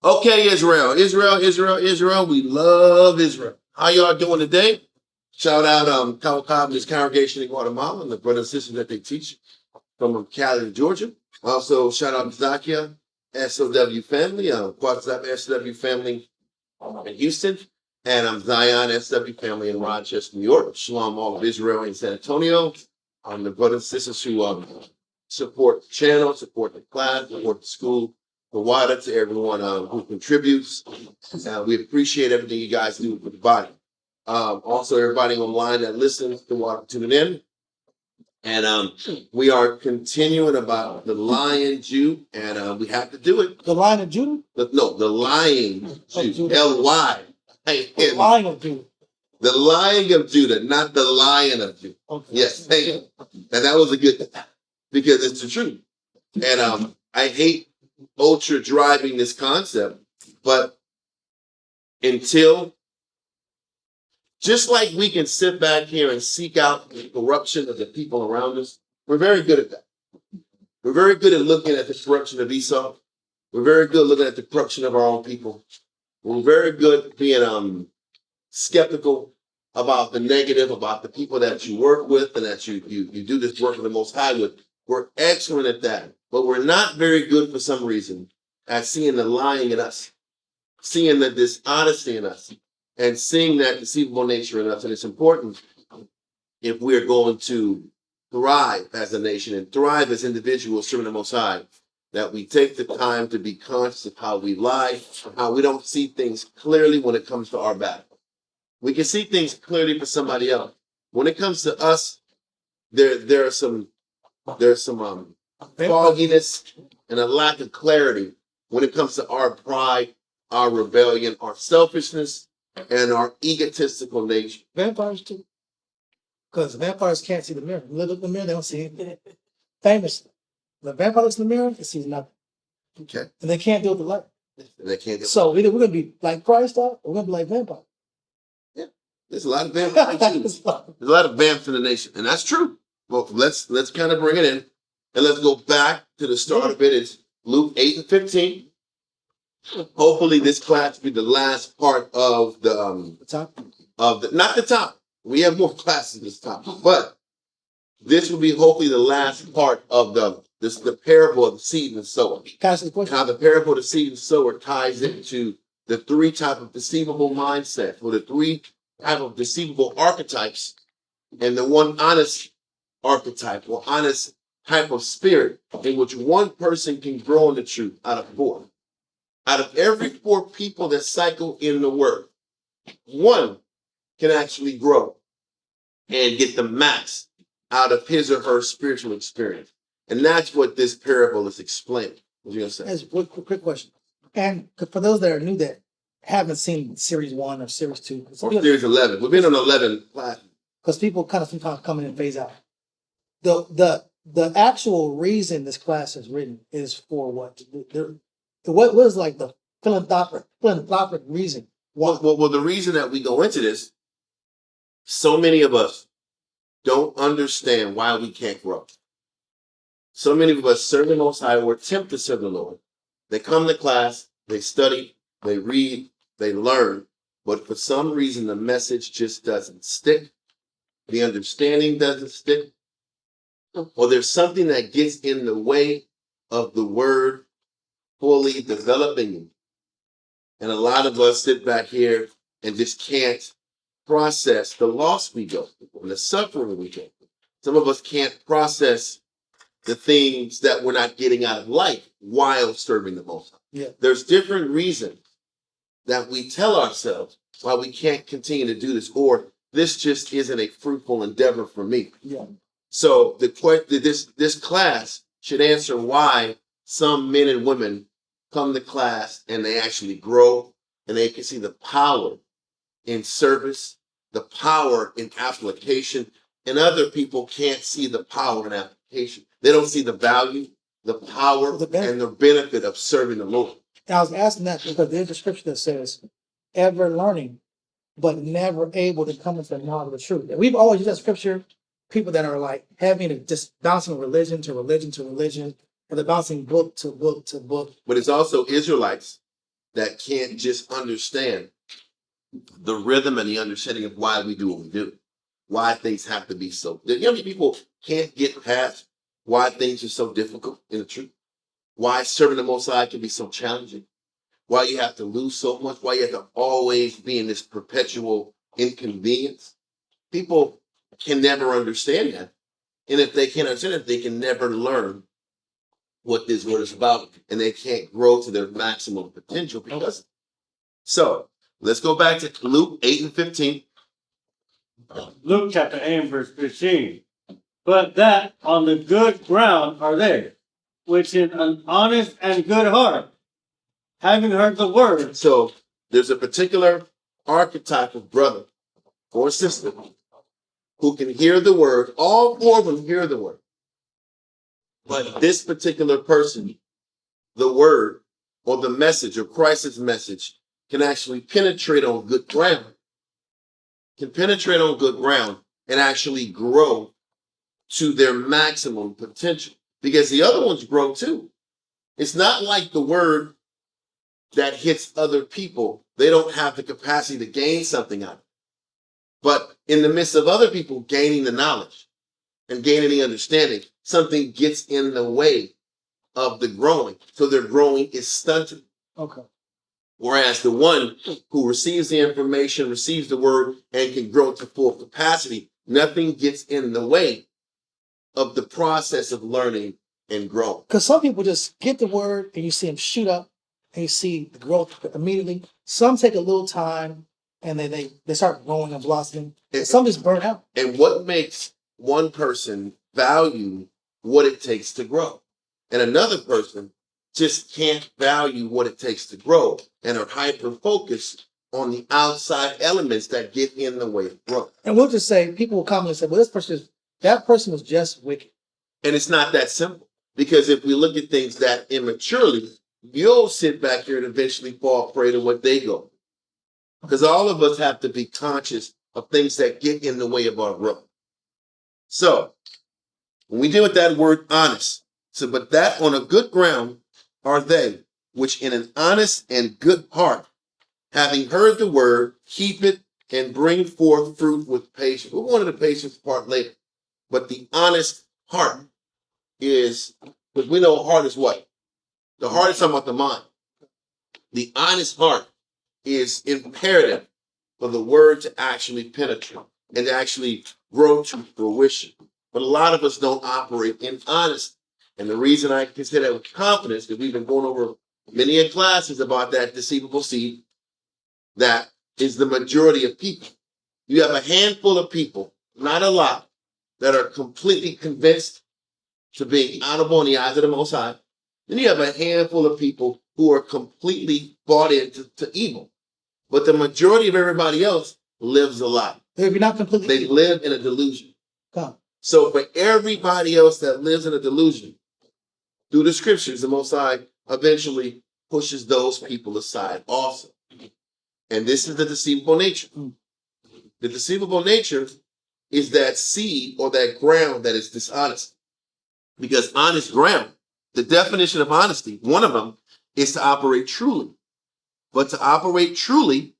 Okay, Israel, Israel. We love Israel. How y'all doing today? Shout out Kawakab, congregation in Guatemala, and the brothers and sisters that they teach from Cali, Georgia. Also, shout out to Zakia, SOW family, WhatsApp SOW family in Houston, and Zion SW family in Rochester, New York. Shalom, all of Israel in San Antonio. The brothers and sisters who support the channel, support the class, support the school. The water to everyone who contributes. We appreciate everything you guys do for the body. Also, everybody online that listens to water tuning in. And we are continuing about the Lion Jew, and we have to do it. The Lion of Judah? No, the Lion Jew. L-Y. The Lion of Judah. The Lion of Judah, not the Lion of Judah. Okay. Yes, thank you. And that was a good thing, because it's the truth. And I hate ultra driving this concept, but until, just like we can sit back here and seek out the corruption of the people around us, we're very good at that. We're very good at looking at the corruption of Esau. We're very good at looking at the corruption of our own people. We're very good at being skeptical about the negative, about the people that you work with and that you do this work of the Most High with. We're excellent at that, but we're not very good for some reason at seeing the lying in us, seeing the dishonesty in us, and seeing that deceivable nature in us. And it's important, if we're going to thrive as a nation and thrive as individuals serving the Most High, that we take the time to be conscious of how we lie, how we don't see things clearly when it comes to our back. We can see things clearly for somebody else. When it comes to us, there's some fogginess and a lack of clarity when it comes to our pride, our rebellion, our selfishness, and our egotistical nature. Vampires too. Because vampires can't see the mirror. They look in the mirror, they don't see it. Famously. The vampire looks in the mirror, it sees nothing. Okay. And they can't deal with the light. They can't. So either we're going to be like Christ or we're going to be like vampires. Yeah. There's a lot of vampires. There's a lot of vamps in the nation. And that's true. Well, let's kind of bring it in. And let's go back to the start of it. It's Luke 8:15. Hopefully this class will be the last part of the top. Not the top. We have more classes this time, but this will be hopefully the last part of the parable of the seed and the sower. How the parable of the seed and sower ties into the three type of deceivable mindsets, or the three type of deceivable archetypes, and the one honest archetype or honest type of spirit in which one person can grow in the truth out of four. Out of every four people that cycle in the word, one can actually grow and get the max out of his or her spiritual experience. And that's what this parable is explaining. What you gonna say? As a quick question. And for those that are new that haven't seen series 1 or series 2. Or series 11. We've been on 11 classes. Because people kind of sometimes come in and phase out. The actual reason this class is written is for what? What was like the philanthropic reason? Well, the reason that we go into this, so many of us don't understand why we can't grow. So many of us serve the Most High or attempt to serve the Lord. They come to class, they study, they read, they learn, but for some reason the message just doesn't stick. The understanding doesn't stick. Or there's something that gets in the way of the word fully developing you. And a lot of us sit back here and just can't process the loss we go through and the suffering we go through. Some of us can't process the things that we're not getting out of life while serving the Most High. Yeah. There's different reasons that we tell ourselves why we can't continue to do this, or this just isn't a fruitful endeavor for me. Yeah. So this class should answer why some men and women come to class and they actually grow and they can see the power in service, the power in application, and other people can't see the power in application. They don't see the value, the power, and the benefit of serving the Lord. And I was asking that because there's a scripture that says, ever learning, but never able to come into the knowledge of the truth. And we've always used that scripture, people that are like having to just bouncing religion to religion to religion, or they're bouncing book to book to book. But it's also Israelites that can't just understand the rhythm and the understanding of why we do what we do, why things have to be so. You know, people can't get past why things are so difficult in the truth, why serving the Most High can be so challenging, why you have to lose so much, why you have to always be in this perpetual inconvenience. People can never understand that. And if they can't understand it, they can never learn what this word is about, and they can't grow to their maximum potential because. So let's go back to Luke 8:15. Luke chapter 8 verse 15. But that on the good ground are they, which in an honest and good heart, having heard the word. So there's a particular archetype of brother or sister who can hear the word. All four of them hear the word. But this particular person, the word or the message or Christ's message can actually penetrate on good ground, and actually grow to their maximum potential. Because the other ones grow too. It's not like the word that hits other people. They don't have the capacity to gain something out of it. But in the midst of other people gaining the knowledge and gaining the understanding, something gets in the way of the growing. So their growing is stunted. Okay. Whereas the one who receives the information, receives the word, and can grow to full capacity, nothing gets in the way of the process of learning and growing. Because some people just get the word and you see them shoot up and you see the growth immediately. Some take a little time and they start growing and blossoming. And some just burn out. And what makes one person value what it takes to grow, and another person just can't value what it takes to grow and are hyper focused on the outside elements that get in the way of growth. And we'll just say, people will commonly say, well, that person was just wicked. And it's not that simple, because if we look at things that immaturely, you'll sit back here and eventually fall prey to what they go. Because all of us have to be conscious of things that get in the way of our growth. So when we deal with that word honest, but that on a good ground are they, which in an honest and good heart, having heard the word, keep it and bring forth fruit with patience. We'll go into the patience part later. But the honest heart is, because we know heart is what? The heart is talking about the mind. The honest heart is imperative for the word to actually penetrate and to actually grow to fruition. But a lot of us don't operate in honesty. And the reason I can say that with confidence, because we've been going over many classes about that deceivable seed, that is the majority of people. You have a handful of people, not a lot, that are completely convinced to being honorable in the eyes of the Most High. Then you have a handful of people who are completely bought into evil. But the majority of everybody else lives a lie. If you're not completely, They live in a delusion. come. So for everybody else that lives in a delusion, through the scriptures, the Most High eventually pushes those people aside also. And this is the deceivable nature. The deceivable nature is that seed or that ground that is dishonest. Because honest ground, the definition of honesty, one of them is to operate truly. But to operate truly,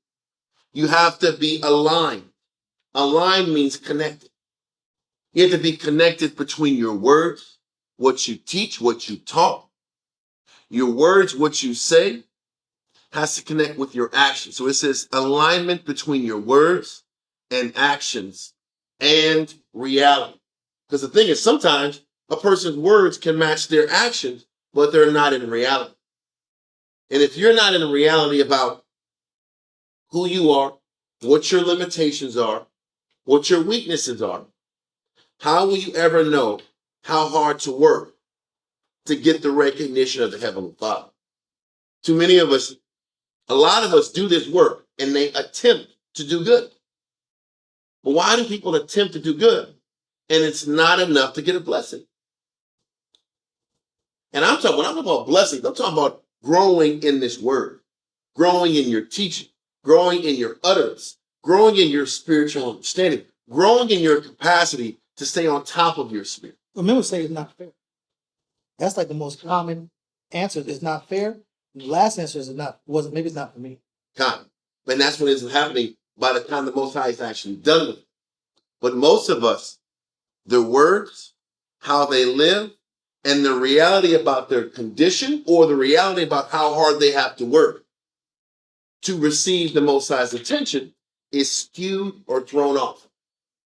you have to be aligned. Aligned means connected. You have to be connected between your words, what you teach, what you taught. Your words, what you say, has to connect with your actions. So it says alignment between your words and actions and reality. Because the thing is, sometimes a person's words can match their actions, but they're not in reality. And if you're not in reality about who you are, what your limitations are, what your weaknesses are, how will you ever know how hard to work to get the recognition of the Heavenly Father? Too many of us, a lot of us do this work and they attempt to do good. But why do people attempt to do good and it's not enough to get a blessing? And when I'm talking about blessings, I'm talking about growing in this word, growing in your teaching, growing in your utterance, growing in your spiritual understanding, growing in your capacity to stay on top of your spirit. Remember, say it's not fair. That's like the most common answer. It's not fair. The last answer is not, wasn't, maybe it's not for me. Kind. And that's what is happening by the time the Most High is actually done with it. But most of us, their words, how they live, and the reality about their condition or the reality about how hard they have to work to receive the Most High's attention is skewed or thrown off.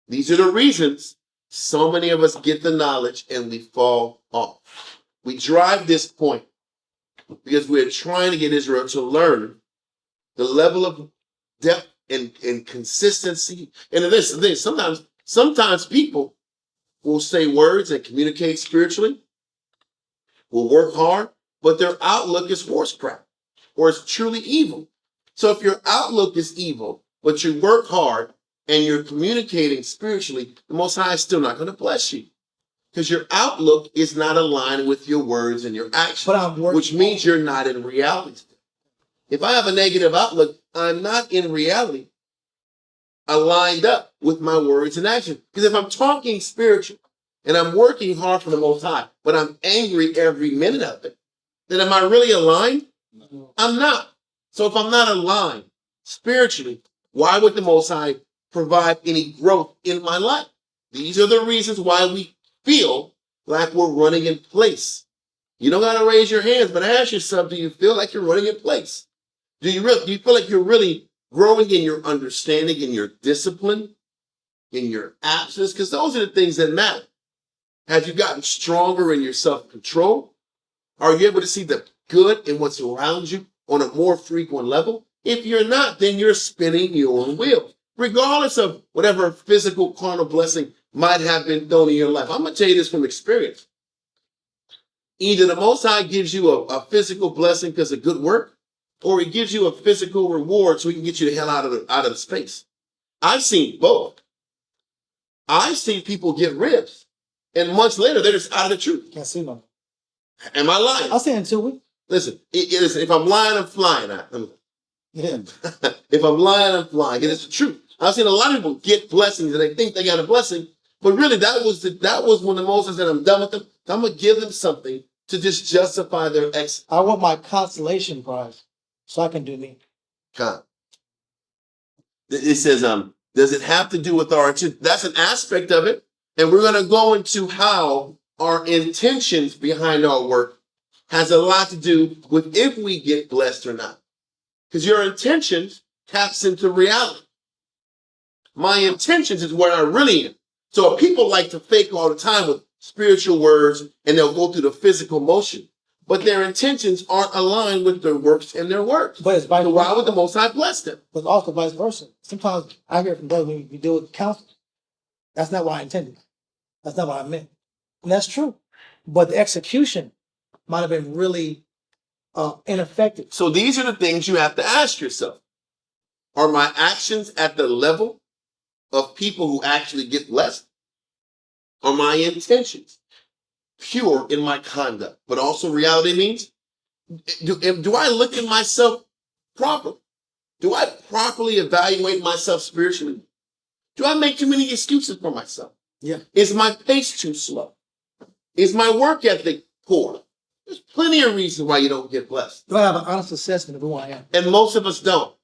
These are the reasons so many of us get the knowledge and we fall off. We drive this point because we're trying to get Israel to learn the level of depth and consistency. And this, sometimes people will say words and communicate spiritually, will work hard, but their outlook is horse crap or it's truly evil. So if your outlook is evil, but you work hard and you're communicating spiritually, the Most High is still not going to bless you because your outlook is not aligned with your words and your actions, which means you're not in reality. If I have a negative outlook, I'm not in reality aligned up with my words and actions. Because if I'm talking spiritual and I'm working hard for the Most High, but I'm angry every minute of it, then am I really aligned? I'm not. So if I'm not aligned spiritually, why would the Most High provide any growth in my life? These are the reasons why we feel like we're running in place. You don't got to raise your hands, but ask yourself, do you feel like you're running in place? Do you feel like you're really growing in your understanding, in your discipline, in your absence? Because those are the things that matter. Have you gotten stronger in your self-control? Are you able to see the good in what's around you on a more frequent level? If you're not, then you're spinning your own wheel, regardless of whatever physical carnal blessing might have been thrown in your life. I'm going to tell you this from experience. Either the Most High gives you a physical blessing because of good work, or he gives you a physical reward so he can get you the hell out of the space. I've seen both. I've seen people get ribs, and months later, they're just out of the truth. Can't see no. Am I lying? I'll say in 2 weeks. Listen, if I'm lying, I'm flying. Yeah. If I'm lying, I'm flying. And it's the truth. I've seen a lot of people get blessings and they think they got a blessing, but really that was when the Moses said, I'm done with them. I'm going to give them something to just justify their exit. I want my consolation prize so I can do me. It says, does it have to do with our intention? That's an aspect of it. And we're going to go into how our intentions behind our work has a lot to do with if we get blessed or not. Because your intentions taps into reality. My intentions is where I really am. So people like to fake all the time with spiritual words and they'll go through the physical motion. But their intentions aren't aligned with their works and their works. But it's vice so why versa. would the Most High bless them? But also vice versa. Sometimes I hear from those when you deal with counselors. That's not what I intended. That's not what I meant. And that's true. But the execution might have been really ineffective. So these are the things you have to ask yourself. Are my actions at the level of people who actually get blessed? Are my intentions pure in my conduct? But also reality means, do I look at myself properly? Do I properly evaluate myself spiritually? Do I make too many excuses for myself? Yeah. Is my pace too slow? Is my work ethic poor? There's plenty of reasons why you don't get blessed. Do I have an honest assessment of who I am? And most of us don't.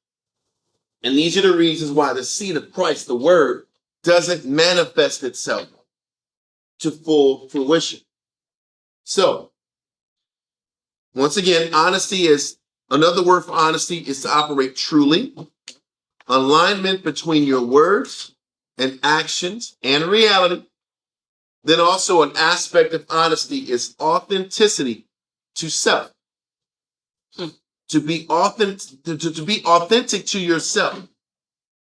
And these are the reasons why the seed of Christ, the word, doesn't manifest itself to full fruition. So, once again, honesty is, another word for honesty is to operate truly. Alignment between your words and actions and reality. Then also an aspect of honesty is authenticity to self. To be authentic to yourself.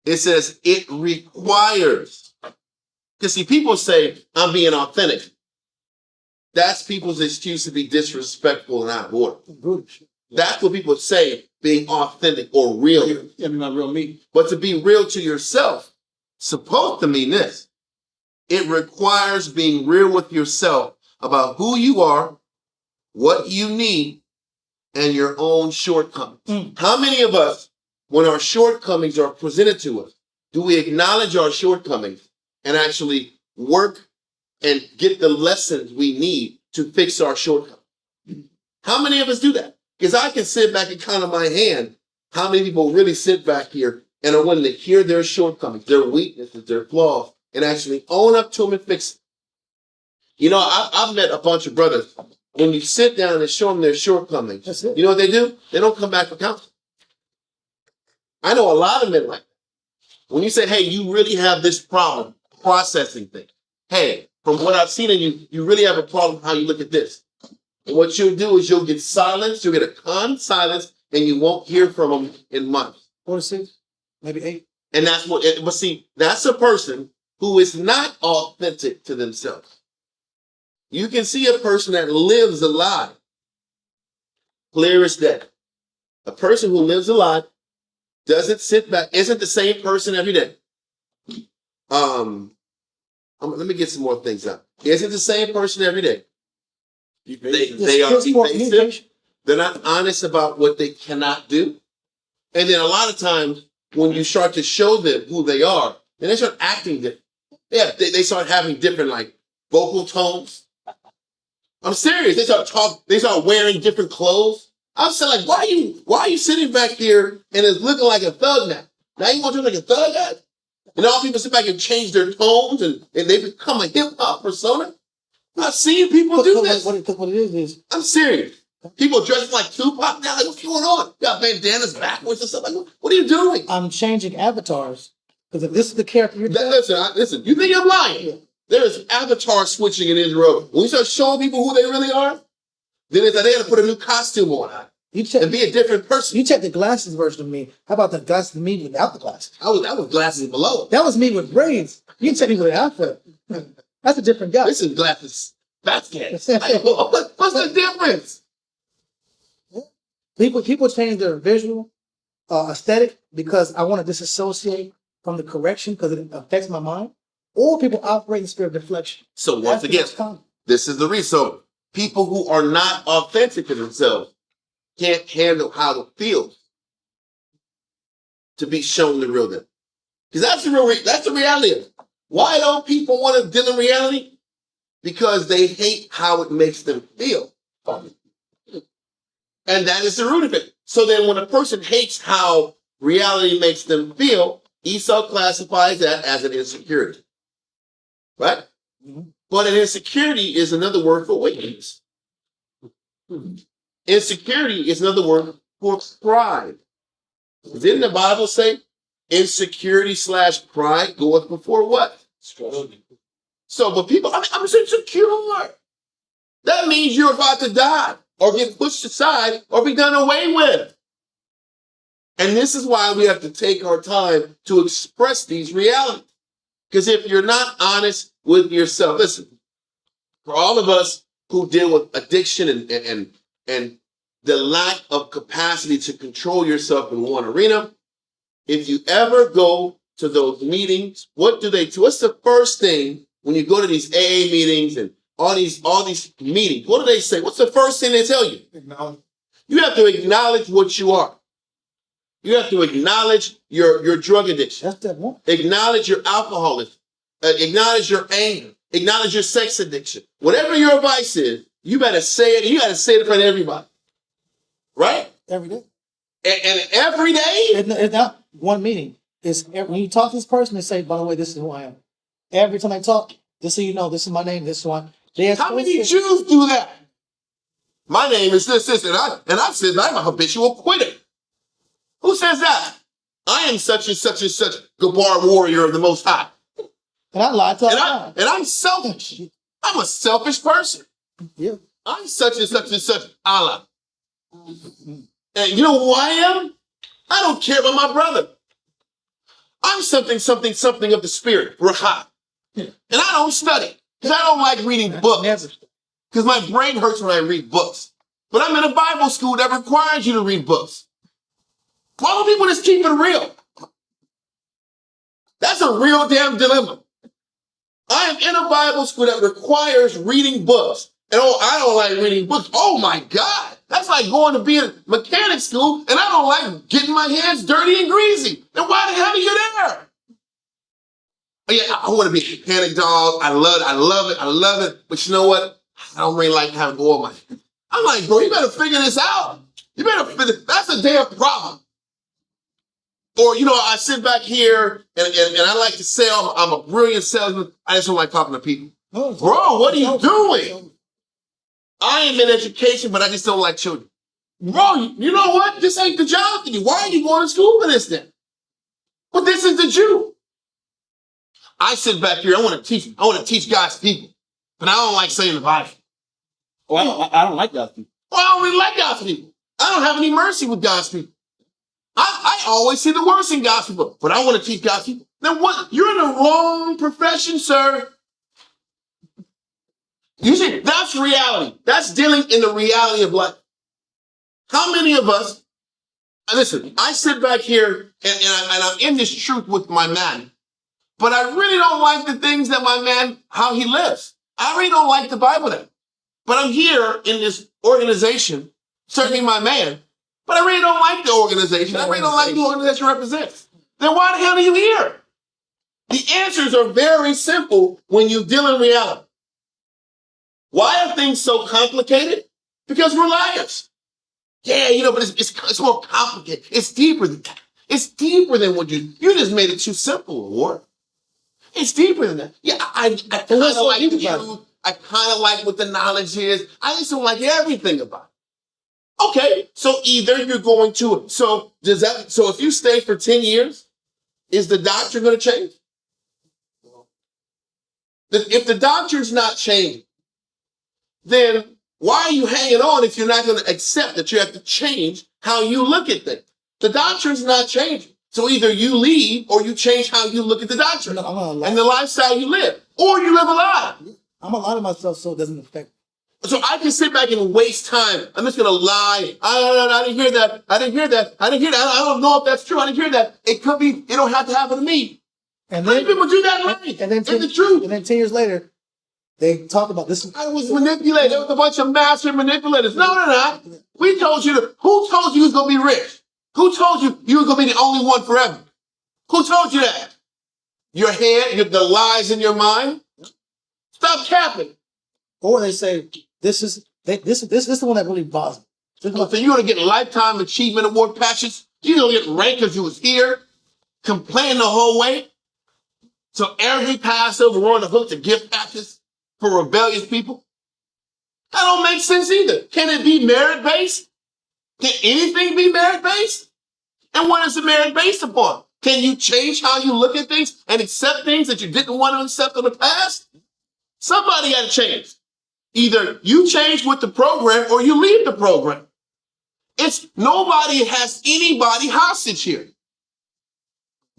It says it requires. Because see, people say, I'm being authentic. That's people's excuse to be disrespectful and out of order. That's what people say, being authentic or real. Yeah, be my real me. But to be real to yourself, supposed to mean this. It requires being real with yourself about who you are, what you need, and your own shortcomings. How many of us, when our shortcomings are presented to us, do we acknowledge our shortcomings and actually work and get the lessons we need to fix our shortcomings? How many of us do that? Because I can sit back and count on my hand how many people really sit back here and are willing to hear their shortcomings, their weaknesses, their flaws, and actually own up to them and fix it. You know, I've met a bunch of brothers. When you sit down and show them their shortcomings, you know what they do? They don't come back for counseling. I know a lot of men like that. When you say, hey, you really have this problem processing things. Hey, from what I've seen in you, you really have a problem how you look at this. And what you'll do is you'll get silence, you'll get a calm silence, and you won't hear from them in months. 4 to 6, maybe 8. And that's what, but see, that's a person who is not authentic to themselves. You can see a person that lives a lie. Clear as day. A person who lives a lie doesn't sit back, isn't the same person every day. Let me get some more things out. Isn't the same person every day. They are evasive. They're not honest about what they cannot do. And then a lot of times when you start to show them who they are, and they start acting different. They start having different like vocal tones. I'm serious. They start wearing different clothes. I'm saying, like, why are you sitting back here and it's looking like a thug now? Now you want to look like a thug guy? And all people sit back and change their tones and they become a hip hop persona. I've seen people do this. What it is. I'm serious. People dressing like Tupac now. Like, what's going on? You got bandanas backwards and stuff. Like, what are you doing? I'm changing avatars because if this is the character you're listen. You think I'm lying? Yeah. There is avatar switching in Israel. When you start showing people who they really are, then it's like they got to put a new costume on and be a different person. You check the glasses version of me. How about the glasses of me without the glasses? That was glasses below. That was me with braids. You can check me with an outfit. That's a different guy. This is glasses. That's gas. What's the difference? People change their visual aesthetic because I want to disassociate from the correction because it affects my mind. Or people operate in the spirit of deflection. So once again, this is the reason. So people who are not authentic to themselves can't handle how it feels to be shown the real them. Because that's the reality of it. Why don't people want to deal in reality? Because they hate how it makes them feel. And that is the root of it. So then when a person hates how reality makes them feel, Esau classifies that as an insecurity. Right? Mm-hmm. But an insecurity is another word for weakness. Insecurity is another word for pride. Didn't the Bible say insecurity / pride goeth before what? So, but people, I'm insecure. That means you're about to die or get pushed aside or be done away with. And this is why we have to take our time to express these realities. Because if you're not honest with yourself, listen, for all of us who deal with addiction and the lack of capacity to control yourself in one arena, if you ever go to those meetings, what do they do? What's the first thing when you go to these AA meetings and all these meetings? What do they say? What's the first thing they tell you? You have to acknowledge what you are. You have to acknowledge your drug addiction. That's that one. Acknowledge your alcoholism. Acknowledge your anger. Acknowledge your sex addiction. Whatever your vice is, you better say it. And you got to say it in front of everybody. Right? Every day. And every day? It's not one meeting. It's when you talk to this person, they say, by the way, this is who I am. Every time I talk, just so you know, this is my name, this is one. How many Jews do that? My name is this, and I said I'm a habitual quitter. Who says that? I am such and such and such Gabar warrior of the Most High. And I lie to Allah. And I'm selfish. I'm a selfish person. Yeah. I'm such and such and such Allah. And you know who I am? I don't care about my brother. I'm something of the spirit, Raha. And I don't study. Because I don't like reading books. Because my brain hurts when I read books. But I'm in a Bible school that requires you to read books. Why don't people just keep it real? That's a real damn dilemma. I am in a Bible school that requires reading books. And I don't like reading books. Oh my God. That's like going to be in mechanic school and I don't like getting my hands dirty and greasy. Then why the hell are you there? Oh, yeah, I want to be a mechanic, dog. I love it. But you know what? I don't really like having to go on my... I'm like, bro, you better figure this out. You better finish. That's a damn problem. Or, I sit back here and I like to sell. I'm a brilliant salesman. I just don't like talking to people. Bro, what are you doing? I am in education, but I just don't like children. Bro, you know what? This ain't the job for you. Why are you going to school for this then? But this is the Jew. I sit back here. I want to teach God's people, but I don't like saying the Bible. Well, I don't like God's people. Well, I don't really like God's people. I don't have any mercy with God's people. I always see the worst in God's people, but I want to teach God's people. Then what? You're in the wrong profession, sir. You see, that's reality. That's dealing in the reality of life. How many of us, listen, I sit back here and I'm in this truth with my man, but I really don't like the things that my man, how he lives. I really don't like the Bible then. But I'm here in this organization, serving my man, but I really don't like the organization. I really don't like the organization represents. Then why the hell are you here? The answers are very simple when you deal in reality. Why are things so complicated? Because we're liars. Yeah, but it's more complicated. It's deeper than that. It's deeper than what you just made it too simple, War. It's deeper than that. Yeah, I kind of like the truth. I kind of like what the knowledge is. I just don't like everything about it. Okay, so either you're going to, so if you stay for 10 years, is the doctrine going to change? If the doctrine's not changing, then why are you hanging on if you're not going to accept that you have to change how you look at things? The doctrine's not changing. So either you leave or you change how you look at the doctrine and the lifestyle you live, or you live a lie. I'm a lot of myself, so it doesn't affect me. So I can sit back and waste time. I'm just going to lie. I didn't hear that. I didn't hear that. I didn't hear that. I don't know if that's true. I didn't hear that. It could be. It don't have to happen to me. And how many people do that in life? And then it's the truth. And then 10 years later, they talk about this. I was manipulated. There was a bunch of master manipulators. No, they're not. We told you who told you you was going to be rich? Who told you you were going to be the only one forever? Who told you that? Your head, the lies in your mind? Stop capping. Or they say, this is the one that really bothers me. So you're going to get lifetime achievement award patches? You're going to get rank because you was here, complaining the whole way? So every Passover, we're on the hook to gift patches for rebellious people? That don't make sense either. Can it be merit-based? Can anything be merit-based? And what is the merit based upon? Can you change how you look at things and accept things that you didn't want to accept in the past? Somebody got to change. Either you change with the program or you leave the program. Nobody has anybody hostage here.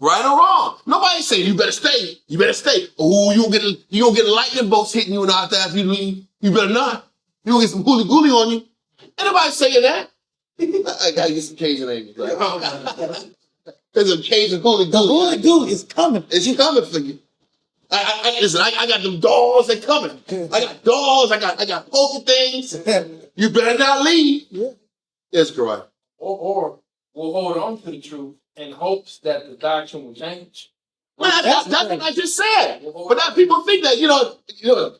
Right or wrong. Nobody's saying you better stay. You better stay. Oh, you gonna get lightning bolts hitting you after you leave. You better not. You gonna get some hooly gooly on you. Ain't nobody saying that. I gotta get some Cajun names. Right? There's a Cajun hooly gooly. The hooly gooly is coming. It's coming for you. Listen, I got them dolls that coming. I got dolls. I got poker things. You better not leave. Yeah. That's correct. Or we'll hold on to the truth in hopes that the doctrine will change. Well, that's what I just said. But now people think that,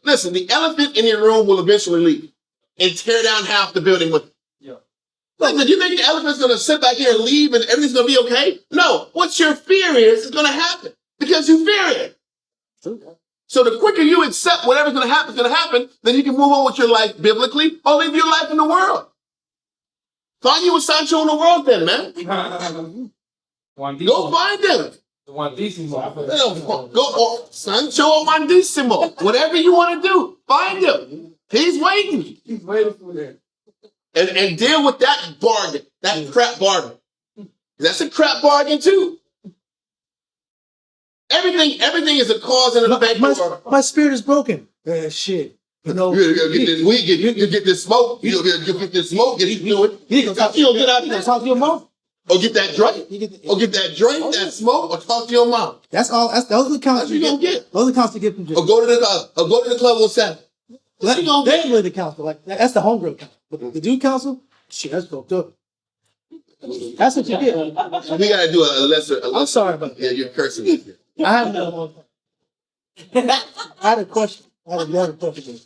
listen, the elephant in your room will eventually leave and tear down half the building with it. Yeah. Like, do you think the elephant's going to sit back here and leave and everything's going to be okay? No. What your fear is going to happen because you fear it. So the quicker you accept whatever's going to happen, then you can move on with your life biblically or live your life in the world. Find you a Sancho in the world then, man. Go find them. Go or Sancho or Juandissimo. Whatever you want to do, find him. He's waiting. He's waiting for that. And deal with that bargain, that crap bargain. That's a crap bargain too. Everything is a cause and an effect. My spirit is broken. Shit. You get this weed, you get this smoke, you get this smoke, get into it. You don't get out there, talk to your mom. Or get that drink. That smoke, or talk to your mom. That's all. Those are the counts you get. Those are the counts you get from jail. Or go to the club on Saturday. They ain't really the council. Like that's the homegirl council. But the dude council, shit, that's fucked up. That's what you get. We gotta do a lesser. I'm sorry about that. Yeah, you're cursing. I have no. I had a question. I had another question.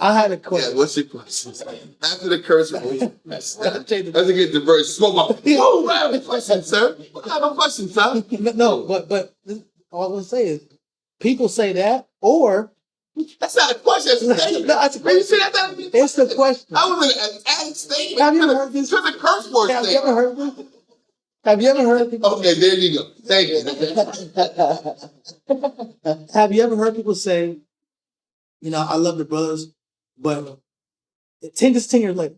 I had a Yeah, question. what's your question? After the curse word. That's I'll tell you the- a good diverse. Smoke my. Oh, I have a question, sir. I have a question, sir. No, but all I'm gonna say is, people say that, or That's not a question. That's a statement. No, that's a Man, you see that? That it's the question. I was an added statement. Have you to ever the- heard this? To the curse word Have you ever statement. heard this? Have you ever heard people? Okay, there you go. Thank you. Have you ever heard people say, I love the brothers, but 10 years later,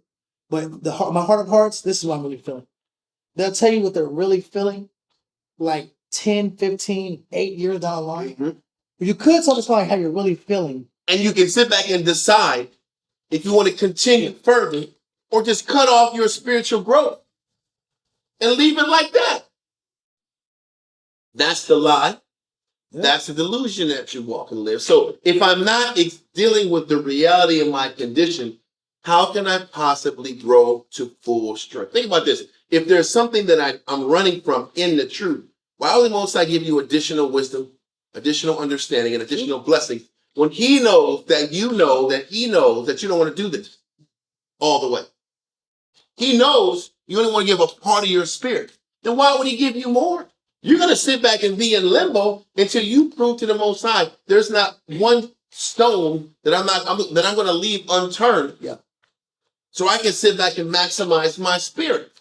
but my heart of hearts, this is what I'm really feeling. They'll tell you what they're really feeling like 10, 15, 8 years down the line. Mhm. You could satisfy how you're really feeling. And you can sit back and decide if you want to continue further or just cut off your spiritual growth and leave it like that. That's the lie. Yeah. That's the delusion that you walk and live. So if I'm not dealing with the reality of my condition, how can I possibly grow to full strength? Think about this. If there's something that I'm running from in the truth, why would the Most High give you additional wisdom, additional understanding, and additional blessings when He knows that you know that He knows that you don't want to do this all the way? He knows you only want to give a part of your spirit. Then why would He give you more? You're going to sit back and be in limbo until you prove to the Most High there's not one stone that I'm going to leave unturned. Yeah. So I can sit back and maximize my spirit.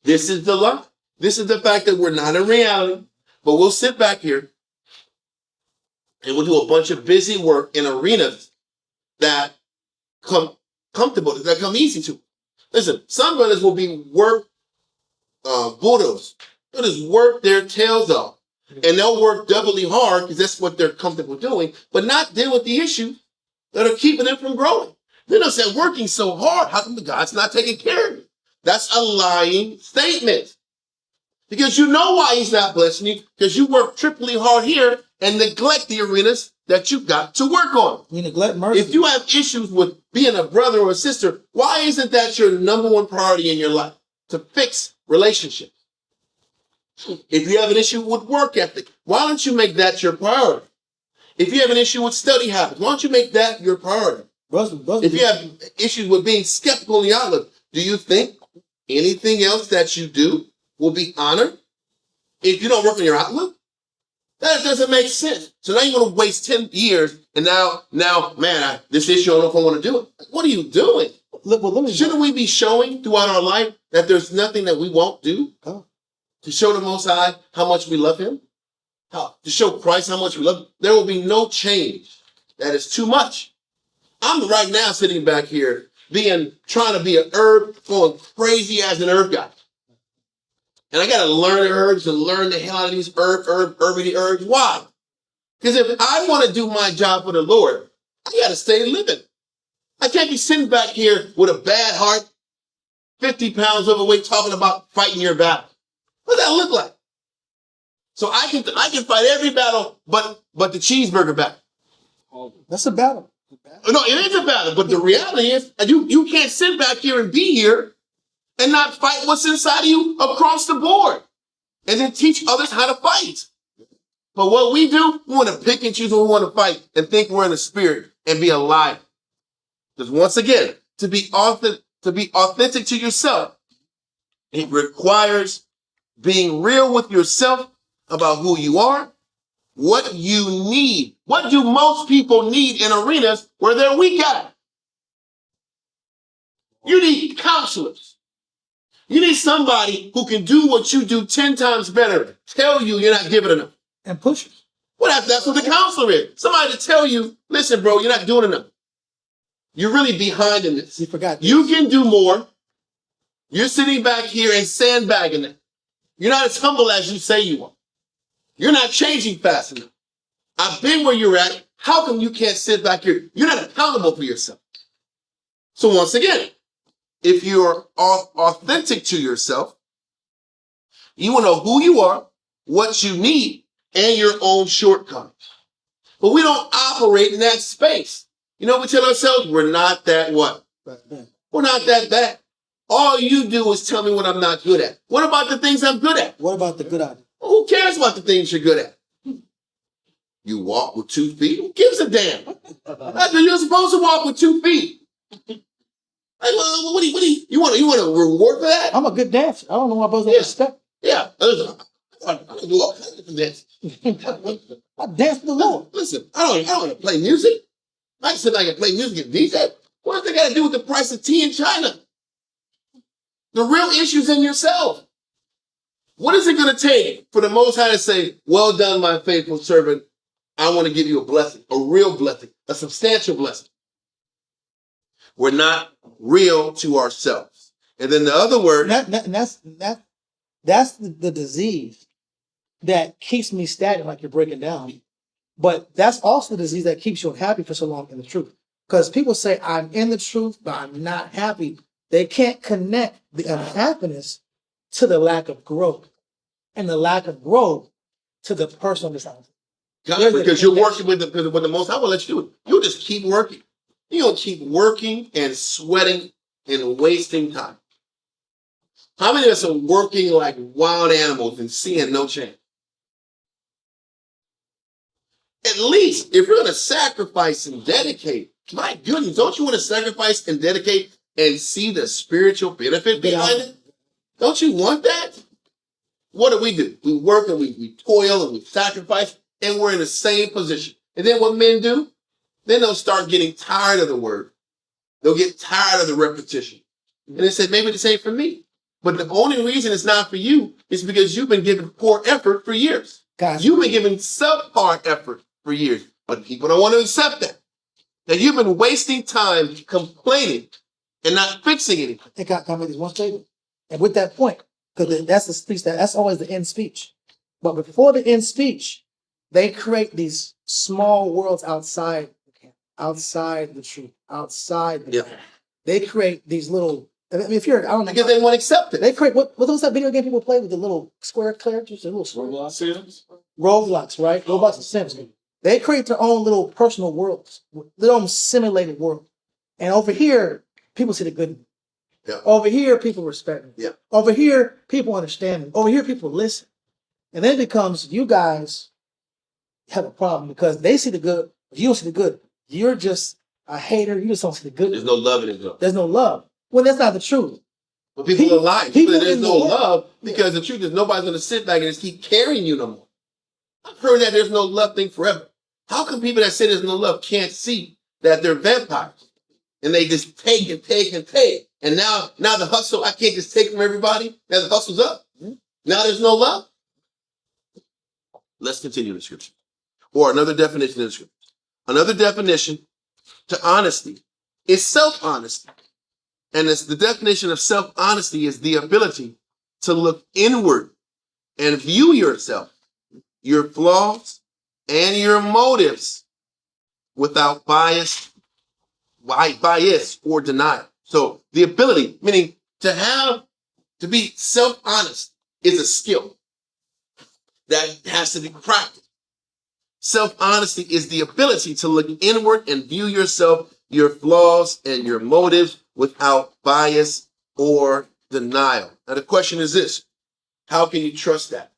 This is the lie. This is the fact that we're not in reality, but we'll sit back here and we'll do a bunch of busy work in arenas that come comfortable, that come easy to. Listen, some brothers will be work bulldogs. They'll just work their tails off. And they'll work doubly hard because that's what they're comfortable doing, but not deal with the issues that are keeping them from growing. Then they'll say, working so hard, how come God's not taking care of you? That's a lying statement. Because you know why He's not blessing you, because you work triply hard here and neglect the arenas that you got to work on. We neglect mercy. If you have issues with being a brother or a sister, why isn't that your number one priority in your life? To fix relationships. If you have an issue with work ethic, why don't you make that your priority? If you have an issue with study habits, why don't you make that your priority? If you have issues with being skeptical in the outlook, do you think anything else that you do will be honored if you don't work on your outlook? That doesn't make sense. So now you're going to waste 10 years and now, man, this issue, I don't know if I want to do it. What are you doing? Shouldn't we be showing throughout our life that there's nothing that we won't do? Oh. To show the Most High how much we love Him? To show Christ how much we love Him? There will be no change. That is too much. I'm right now sitting back here trying to be an herb, going crazy as an herb guy. And I got to learn herbs and learn the hell out of these herbity herbs. Why? Because if I want to do my job for the Lord, I got to stay living. I can't be sitting back here with a bad heart, 50 pounds overweight, talking about fighting your battle. What does that look like? So I can fight every battle but the cheeseburger battle. That's a battle. No, it is a battle, but the reality is you can't sit back here and be here and not fight what's inside of you across the board and then teach others how to fight. But what we do, we want to pick and choose when we want to fight and think we're in the spirit and be alive. Because once again, to be authentic to yourself, it requires being real with yourself about who you are, what you need. What do most people need in arenas where they're weak at? You need counselors. You need somebody who can do what you do 10 times better, tell you you're not giving enough. And push. Well, that's what the counselor is. Somebody to tell you, listen, bro, you're not doing enough. You're really behind in this. You forgot this. You can do more. You're sitting back here and sandbagging it. You're not as humble as you say you are. You're not changing fast enough. I've been where you're at. How come you can't sit back here? You're not accountable for yourself. So once again, if you're authentic to yourself, you will know who you are, what you need, and your own shortcomings. But we don't operate in that space. You know, we tell ourselves we're not that what? We're not that bad. All you do is tell me what I'm not good at. What about the things I'm good at? What about the good idea? Who cares about the things you're good at? You walk with 2 feet? Who gives a damn? You're supposed to walk with 2 feet. Like, what do you want a reward for that? I'm a good dancer. I don't know why brothers don't respect. Yeah. Listen, I do all kinds of different dances. I dance for the Lord. Listen, I don't want to play music. I can sit back and play music and DJ. What does that got to do with the price of tea in China? The real issue's in yourself. What is it going to take for the Most High to say, well done, my faithful servant? I want to give you a blessing, a real blessing, a substantial blessing. We're not real to ourselves. And then the other word. That's the disease that keeps me stagnant, like you're breaking down. But that's also the disease that keeps you unhappy for so long in the truth. Because people say, I'm in the truth, but I'm not happy. They can't connect the unhappiness to the lack of growth, and the lack of growth to the personal dishonesty. Because you're working with the Most High will let you do it. You'll just keep working. You'll keep working and sweating and wasting time. How many of us are working like wild animals and seeing no change? At least if you're going to sacrifice and dedicate, my goodness, don't you want to sacrifice and dedicate and see the spiritual benefit behind it? Don't you want that? What do? We work and we toil and we sacrifice, and we're in the same position. And then what men do? Then they'll start getting tired of the word. They'll get tired of the repetition. And they say, maybe this ain't for me. But the only reason it's not for you is because you've been giving poor effort for years. Gotcha. You've been giving subpar effort for years. But people don't want to accept that. That you've been wasting time complaining and not fixing anything. I think I make this one statement. And with that point, because that's the speech, that's always the end speech. But before the end speech, they create these small worlds outside the truth, outside the camp. They create these little. I mean, if you're, I don't know, because they won't accept it. They create what was that video game people play with the little square characters, the little Roblox, right? Roblox and Sims. They create their own little personal worlds, their own simulated world. And over here, people see the good. Yeah. Over here, people respect me. Yeah. Over here, people understand me. Over here, people listen. And then it becomes you guys have a problem because they see the good, but you don't see the good. You're just a hater. You just don't see the good. There's no love in it, though. There's no love. Well, that's not the truth. But people are lying. There's no world. love because the truth is nobody's going to sit back and just keep carrying you no more. I've heard that there's no love thing forever. How come people that say there's no love can't see that they're vampires and they just take and take and take? And now the hustle, I can't just take from everybody. Now the hustle's up. Now there's no love. Let's continue the scripture. Or another definition of the scripture. Another definition to honesty is self-honesty. And the definition of self-honesty is the ability to look inward and view yourself, your flaws, and your motives without bias or denial. So the ability, meaning to be self-honest, is a skill that has to be practiced. Self-honesty is the ability to look inward and view yourself, your flaws, and your motives without bias or denial. Now the question is this: how can you trust that?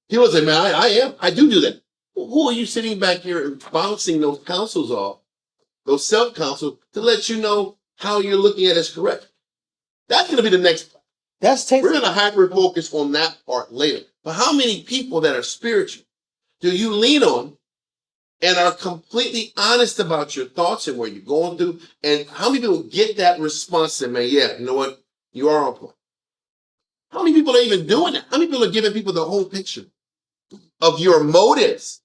People say, man, I do that. Well, who are you sitting back here bouncing those counsels off, those self-counsels, to let you know how you're looking at it is correct? That's going to be the next part. We're going to hyper-focus on that part later. But how many people that are spiritual do you lean on and are completely honest about your thoughts and where you're going through? And how many people get that response and, man, yeah, you know what? You are on point. How many people are even doing that? How many people are giving people the whole picture of your motives?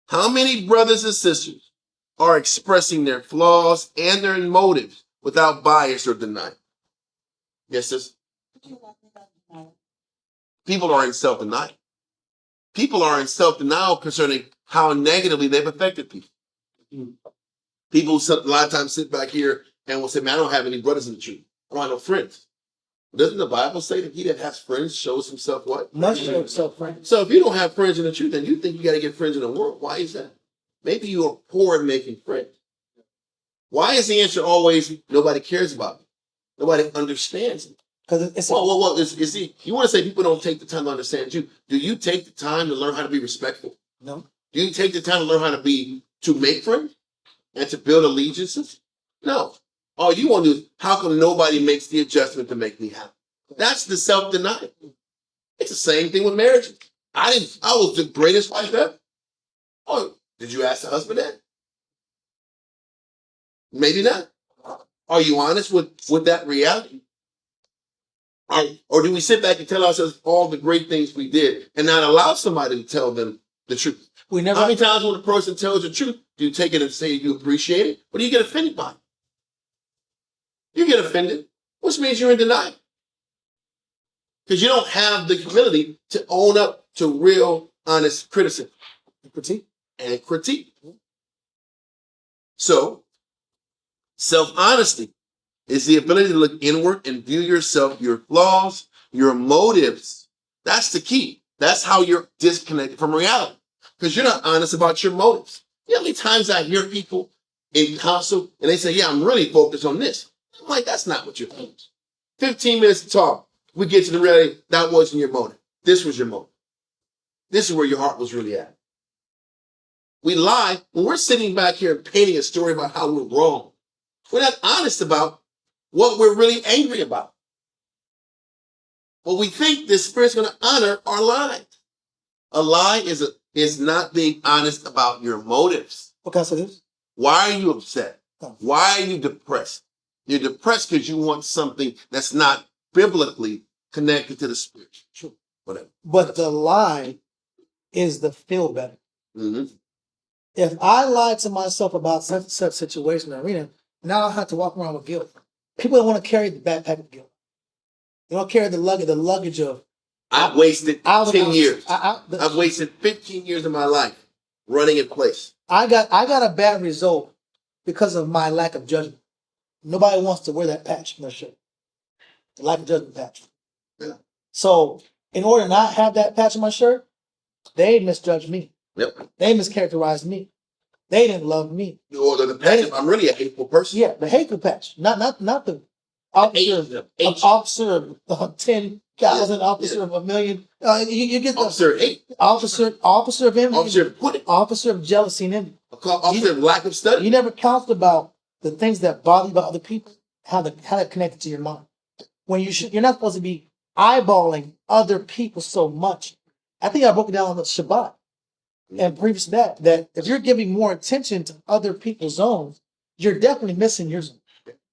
How many brothers and sisters are expressing their flaws and their motives without bias or denial? Yes, sis? People are in self-denial. People are in self-denial concerning how negatively they've affected people. People a lot of times sit back here and will say, man, I don't have any brothers in the truth. I don't have no friends. Doesn't the Bible say that he that has friends shows himself what? Must show himself friends. So if you don't have friends in the truth, then you think you got to get friends in the world. Why is that? Maybe you are poor at making friends. Why is the answer always nobody cares about me? Nobody understands me? Because it's you want to say people don't take the time to understand you. Do you take the time to learn how to be respectful? No. Do you take the time to learn how to make friends and to build allegiances? No. All you want to do is, how come nobody makes the adjustment to make me happy? That's the self-denial. It's the same thing with marriages. I was the greatest wife ever. Oh, did you ask the husband that? Maybe not. Are you honest with that reality? Or do we sit back and tell ourselves all the great things we did and not allow somebody to tell them the truth? We never. How many times when a person tells the truth, do you take it and say you appreciate it? Or do you get offended by it? You get offended, which means you're in denial. Because you don't have the humility to own up to real, honest criticism and critique. So, self-honesty is the ability to look inward and view yourself, your flaws, your motives. That's the key. That's how you're disconnected from reality. Because you're not honest about your motives. You know how many times I hear people in counsel and they say, yeah, I'm really focused on this. I'm like, that's not what you're thinking. 15 minutes to talk. We get to the reality, that wasn't your motive. This was your motive. This is where your heart was really at. We lie when we're sitting back here and painting a story about how we're wrong. We're not honest about what we're really angry about. But we think the Spirit's going to honor our lies. A lie is not being honest about your motives. What can I say this? Why are you upset? Why are you depressed? You're depressed because you want something that's not biblically connected to the Spirit. True. Whatever. But the lie is the feel better. Mm-hmm. If I lie to myself about such situation in the arena, now I have to walk around with guilt. People don't want to carry the backpack of guilt. They don't carry the luggage of. I've wasted 10 years. I've wasted 15 years of my life running in place. I got a bad result because of my lack of judgment. Nobody wants to wear that patch on their shirt. The lack of judgment patch. Yeah. So in order to not have that patch on my shirt, they misjudged me. Yep. They mischaracterized me. They didn't love me. Or the patch, I'm really a hateful person. Yeah, the hateful patch. Not the officer of 10,000, officer of 1,000,000. You get the officer of hate. Officer of envy. Officer of jealousy and envy. Officer of lack of study. You never counseled about the things that bother you about other people, how that connected to your mind. When you're not supposed to be eyeballing other people so much. I think I broke it down on the Shabbat. And previous to that if you're giving more attention to other people's zones, you're definitely missing your zone.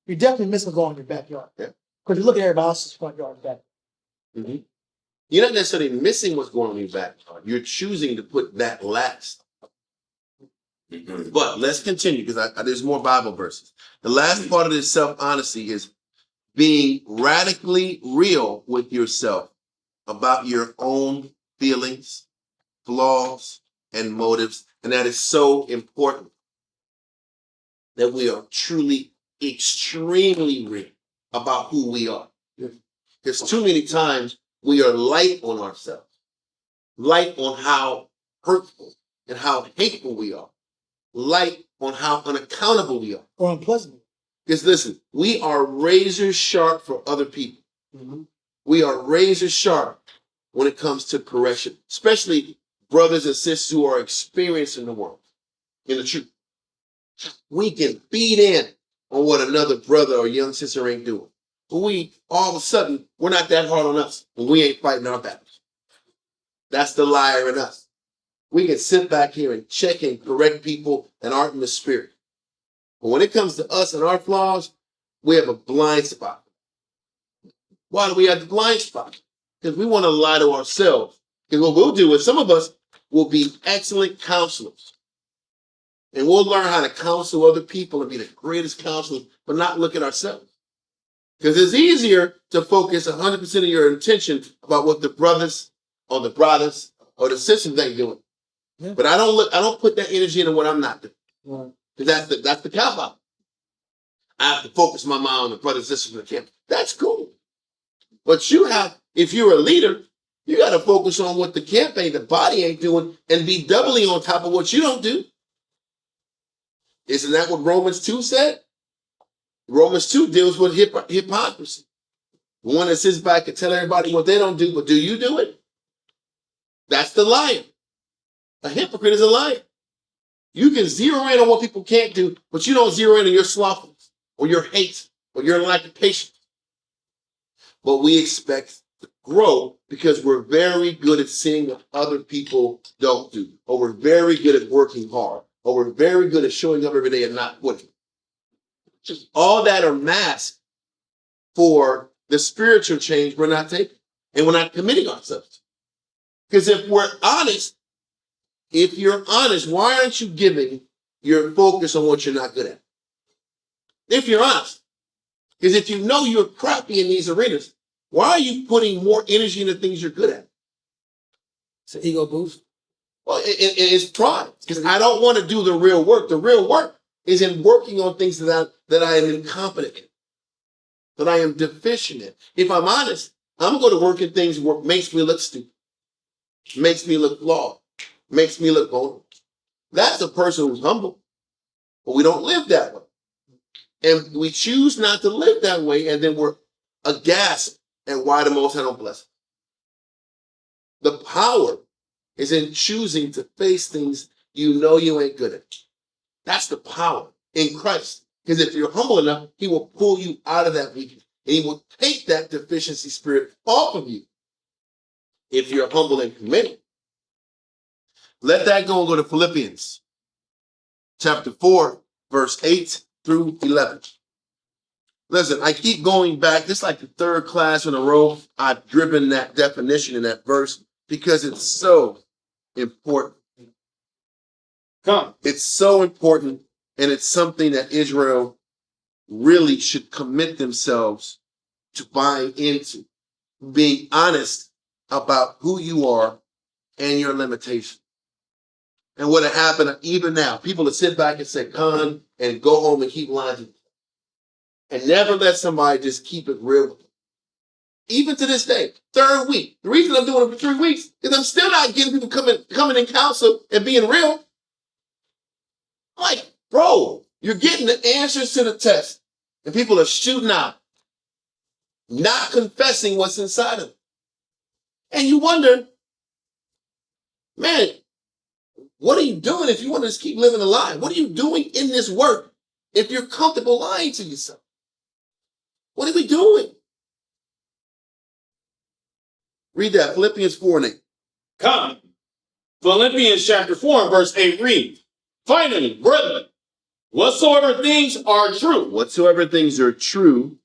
You're definitely missing going in your backyard. Because you look at everybody else's front yard and back. Mm-hmm. You're not necessarily missing what's going on in your backyard. You're choosing to put that last. But let's continue because there's more Bible verses. The last part of this self-honesty is being radically real with yourself about your own feelings, flaws, and motives. And that is so important that we are truly extremely real about who we are. Because too many times we are light on ourselves, light on how hurtful and how hateful we are, light on how unaccountable we are. Or unpleasant. Because listen, we are razor sharp for other people. Mm-hmm. We are razor sharp when it comes to correction, especially brothers and sisters who are experiencing the world in the truth. We can beat in on what another brother or young sister ain't doing. But all of a sudden, we're not that hard on us when we ain't fighting our battles. That's the liar in us. We can sit back here and check and correct people that aren't in the Spirit. But when it comes to us and our flaws, we have a blind spot. Why do we have the blind spot? Because we want to lie to ourselves. Because what we'll do is some of us will be excellent counselors. And we'll learn how to counsel other people and be the greatest counselors, but not look at ourselves. Because it's easier to focus 100% of your attention about what the brothers or the sisters ain't doing. Yeah. But I don't put that energy into what I'm not doing. Because that's the cop out. I have to focus my mind on the brothers and sisters in the camp. That's cool. But if you're a leader, you got to focus on what the camp ain't, the body ain't doing, and be doubly on top of what you don't do. Isn't that what Romans 2 said? Romans 2 deals with hypocrisy. The one that sits back and tell everybody what they don't do, but do you do it? That's the liar. A hypocrite is a liar. You can zero in on what people can't do, but you don't zero in on your slothfulness or your hate or your lack of patience. But we expect to grow because we're very good at seeing what other people don't do, or we're very good at working hard, or we're very good at showing up every day and not quitting. All that are masks for the spiritual change we're not taking, and we're not committing ourselves to. Because if we're honest, if you're honest, why aren't you giving your focus on what you're not good at? If you're honest. Because if you know you're crappy in these arenas, why are you putting more energy into things you're good at? It's an ego boost. Well, it's pride. Because I don't want to do the real work. The real work is in working on things that I am incompetent in, that I am deficient in. If I'm honest, I'm going to work in things that makes me look stupid, makes me look flawed, makes me look vulnerable. That's a person who's humble. But we don't live that way. And we choose not to live that way, and then we're aghast at why the Most High don't bless us. The power is in choosing to face things you know you ain't good at. That's the power in Christ. Because if you're humble enough, he will pull you out of that weakness. And he will take that deficiency spirit off of you if you're humble and committed. Let that go and go to Philippians chapter 4, verse 8 through 11. Listen, I keep going back. This is like the third class in a row I've driven that definition in that verse because it's so important. Come. It's so important, and it's something that Israel really should commit themselves to buying into, being honest about who you are and your limitations. And what happened even now, people that sit back and say, "Con," and go home and keep lying, and never let somebody just keep it real with them. Even to this day, third week. The reason I'm doing it for 3 weeks is I'm still not getting people coming in counsel and being real. Like, bro, you're getting the answers to the test, and people are shooting out, not confessing what's inside of them. And you wonder, man, what are you doing if you want to just keep living a lie? What are you doing in this work if you're comfortable lying to yourself? What are we doing? Read that, Philippians 4 and 8. Come. Philippians chapter 4 and verse 8 reads, finally, brethren, whatsoever things are true. Whatsoever things are true,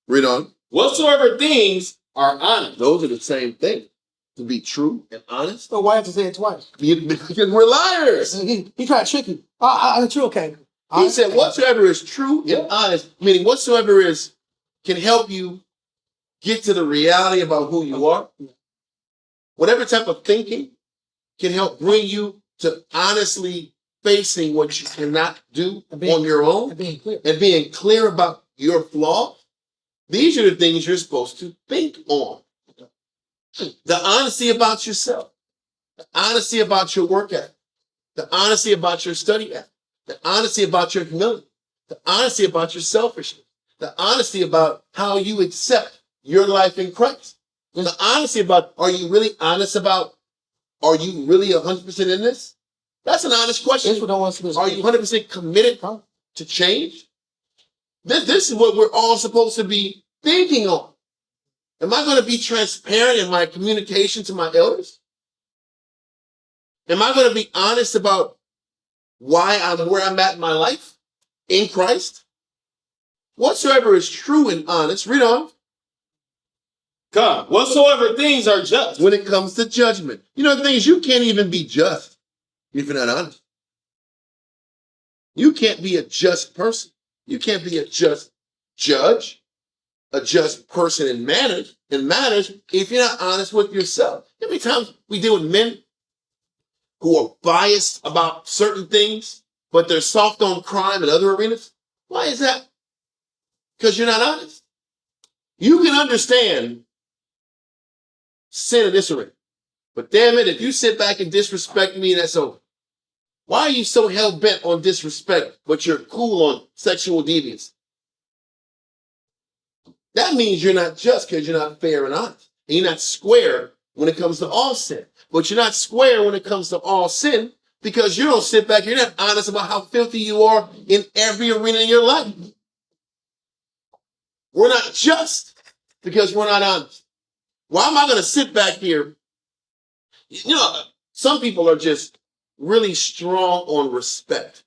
read on. Whatsoever things are honest. Those are the same thing. To be true and honest. So why have to say it twice? Because we're liars. He tried to trick you. True, okay. He said, whatsoever is true and honest, meaning whatsoever can help you get to the reality about who you are. Whatever type of thinking can help bring you to honestly facing what you cannot do on your own and being clear about your flaws. These are the things you're supposed to think on. The honesty about yourself, the honesty about your work ethic, the honesty about your study ethic, the honesty about your humility, the honesty about your selfishness, the honesty about how you accept your life in Christ, the honesty about, are you really honest about, are you really 100% in this? That's an honest question. Are you 100% committed to change? This is what we're all supposed to be thinking on. Am I going to be transparent in my communication to my elders? Am I going to be honest about why I'm where I'm at in my life in Christ? Whatsoever is true and honest, read on. Come, whatsoever things are just. When it comes to judgment. You know, the thing is, you can't even be just if you're not honest. You can't be a just person. You can't be a just judge, a just person in matters if you're not honest with yourself. How many times we deal with men who are biased about certain things, but they're soft on crime and other arenas? Why is that? Because you're not honest. You can understand sin in this arena, but damn it, if you sit back and disrespect me, that's over. Why are you so hell-bent on disrespect, but you're cool on sexual deviance? That means you're not just because you're not fair and honest. And you're not square when it comes to all sin. But you're not square when it comes to all sin because you don't sit back, you're not honest about how filthy you are in every arena in your life. We're not just because we're not honest. Why am I going to sit back here? You know, some people are just really strong on respect.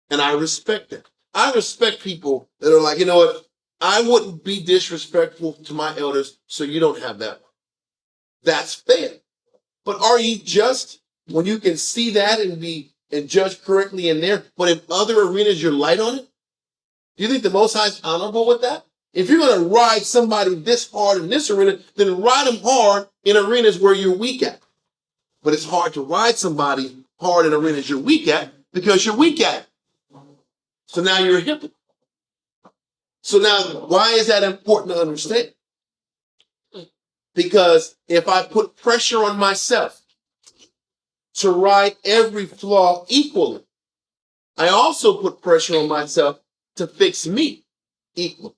And I respect that. I respect people that are like, you know what? I wouldn't be disrespectful to my elders, so you don't have that one. That's fair. But are you just when you can see that and judge correctly in there, but in other arenas you're light on it? Do you think the Most High is honorable with that? If you're going to ride somebody this hard in this arena, then ride them hard in arenas where you're weak at. But it's hard to ride somebody hard in arenas you're weak at because you're weak at it. So now you're a hypocrite. So now, why is that important to understand? Because if I put pressure on myself to ride every flaw equally, I also put pressure on myself to fix me equally.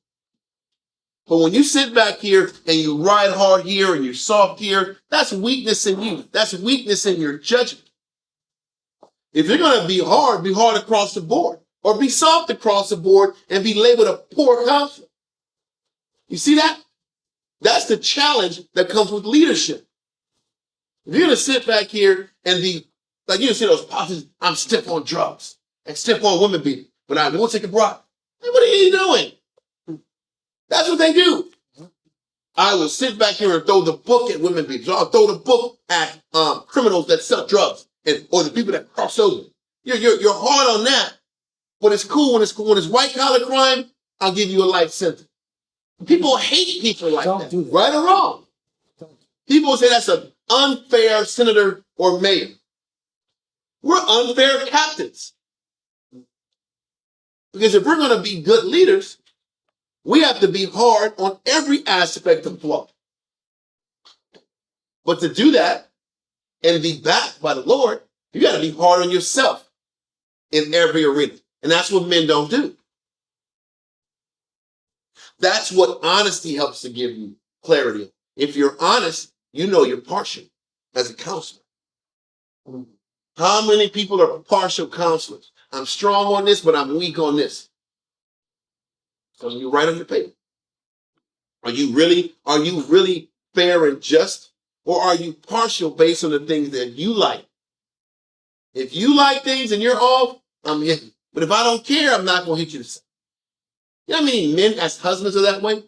But when you sit back here and you ride hard here and you're soft here, that's weakness in you. That's weakness in your judgment. If you're going to be hard across the board. Or be soft across the board and be labeled a poor counselor. You see that? That's the challenge that comes with leadership. If you're going to sit back here and be, like you see those pastors, I'm stiff on drugs and stiff on women beating, but I won't take a bribe. Hey, what are you doing? That's what they do. I will sit back here and throw the book at women beaters. I'll throw the book at criminals that sell drugs or the people that cross over. You're hard on that. But it's cool when it's white collar crime, I'll give you a life sentence. People hate people like that, right or wrong. People say that's an unfair senator or mayor. We're unfair captains. Because if we're going to be good leaders, we have to be hard on every aspect of law. But to do that and be backed by the Lord, you got to be hard on yourself in every arena. And that's what men don't do. That's what honesty helps to give you clarity. If you're honest, you know you're partial as a counselor. How many people are partial counselors? I'm strong on this, but I'm weak on this. So you write on your paper. Are you really fair and just? Or are you partial based on the things that you like? If you like things and you're off, I'm hitting. But if I don't care, I'm not going to hit you the same. You know how many men as husbands are that way?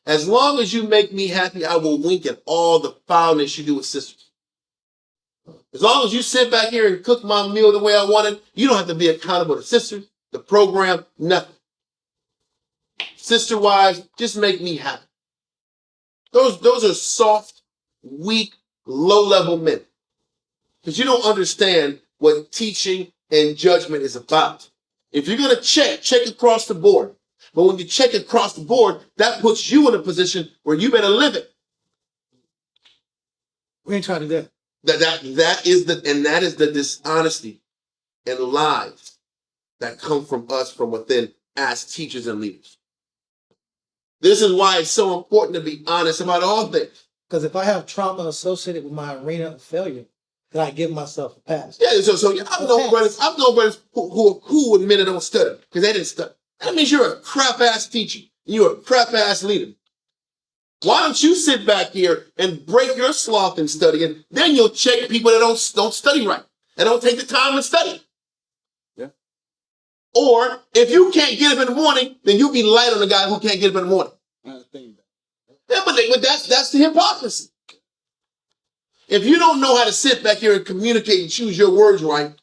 As long as you make me happy, I will wink at all the foulness you do with sisters. As long as you sit back here and cook my meal the way I want it, you don't have to be accountable to sisters, the program, nothing. Sister wives, just make me happy. Those are soft, weak, low-level men. Because you don't understand what teaching and judgment is about. If you're going to check across the board. But when you check across the board, that puts you in a position where you better live it. We ain't trying to do that. That is the dishonesty and lies that come from us from within as teachers and leaders. This is why it's so important to be honest about all things. Because if I have trauma associated with my arena of failure, then I give myself a pass. Yeah, so I've known brothers who admit they don't study because they didn't study. That means you're a crap ass teacher. You're a crap ass leader. Why don't you sit back here and break your sloth in studying? Then you'll check people that don't study right and don't take the time to study. Yeah. Or if you can't get up in the morning, then you be light on the guy who can't get up in the morning. Yeah, but that's the hypocrisy. If you don't know how to sit back here and communicate and choose your words right,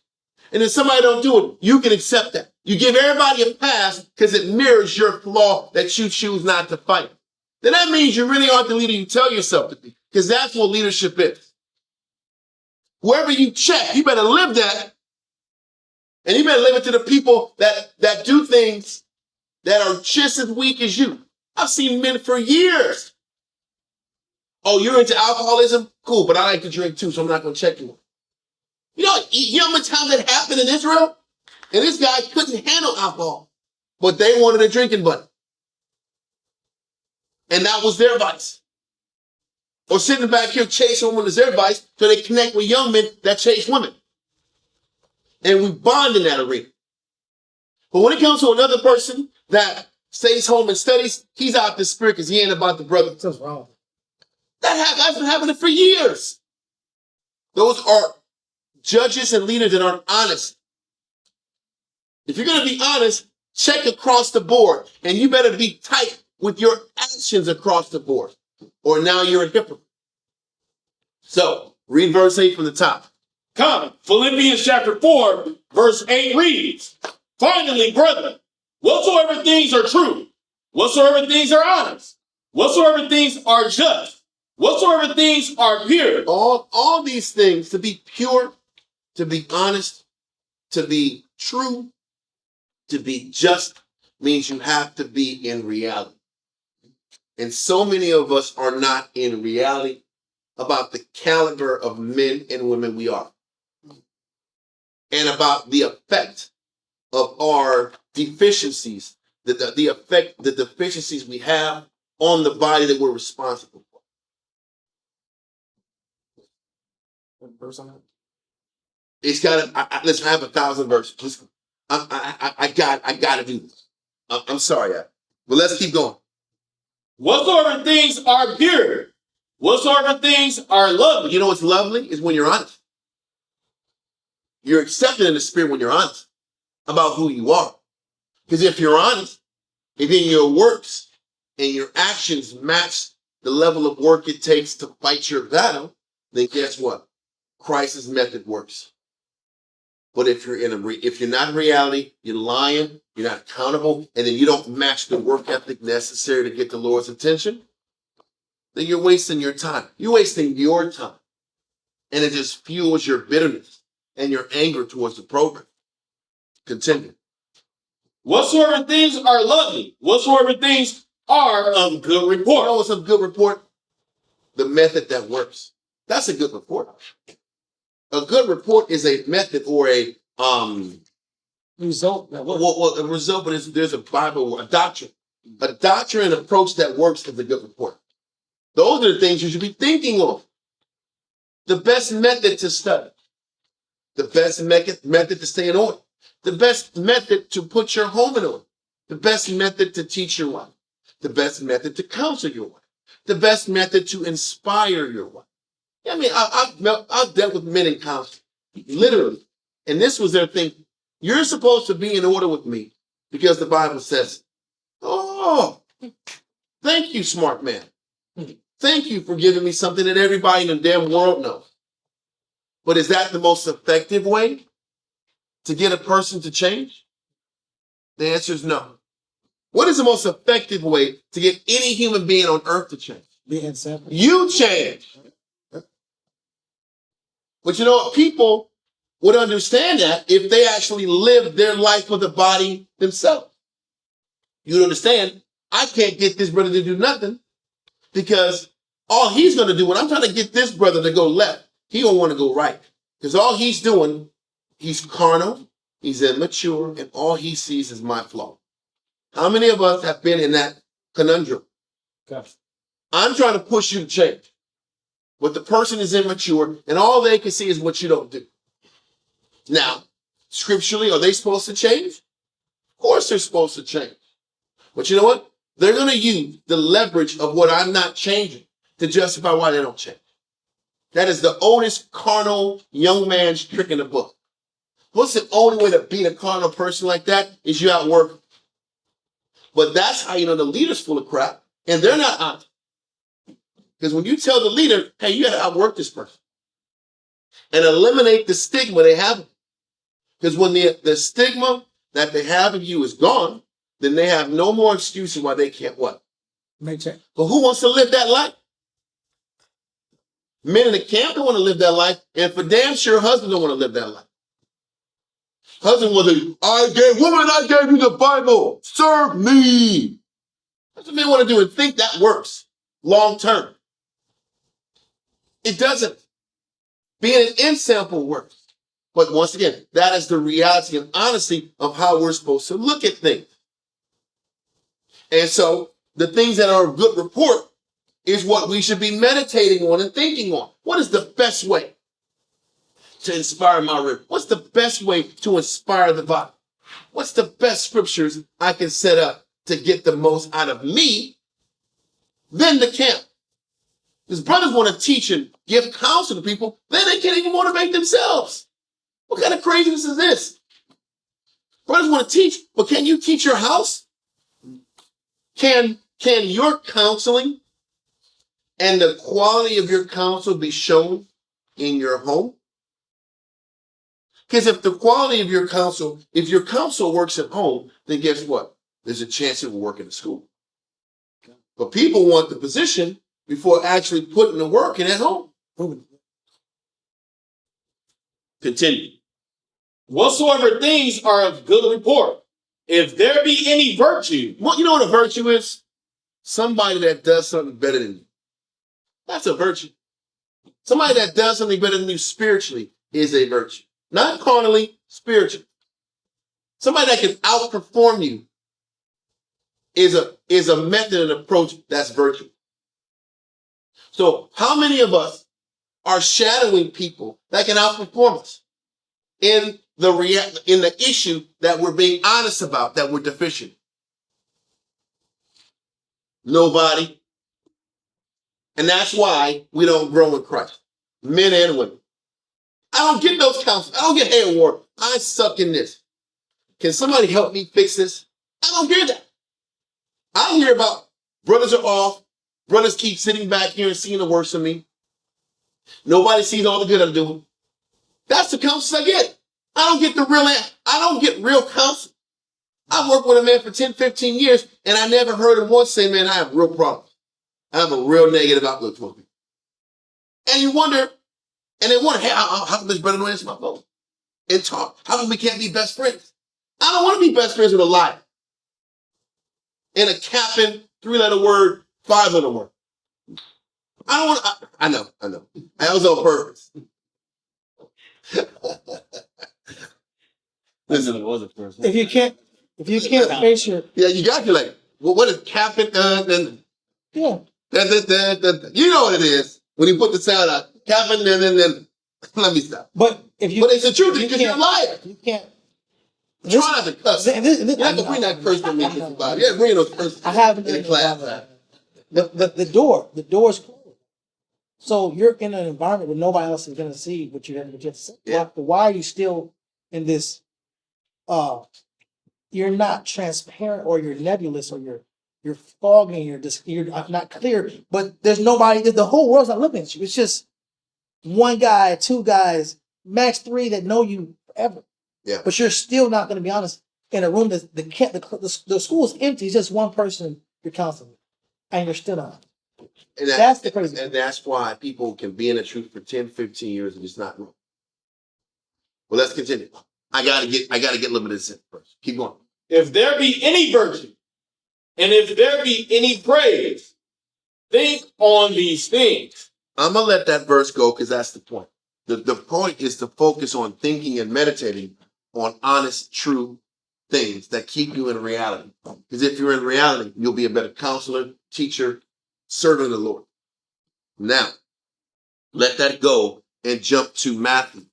and if somebody don't do it, you can accept that. You give everybody a pass because it mirrors your flaw that you choose not to fight. Then that means you really aren't the leader you tell yourself to be, because that's what leadership is. Whoever you check, you better live that, and you better live it to the people that do things that are just as weak as you. I've seen men for years. Oh, you're into alcoholism? Cool, but I like to drink too, so I'm not going to check you. You know how many times that happened in Israel? And this guy couldn't handle alcohol, but they wanted a drinking buddy. And that was their vice. or sitting back here chasing women as their advice so they connect with young men that chase women. And we bond in that arena. But when it comes to another person that stays home and studies, he's out the spirit because he ain't about the brother. What's wrong? That's been happening for years. Those are judges and leaders that aren't honest. If you're going to be honest, check across the board. And you better be tight with your actions across the board. Or now you're a hypocrite. So, read verse 8 from the top. Come, Philippians chapter 4, verse 8 reads, Finally, brethren, whatsoever things are true, whatsoever things are honest, whatsoever things are just, whatsoever things are pure. All these things, to be pure, to be honest, to be true, to be just, means you have to be in reality. And so many of us are not in reality about the caliber of men and women we are. And about the effect of our deficiencies, the effect, the deficiencies we have on the body that we're responsible for. It's got to, listen, I have 1,000 verses. Listen, I got to do this. I'm sorry, but let's keep going. Whatsoever things are pure, whatsoever things are lovely. You know what's lovely is when you're honest. You're accepted in the spirit when you're honest about who you are. Because if you're honest, and then your works and your actions match the level of work it takes to fight your battle, then guess what? Christ's method works. But if you're not in reality, you're lying, you're not accountable, and then you don't match the work ethic necessary to get the Lord's attention, then you're wasting your time. You're wasting your time. And it just fuels your bitterness and your anger towards the program. Continue. Whatsoever things are lovely, whatsoever things are of good report. You know what's a good report? The method that works. That's a good report. A good report is a method or a Result. a result, but there's a Bible, a doctrine. A doctrine and approach that works is a good report. Those are the things you should be thinking of. The best method to study. The best method to stay in order. The best method to put your home in order. The best method to teach your wife. The best method to counsel your wife. The best method to inspire your wife. I mean, I've dealt with men in counseling, literally. And this was their thing. You're supposed to be in order with me because the Bible says, oh, thank you, smart man. Thank you for giving me something that everybody in the damn world knows. But is that the most effective way to get a person to change? The answer is no. What is the most effective way to get any human being on earth to change? Being separate. You change. But you know what? People would understand that if they actually lived their life with the body themselves. You'd understand, I can't get this brother to do nothing because all he's going to do when I'm trying to get this brother to go left, he don't want to go right. Because all he's doing, he's carnal, he's immature, and all he sees is my flaw. How many of us have been in that conundrum? Okay. I'm trying to push you to change. But the person is immature, and all they can see is what you don't do. Now, scripturally, are they supposed to change? Of course they're supposed to change. But you know what? They're going to use the leverage of what I'm not changing to justify why they don't change. That is the oldest carnal young man's trick in the book. What's the only way to beat a carnal person like that is you outwork them. But that's how you know the leader's full of crap, and they're not honest. Because when you tell the leader, hey, you got to outwork this person and eliminate the stigma they have. Because when the stigma that they have of you is gone, then they have no more excuses why they can't what? Make change. But who wants to live that life? Men in the camp don't want to live that life, and for damn sure husbands don't want to live that life. Husband was I gave you the Bible. Serve me. That's what men want to do and think that works long term. It doesn't. Being an ensample works. But once again, that is the reality and honesty of how we're supposed to look at things. And so the things that are a good report is what we should be meditating on and thinking on. What is the best way to inspire my river? What's the best way to inspire the body? What's the best scriptures I can set up to get the most out of me than the camp? Because brothers want to teach and give counsel to people, then they can't even motivate themselves. What kind of craziness is this? Brothers want to teach, but can you teach your house? Can your counseling and the quality of your counsel be shown in your home? Because if the quality of your counsel, if your counsel works at home, then guess what? There's a chance it will work in the school. But people want the position before actually putting the work in at home. Continue. Whatsoever things are of good report, if there be any virtue. Well, you know what a virtue is? Somebody that does something better than you. That's a virtue. Somebody that does something better than you spiritually is a virtue. Not carnally, spiritually. Somebody that can outperform you is a method and approach that's virtue. So how many of us are shadowing people that can outperform us in the issue that we're being honest about, that we're deficient? Nobody. And that's why we don't grow in Christ. Men and women. I don't get those counsels. I don't get, hey, Ward, I suck in this. Can somebody help me fix this? I don't hear that. I hear about brothers are off. Brothers keep sitting back here and seeing the worst of me. Nobody sees all the good I'm doing. That's the counsel I get. I don't get real counsel. I worked with a man for 10, 15 years, and I never heard him once say, man, I have real problems. I have a real negative outlook for me. And you wonder, hey, how come this brother don't answer my phone and talk? How come we can't be best friends? I don't want to be best friends with a liar and a capping 3-letter word, 5-letter word. I don't want to, I know. That was on purpose. Listen, it was a person. If you can't face your, Yeah, you got to like, well, what is capping? yeah. You know what it is when you put the sound out. Capping, then. Let me stop. But it's the truth because you're a liar. You can't. Try not to cuss. You have to bring that person in this about. Yeah, bring those persons. I have in the class. The door is closed. So you're in an environment where nobody else is going to see what you have to say. Yeah. Why are you still in this? You're not transparent, or you're nebulous, or you're fogging. You're not clear. But there's nobody. The whole world's not looking at you. It's just one guy, two guys, max 3 that know you forever. Yeah. But you're still not going to be honest in a room that the school is empty. It's just one person you're counseling, and you're still not. And That's the crazy. And that's why people can be in the truth for 10, 15 years and it's not wrong. Well, let's continue. I gotta get a little bit of this in first. Keep going. If there be any virtue, and if there be any praise, think on these things. I'm gonna let that verse go because that's the point. The point is to focus on thinking and meditating on honest, true things that keep you in reality. Because if you're in reality, you'll be a better counselor, teacher, servant of the Lord. Now, let that go and jump to Matthew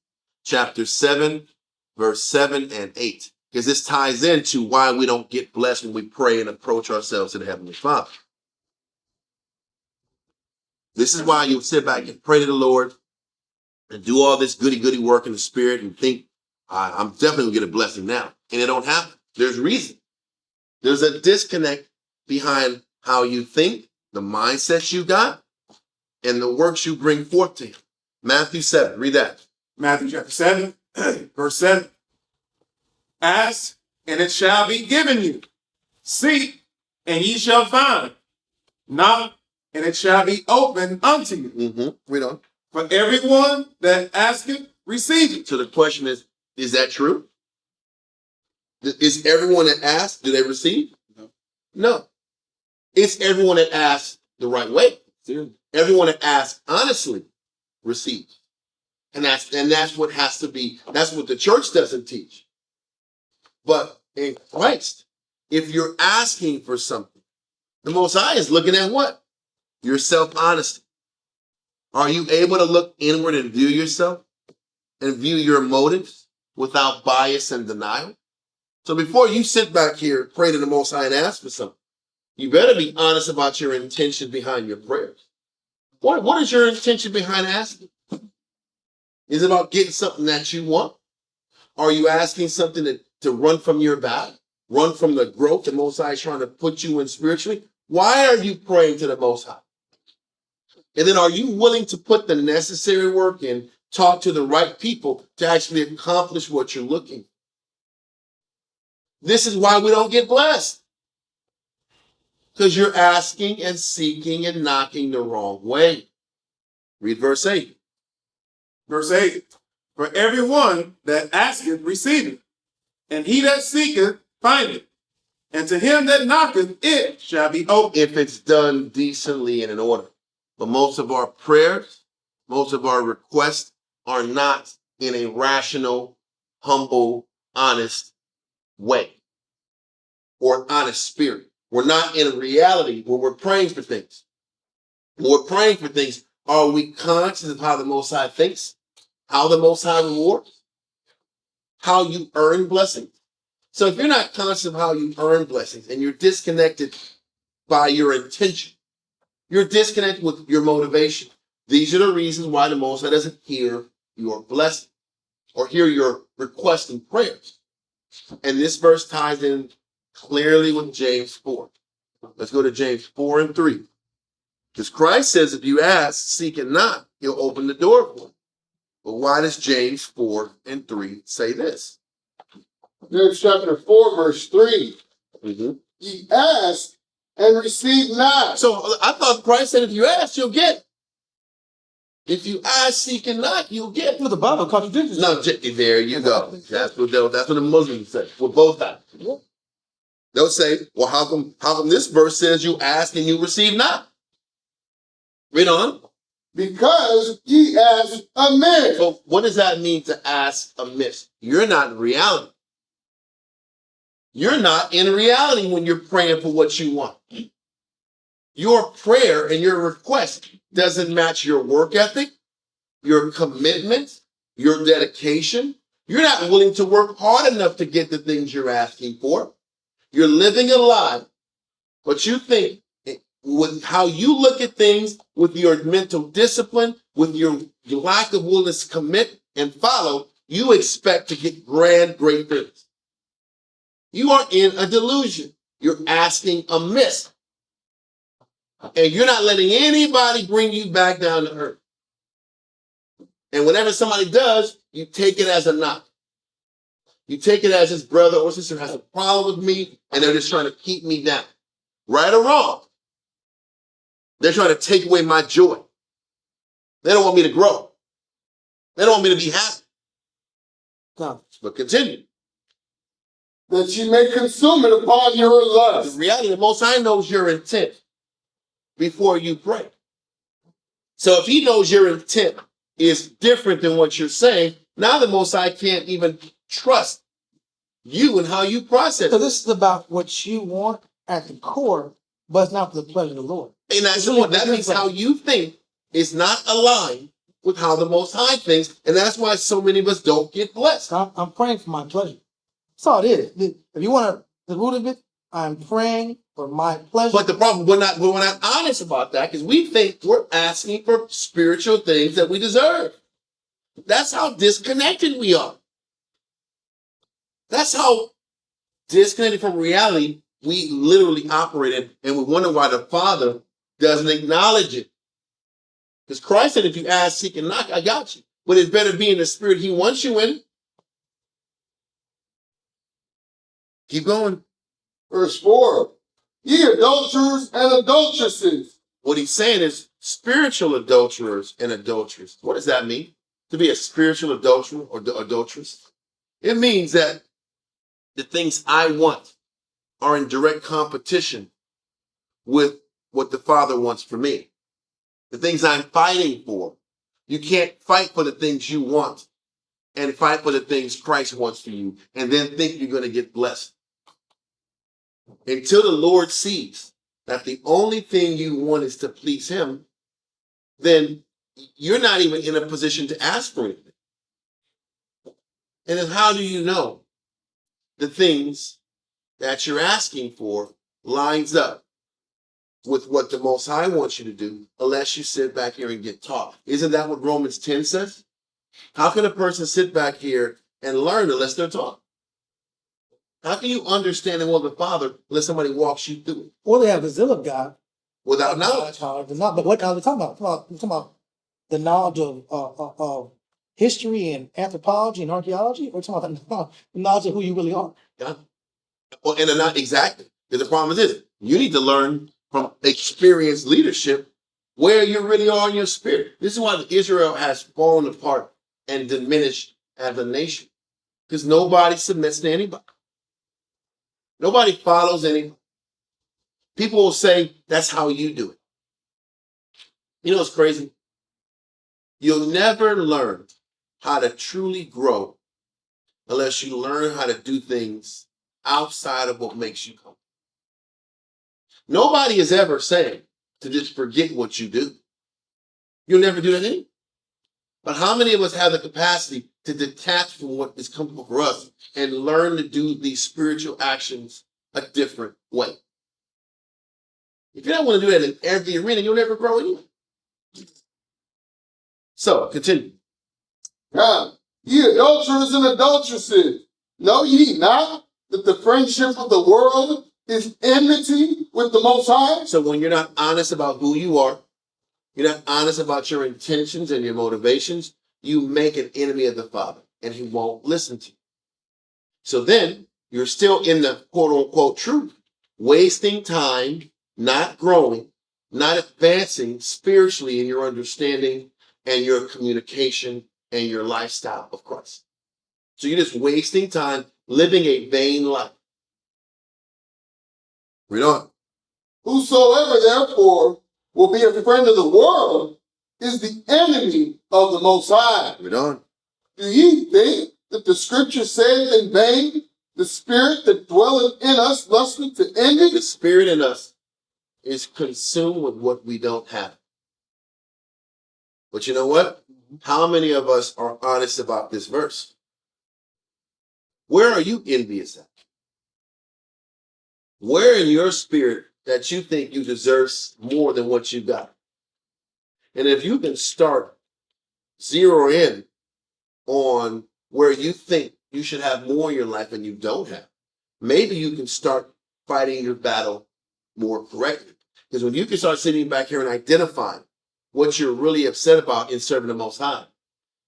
chapter 7, verse 7 and 8. Because this ties into why we don't get blessed when we pray and approach ourselves to the Heavenly Father. This is why you sit back and pray to the Lord and do all this goody work in the spirit and think, I'm definitely going to get a blessing now. And it don't happen. There's reason. There's a disconnect behind how you think, the mindset you got, and the works you bring forth to him. Matthew 7, read that. Matthew chapter 7, verse 7. Ask, and it shall be given you. Seek, and ye shall find. Knock, and it shall be opened unto you. Read on. For everyone that asketh, receiveth. So the question is that true? Is everyone that asks, do they receive? No. It's everyone that asks the right way. Everyone that asks honestly receives. And that's what has to be, that's what the church doesn't teach. But in Christ, if you're asking for something, the Most High is looking at what? Your self-honesty. Are you able to look inward and view yourself and view your motives without bias and denial? So before you sit back here, pray to the Most High and ask for something, you better be honest about your intention behind your prayers. What is your intention behind asking? Is it about getting something that you want? Are you asking something to run from your battle, run from the growth the Most High is trying to put you in spiritually? Why are you praying to the Most High? And then are you willing to put the necessary work in, talk to the right people to actually accomplish what you're looking for? This is why we don't get blessed. Because you're asking and seeking and knocking the wrong way. Read verse 8. Verse 8. For everyone that asketh receiveth, and he that seeketh findeth, and to him that knocketh it shall be opened. If it's done decently and in order. But most of our prayers, most of our requests are not in a rational, humble, honest way or an honest spirit. We're not in reality when we're praying for things. When we're praying for things, are we conscious of how the Most High thinks? How the Most High rewards? How you earn blessings? So if you're not conscious of how you earn blessings and you're disconnected by your intention, you're disconnected with your motivation. These are the reasons why the Most High doesn't hear your blessing or hear your requests and prayers. And this verse ties in clearly with James 4. Let's go to James 4 and 3. Because Christ says if you ask, seek and knock, he'll open the door for you. But why does James 4 and 3 say this? James chapter 4, verse 3. Ye ask and receive not. So I thought Christ said if you ask, you'll get. If you ask, seek, and knock, you'll get. Well, the Bible contradicts No, there you go. That's what the Muslims say. We're both that. They'll say, well, how come this verse says you ask and you receive not? Read on. Because ye ask amiss. So what does that mean to ask amiss? You're not in reality. You're not in reality when you're praying for what you want. Your prayer and your request doesn't match your work ethic, your commitment, your dedication. You're not willing to work hard enough to get the things you're asking for. You're living a lie, but you think with how you look at things, with your mental discipline, with your lack of willingness to commit and follow, you expect to get great things. You are in a delusion. You're asking amiss. And you're not letting anybody bring you back down to earth. And whenever somebody does, you take it as a knock. You take it as his brother or sister has a problem with me and they're just trying to keep me down. Right or wrong. They're trying to take away my joy. They don't want me to grow. They don't want me to be happy. No. But continue. That ye may consume it upon your The lust. reality, the Most High knows your intent before you pray. So if he knows your intent is different than what you're saying, now the Most High can't even trust you and how you process So it. this is about what you want at the core, but it's not for the pleasure of the Lord. And that's the point. That means how you think is not aligned with how the Most High thinks, and that's why so many of us don't get blessed. So I'm praying for my pleasure. That's all it is. If you want the root of it, I'm praying for my pleasure. But the problem, we're not honest about that because we think we're asking for spiritual things that we deserve. That's how disconnected we are. That's how disconnected from reality we literally operate in, and we wonder why the Father doesn't acknowledge it. Because Christ said, if you ask, seek, and knock, I got you. But it's better be in the spirit he wants you in. Keep going. Verse 4. Ye adulterers and adulteresses. What he's saying is spiritual adulterers and adulterers. What does that mean? To be a spiritual adulterer or adulteress? It means that the things I want are in direct competition with what the Father wants for me. The things I'm fighting for. You can't fight for the things you want and fight for the things Christ wants for you and then think you're going to get blessed. Until the Lord sees that the only thing you want is to please him, then you're not even in a position to ask for anything. And then how do you know the things that you're asking for lines up with what the Most High wants you to do, unless you sit back here and get taught? Isn't that what Romans 10 says? How can a person sit back here and learn unless they're taught? How can you understand the will of the Father unless somebody walks you through it? Or they have the zeal of God. Without knowledge. But what are we talking about? We're talking about the knowledge of history and anthropology and archaeology. We're talking about the knowledge of who you really are. Yeah. Well, and not exactly. Because the problem is this: you need to learn from experienced leadership where you really are in your spirit. This is why Israel has fallen apart and diminished as a nation. Because nobody submits to anybody. Nobody follows anyone. People will say, that's how you do it. You know what's crazy? You'll never learn how to truly grow unless you learn how to do things outside of what makes you comfortable. Nobody is ever saying to just forget what you do. You'll never do that anyway. But how many of us have the capacity to detach from what is comfortable for us and learn to do these spiritual actions a different way? If you don't want to do that in every arena, you'll never grow anyway. So, continue. God, ye adulterers and adulteresses, know ye not that the friendship of the world is enmity with the Most High? So when you're not honest about who you are, you're not honest about your intentions and your motivations, you make an enemy of the Father, and he won't listen to you. So then you're still in the quote unquote truth, wasting time, not growing, not advancing spiritually in your understanding and your communication and your lifestyle of Christ. So you're just wasting time living a vain life. Read on. Whosoever therefore will be a friend of the world is the enemy of the Most High. Read on. Do ye think that the scripture saith in vain, the spirit that dwelleth in us lusteth to envy? The spirit in us is consumed with what we don't have. But you know what? How many of us are honest about this verse? Where are you envious at? Where in your spirit that you think you deserve more than what you got? And if you can start zero in on where you think you should have more in your life and you don't have, maybe you can start fighting your battle more correctly. Because when you can start sitting back here and identifying what you're really upset about in serving the Most High,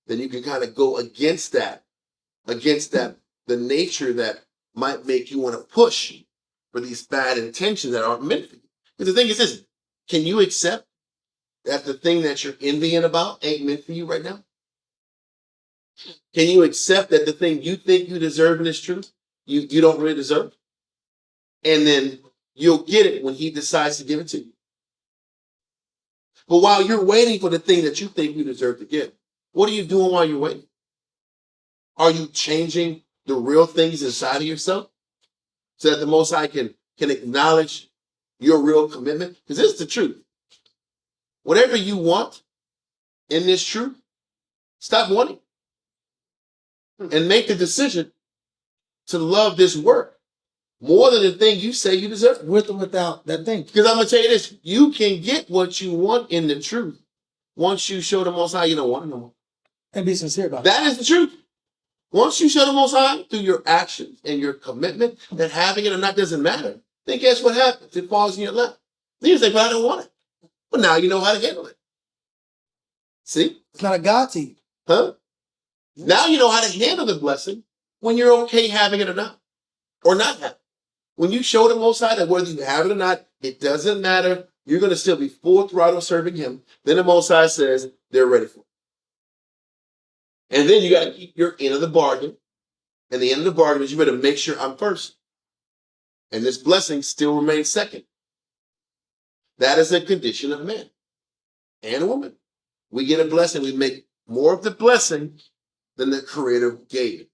then you can kind of go against that, the nature that might make you want to push for these bad intentions that aren't meant for you. Because the thing is this, can you accept that the thing that you're envying about ain't meant for you right now? Can you accept that the thing you think you deserve in this truth, you don't really deserve? And then you'll get it when he decides to give it to you. But while you're waiting for the thing that you think you deserve to get, what are you doing while you're waiting? Are you changing the real things inside of yourself so that the Most High can acknowledge your real commitment? Because this is the truth. Whatever you want in this truth, stop wanting and make the decision to love this work more than the thing you say you deserve. With or without that thing. Because I'm going to tell you this, you can get what you want in the truth once you show the Most High you don't want it no more. And be sincere about it. That is the truth. Once you show the Most High through your actions and your commitment that having it or not doesn't matter, then guess what happens? It falls in your lap. Then you say, but I don't want it. But now you know how to handle it. See? It's not a God to you. Huh? Now you know how to handle the blessing when you're okay having it or not. Or not having it. When you show the Most High that whether you have it or not, it doesn't matter. You're going to still be full throttle serving him. Then the Most High says they're ready for it. And then you got to keep your end of the bargain. And the end of the bargain is you better make sure I'm first. And this blessing still remains second. That is a condition of man and woman. We get a blessing. We make more of the blessing than the Creator gave it.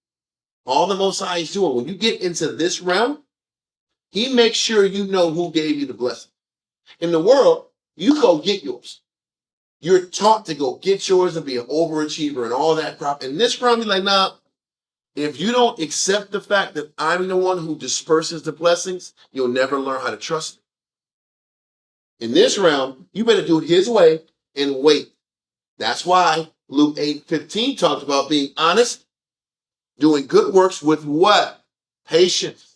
All the Most High is doing, when you get into this realm, he makes sure you know who gave you the blessing. In the world, you go get yours. You're taught to go get yours and be an overachiever and all that crap. In this realm, you're like, nah, if you don't accept the fact that I'm the one who disperses the blessings, you'll never learn how to trust me. In this realm, you better do it his way and wait. That's why Luke 8:15 talked about being honest, doing good works with what? Patience.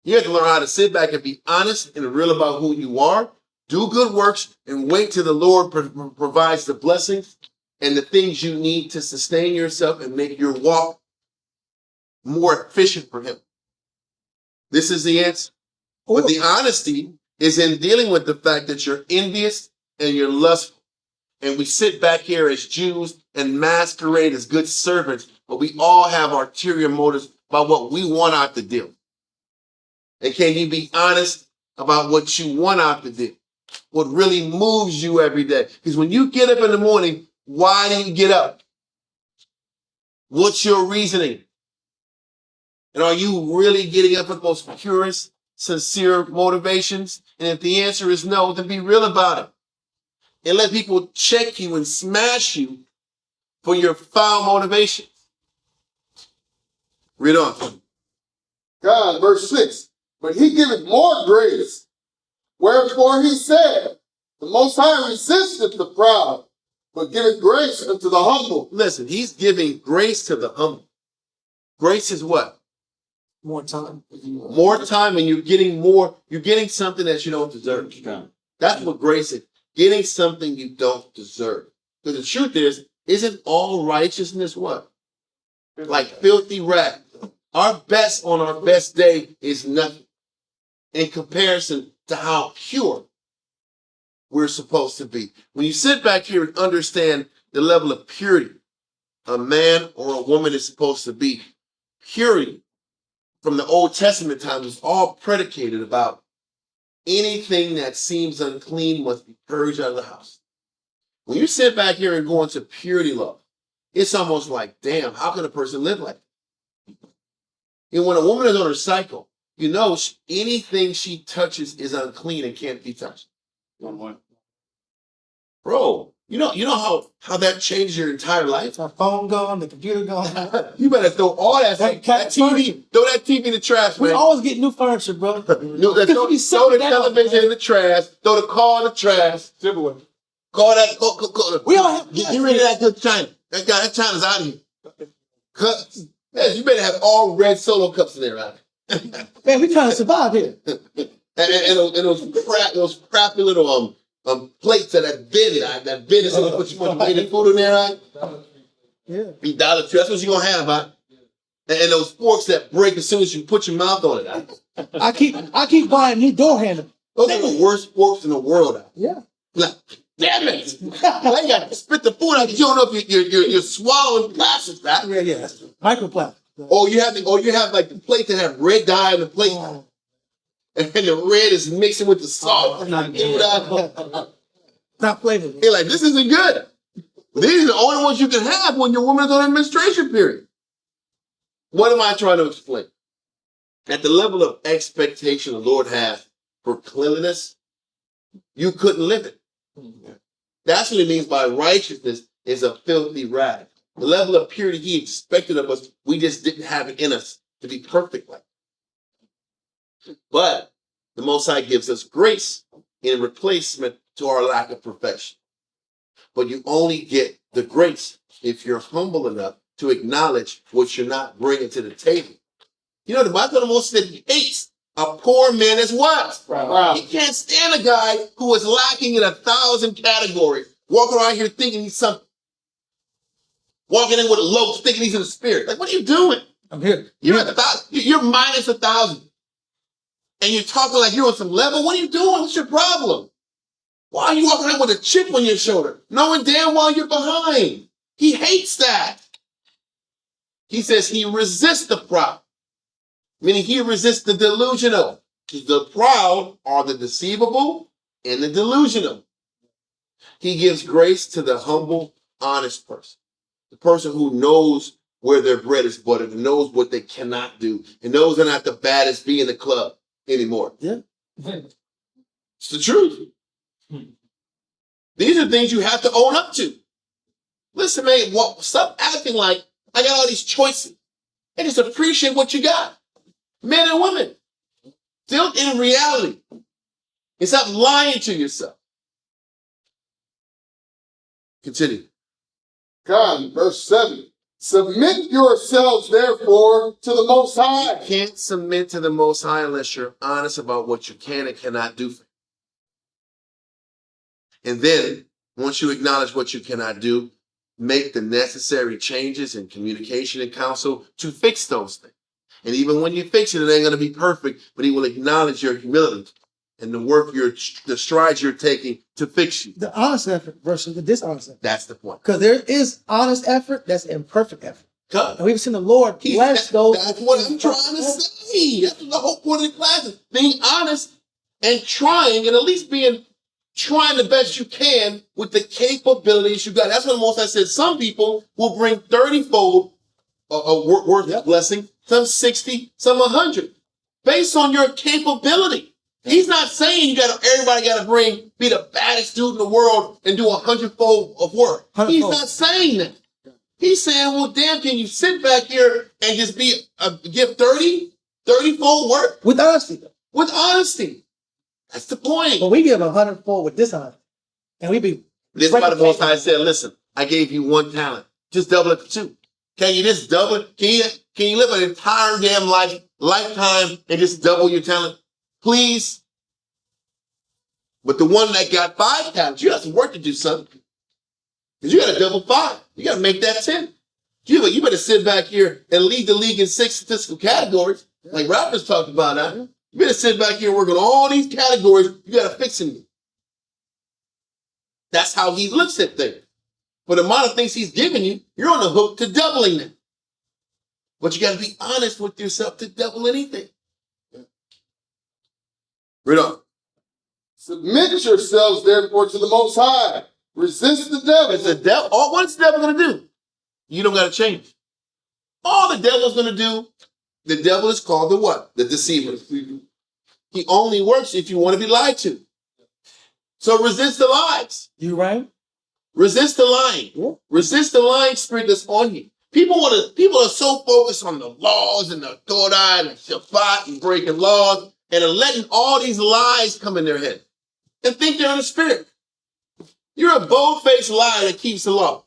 You have to learn how to sit back and be honest and real about who you are, do good works, and wait till the Lord provides the blessings and the things you need to sustain yourself and make your walk more efficient for Him. This is the answer. But the honesty is in dealing with the fact that you're envious and you're lustful. And we sit back here as Jews and masquerade as good servants, but we all have ulterior motives about what we want out the deal. And can you be honest about what you want out the deal? What really moves you every day? Because when you get up in the morning, why do you get up? What's your reasoning? And are you really getting up with the most purest, sincere motivations? And if the answer is no, then be real about it. And let people check you and smash you for your foul motivations. Read on. God, verse 6. But he giveth more grace. Wherefore he said, the Most High resisteth the proud, but giveth grace unto the humble. Listen, he's giving grace to the humble. Grace is what? More time. More time, and you're getting something that you don't deserve. That's what grace is. Getting something you don't deserve. Because the truth is, isn't all righteousness what? Like filthy rags. Our best on our best day is nothing in comparison to how pure we're supposed to be. When you sit back here and understand the level of purity a man or a woman is supposed to be, purity from the Old Testament times is all predicated about anything that seems unclean must be purged out of the house. When you sit back here and go into purity law, it's almost like, damn, how can a person live like that? And when a woman is on her cycle, you know anything she touches is unclean and can't be touched. Bro, you know how that changes your entire life? My phone gone, the computer gone. You better throw all that TV, throw that TV in the trash, man. We always get new furniture, bro. Throw the television in the trash, throw the car in the trash. Call that. We all have. Get rid of that good China. That China's out of here. Cups. Yes, you better have all red Solo cups in there, right? Man, we trying to survive here. and those crappy little plates that bid is gonna put you in food in there, right? Yeah. Be $1 too. That's what you're gonna have, right? And those forks that break as soon as you put your mouth on it. Right? I keep buying new door handles. Those are the worst forks in the world. Right? Yeah. Like, damn it! I got to spit the food out. You don't know if you're swallowing plastic, right? Yeah. Microplastic. Or you have like the plate that have red dye on the plate, and the red is mixing with the salt. Not flavored. You're like, this isn't good. These are the only ones you can have when your woman is on administration period. What am I trying to explain? At the level of expectation the Lord has for cleanliness, you couldn't live it. That's what it means by righteousness is a filthy rag. The level of purity he expected of us, we just didn't have it in us to be perfect like. But the Most High gives us grace in replacement to our lack of perfection. But you only get the grace if you're humble enough to acknowledge what you're not bringing to the table. You know, the Bible most said he hates a poor man as what? Right. He can't stand a guy who is lacking in 1,000 categories, walking around here thinking he's something. Walking in with a loaf, thinking he's in the spirit. Like, what are you doing? I'm here. You're at 1,000. You're minus 1,000. And you're talking like you're on some level. What are you doing? What's your problem? Why are you walking around with a chip on your shoulder, knowing damn well you're behind? He hates that. He says he resists the proud, meaning he resists the delusional. The proud are the deceivable and the delusional. He gives grace to the humble, honest person. The person who knows where their bread is buttered and knows what they cannot do and knows they're not the baddest bee in the club anymore. Yeah. It's the truth. These are things you have to own up to. Listen, man, stop acting like I got all these choices and just appreciate what you got. Men and women, still in reality. And stop lying to yourself. Continue. God, verse 7. Submit yourselves, therefore, to the Most High. You can't submit to the Most High unless you're honest about what you can and cannot do for him. And then, once you acknowledge what you cannot do, make the necessary changes in communication and counsel to fix those things. And even when you fix it, it ain't going to be perfect, but he will acknowledge your humility and the strides you're taking to fix you. The honest effort versus the dishonest effort. That's the point. Because there is honest effort, that's imperfect effort. God. And we've seen the Lord bless those. That's what I'm trying to say. That's the whole point of the class is being honest and trying, and at least trying the best you can with the capabilities you got. That's what the Most High said. Some people will bring 30-fold worth of blessing, some 60, some 100, based on your capability. He's not saying everybody got to be the baddest dude in the world and do 100-fold of work. He's not saying that. He's saying, well, damn, can you sit back here and just give 30-fold work? With honesty. With honesty. That's the point. But we give 100-fold with dishonesty. And we be. This is why the Most High said, listen, I gave you 1 talent. Just double it to 2. Can you just double it? Can you live an entire damn lifetime and just double your talent? Please. But the one that got 5 talents, you have some work to do, son. Because you got to double 5. You got to make that 10. You better sit back here and lead the league in 6 statistical categories, like Robert's talked about. Huh? You better sit back here and work on all these categories. You got to fix them. That's how he looks at things. For the amount of things he's giving you, you're on the hook to doubling them. But you got to be honest with yourself to double anything. Read on. Submit yourselves, therefore, to the Most High. Resist the devil. It's the devil. What's the devil going to do? You don't got to change. All the devil's going to do, the devil is called the what? The deceiver. He only works if you want to be lied to. So resist the lies. You right? Resist the lying. Yeah. Resist the lying spirit that's on you. People are so focused on the laws and the Torah and the Shabbat and breaking laws and are letting all these lies come in their head and think they're in the spirit. You're a bold-faced liar that keeps the law.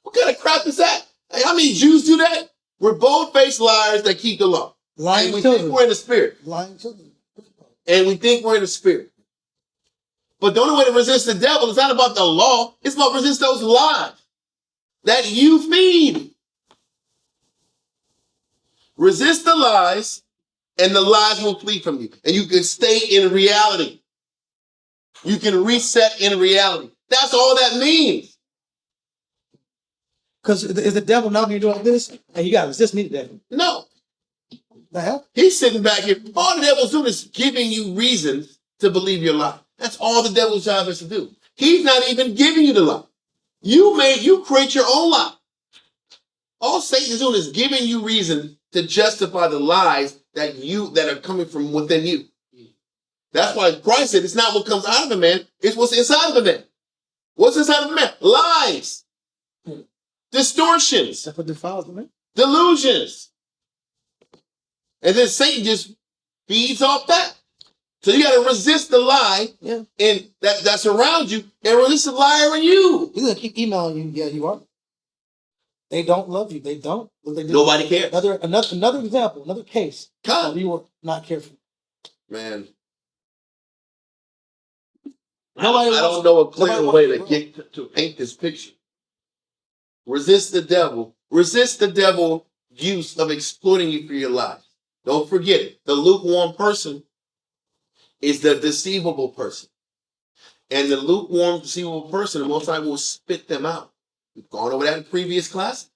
What kind of crap is that? How many Jews do that? We're bold-faced liars that keep the law. Lying and we children. think we're in the spirit. Lying children. And we think we're in the spirit. But the only way to resist the devil is not about the law. It's about resist those lies that you feed. Resist the lies, and the lies will flee from you. And you can stay in reality. You can reset in reality. That's all that means. Because is the devil knocking you doing this? And you got to resist me today. No. The hell? He's sitting back here. All the devil's doing is giving you reasons to believe your lie. That's all the devil's job is to do. He's not even giving you the lie. You create your own lie. All Satan is doing is giving you reason to justify the lies that are coming from within you. That's why Christ said it's not what comes out of a man, it's what's inside of a man. What's inside of a man? Lies. Distortions. That's what defiles the man. Delusions. And then Satan just feeds off that. So you got to resist the lie and that's around you and resist the liar in you. He's going to keep emailing you. Yeah, you are. They don't love you. They don't. They do. Nobody cares. Another example, another case. Come. You were not careful. Man. I don't know a clear way to get to paint this picture. Resist the devil. Resist the devil use of exploiting you for your life. Don't forget it. The lukewarm person is the deceivable person. And the lukewarm, deceivable person, the Most High will spit them out. We've gone over that in previous classes.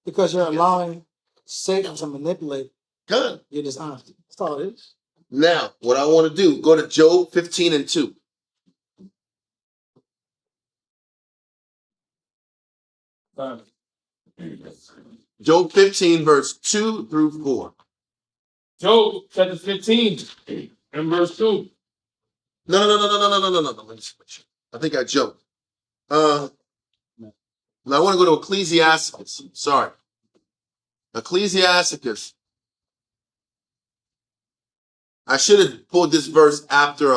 Because you're allowing Satan to manipulate Good. your dishonesty. That's all it is. Now, what I want to do, go to Job 15:2. Job 15, verse 2 through 4. Job chapter 15 and verse 2. No. Let me just make sure. I think I jumped. Now I want to go to Ecclesiasticus. Sorry. Ecclesiasticus. I should have pulled this verse after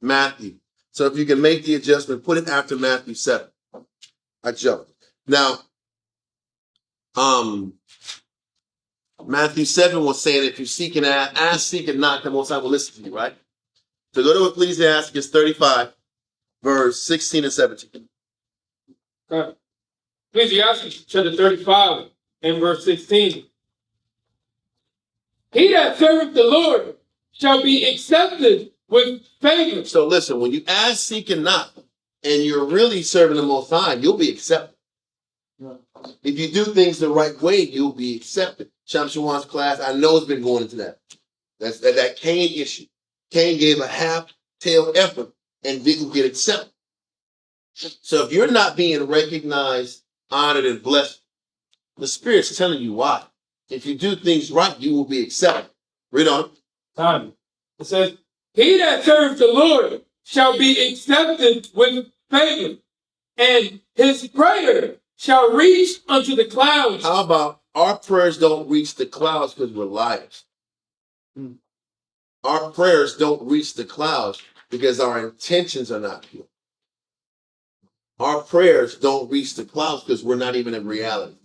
Matthew. So if you can make the adjustment, put it after Matthew 7. I jumped. Now, Matthew 7 was saying, if you seek and ask, seek and knock, the Most High will listen to you, right? So go to Ecclesiasticus 35, verse 16 and 17. Okay. Ecclesiastes chapter 35 and verse 16. He that serveth the Lord shall be accepted with favor. So listen, when you ask, seek, and knock, and you're really serving the Most High, you'll be accepted. If you do things the right way, you'll be accepted. Shamshawan's class, I know, has been going into that. That's that Cain issue. Cain gave a half-tailed effort and didn't get accepted. So if you're not being recognized, honored, and blessed, the Spirit's telling you why. If you do things right, you will be accepted. Read on. Time. It says, he that serves the Lord shall be accepted with favor, and his prayer shall reach unto the clouds. How about our prayers don't reach the clouds because we're liars? Our prayers don't reach the clouds because our intentions are not pure. Our prayers don't reach the clouds because we're not even in reality.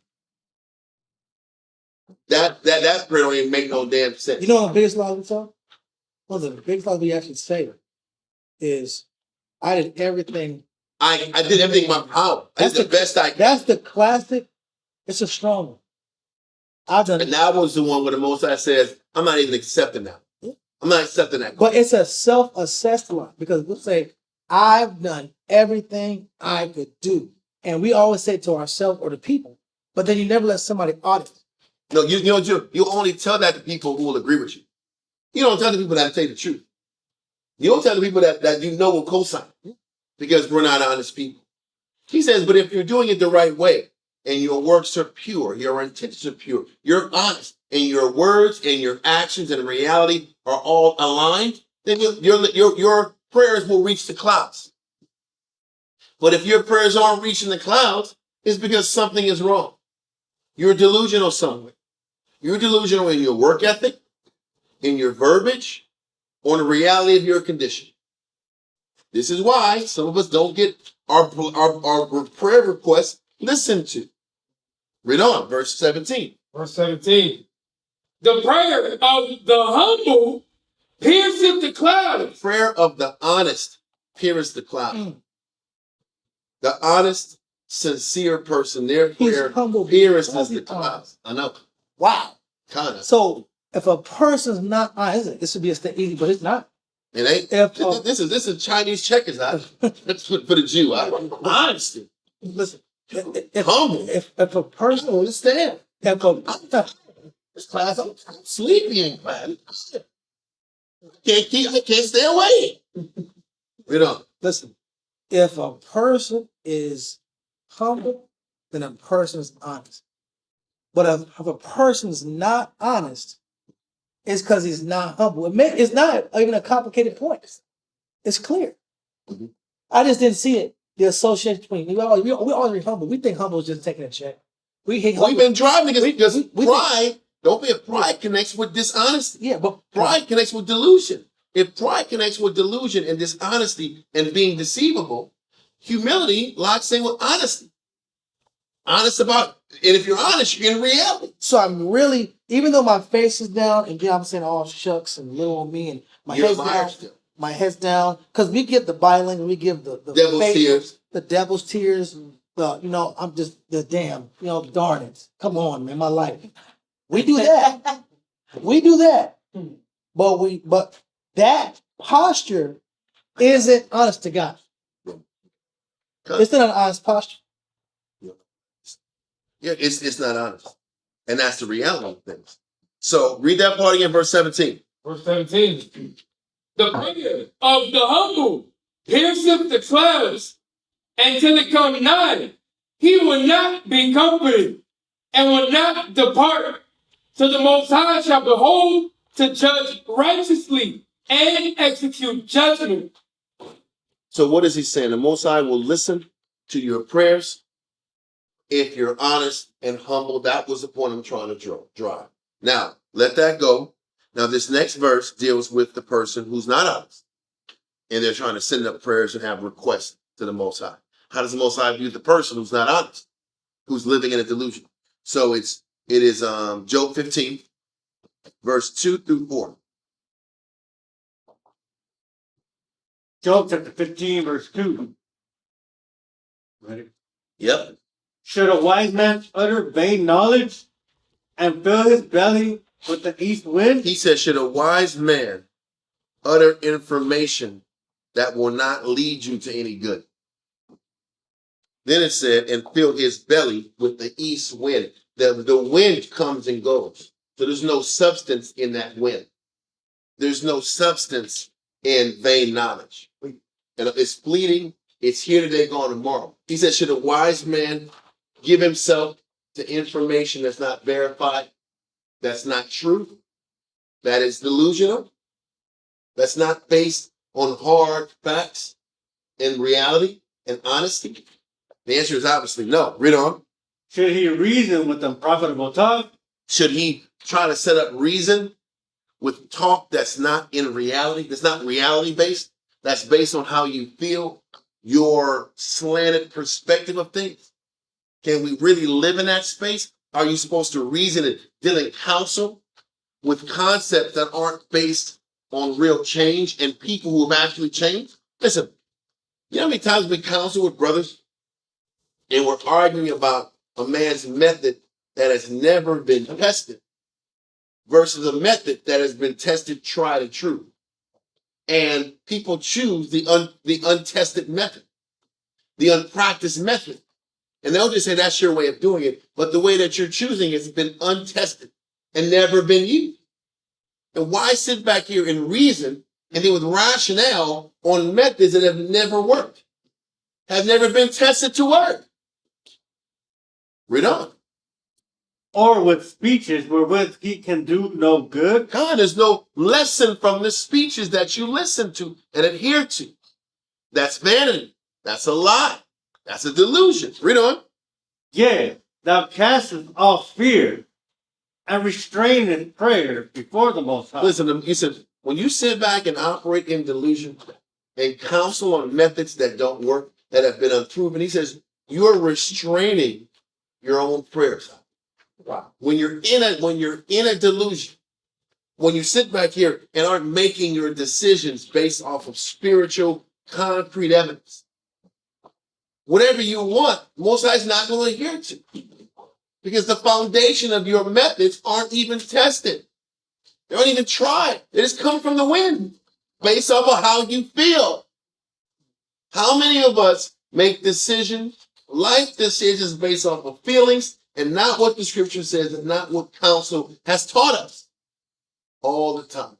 That prayer don't even make no damn sense. You know what the biggest lie we tell? One of the biggest lies we actually say is, I did everything. I did everything in my power. I did the best I could. That's the classic. It's a strong one. I've done it. And that was the one where the Most High says, I'm not even accepting that. I'm not accepting that. But it's a self-assessed lie, because we'll say, I've done everything I could do. And we always say it to ourselves or to people, but then you never let somebody audit. No, you only tell that to people who will agree with you. You don't tell the people that tell you the truth. You don't tell the people that you know will co-sign, because we're not honest people. He says, but if you're doing it the right way and your works are pure, your intentions are pure, you're honest, and your words and your actions and reality are all aligned, then your prayers will reach the clouds. But if your prayers aren't reaching the clouds, it's because something is wrong. You're delusional somewhere. You're delusional in your work ethic, in your verbiage, or in the reality of your condition. This is why some of us don't get our prayer requests listened to. Read on, verse 17. Verse 17. The prayer of the humble pierceth the clouds. Prayer of the honest pierces the cloud. The honest, sincere person, their prayer pierces the clouds. I know. Wow. Kind of. So if a person's not honest, this would be a easy, but it's not. It ain't. This is Chinese checkers. That's for the Jew. Honesty. Listen. Humble. If a person Understand. This class, I'm sleepy in class. I can't stay away. You know. Listen, if a person is humble, then a person is honest. But if a person is not honest, it's because he's not humble. It's not even a complicated point. It's clear. Mm-hmm. I just didn't see it. The association between we always humble. We think humble is just taking a check. We've been driving because pride. Don't be. Pride connects with dishonesty. Yeah, but pride connects with delusion. If pride connects with delusion and dishonesty and being deceivable, humility locks in with honesty. Honest about, and if you're honest, you're in reality. So I'm really, even though my face is down and I'm saying, oh shucks and little on me and my head's down. Still. My head's down, because we give the biling, we give the devil's tears, the devil's tears. I'm just the damn, darn it. Come on, man, my life. We do that. We do that. But that posture isn't honest to God. It's not an honest posture. Yeah, it's not honest. And that's the reality of things. So read that part again, verse 17. Verse 17. The prayer of the humble pierceth the clouds, and till it come nigh, he will not be comforted, and will not depart, till the Most High shall behold to judge righteously and execute judgment So what is he saying? The Most High will listen to your prayers if you're honest and humble. That was the point I'm trying to drive. Now, let that go. Now, this next verse deals with the person who's not honest. And they're trying to send up prayers and have requests to the Most High. How does the Most High view the person who's not honest, who's living in a delusion? So it is Job 15, verse 2 through 4. Job chapter 15, verse 2. Ready? Yep. Should a wise man utter vain knowledge and fill his belly with the east wind? He said, should a wise man utter information that will not lead you to any good? Then it said, and fill his belly with the east wind. The wind comes and goes. So there's no substance in that wind. There's no substance in vain knowledge. And it's fleeting. It's here today, gone tomorrow. He said, should a wise man give himself to information that's not verified, that's not true, that is delusional, that's not based on hard facts and reality and honesty? The answer is obviously no. Read on. Should he reason with unprofitable talk? Should he try to set up reason with talk that's not in reality, that's not reality based, that's based on how you feel, your slanted perspective of things? Can we really live in that space? Are you supposed to reason and deal in counsel with concepts that aren't based on real change and people who have actually changed? Listen, you know how many times we counsel with brothers and we're arguing about a man's method that has never been tested versus a method that has been tested, tried, and true. And people choose the untested method, the unpracticed method. And they'll just say that's your way of doing it. But the way that you're choosing has been untested and never been used. And why sit back here and reason and then with rationale on methods that have never worked, have never been tested to work? Read on. Or with speeches wherewith he can do no good? God, there's no lesson from the speeches that you listen to and adhere to. That's vanity. That's a lie. That's a delusion. Read on. Yea, thou castest off fear and restraineth prayer before the Most High. Listen, he said, when you sit back and operate in delusion and counsel on methods that don't work, that have been unproven, he says, you're restraining your own prayers. Wow. When you're in a delusion, when you sit back here and aren't making your decisions based off of spiritual, concrete evidence, whatever you want, Most High is not going to adhere to, because the foundation of your methods aren't even tested. They aren't even tried. They just come from the wind, based off of how you feel. How many of us make decisions, life decisions, based off of feelings and not what the scripture says and not what counsel has taught us all the time?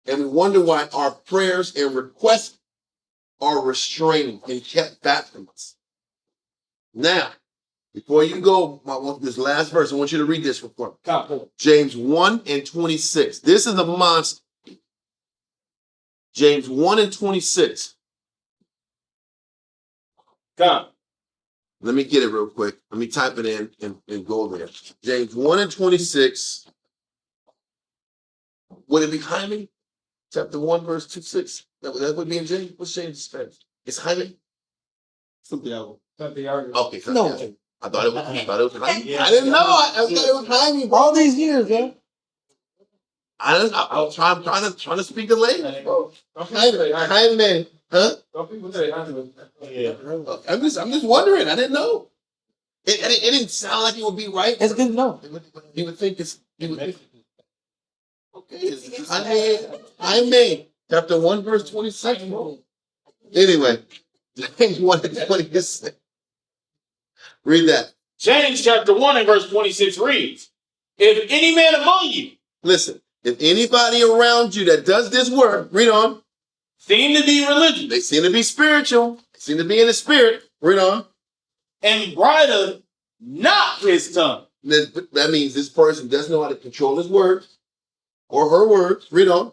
And we wonder why our prayers and requests are restraining and kept back from us. Now, before you go, this last verse, I want you to read this for me. James 1 and 26. This is a monster. James 1 and 26. Come. Let me get it real quick. Let me type it in and go there. James 1 and 26. Would it be Hyman? Chapter 1, verse 26. That would be in James. What's James' Spanish? It's Hyman? Something else. Okay. No. I thought it was Hyman. I didn't know. I thought it was Hyman. All these years, man. I'm trying to speak the language, bro. Hyman. Huh? I'm just wondering. I didn't know. It didn't sound like it would be right. It's good to know. You would think it's. Okay. It's Hyman. Chapter 1, verse 26. Anyway, James 1 and 26. Read that. James chapter 1 and verse 26 reads, if any man among you Listen, if anybody around you that does this work, read on. seem to be religious They seem to be spiritual. They seem to be in the spirit. Read on. and bridle not his tongue, That means this person doesn't know how to control his words or her words. Read on.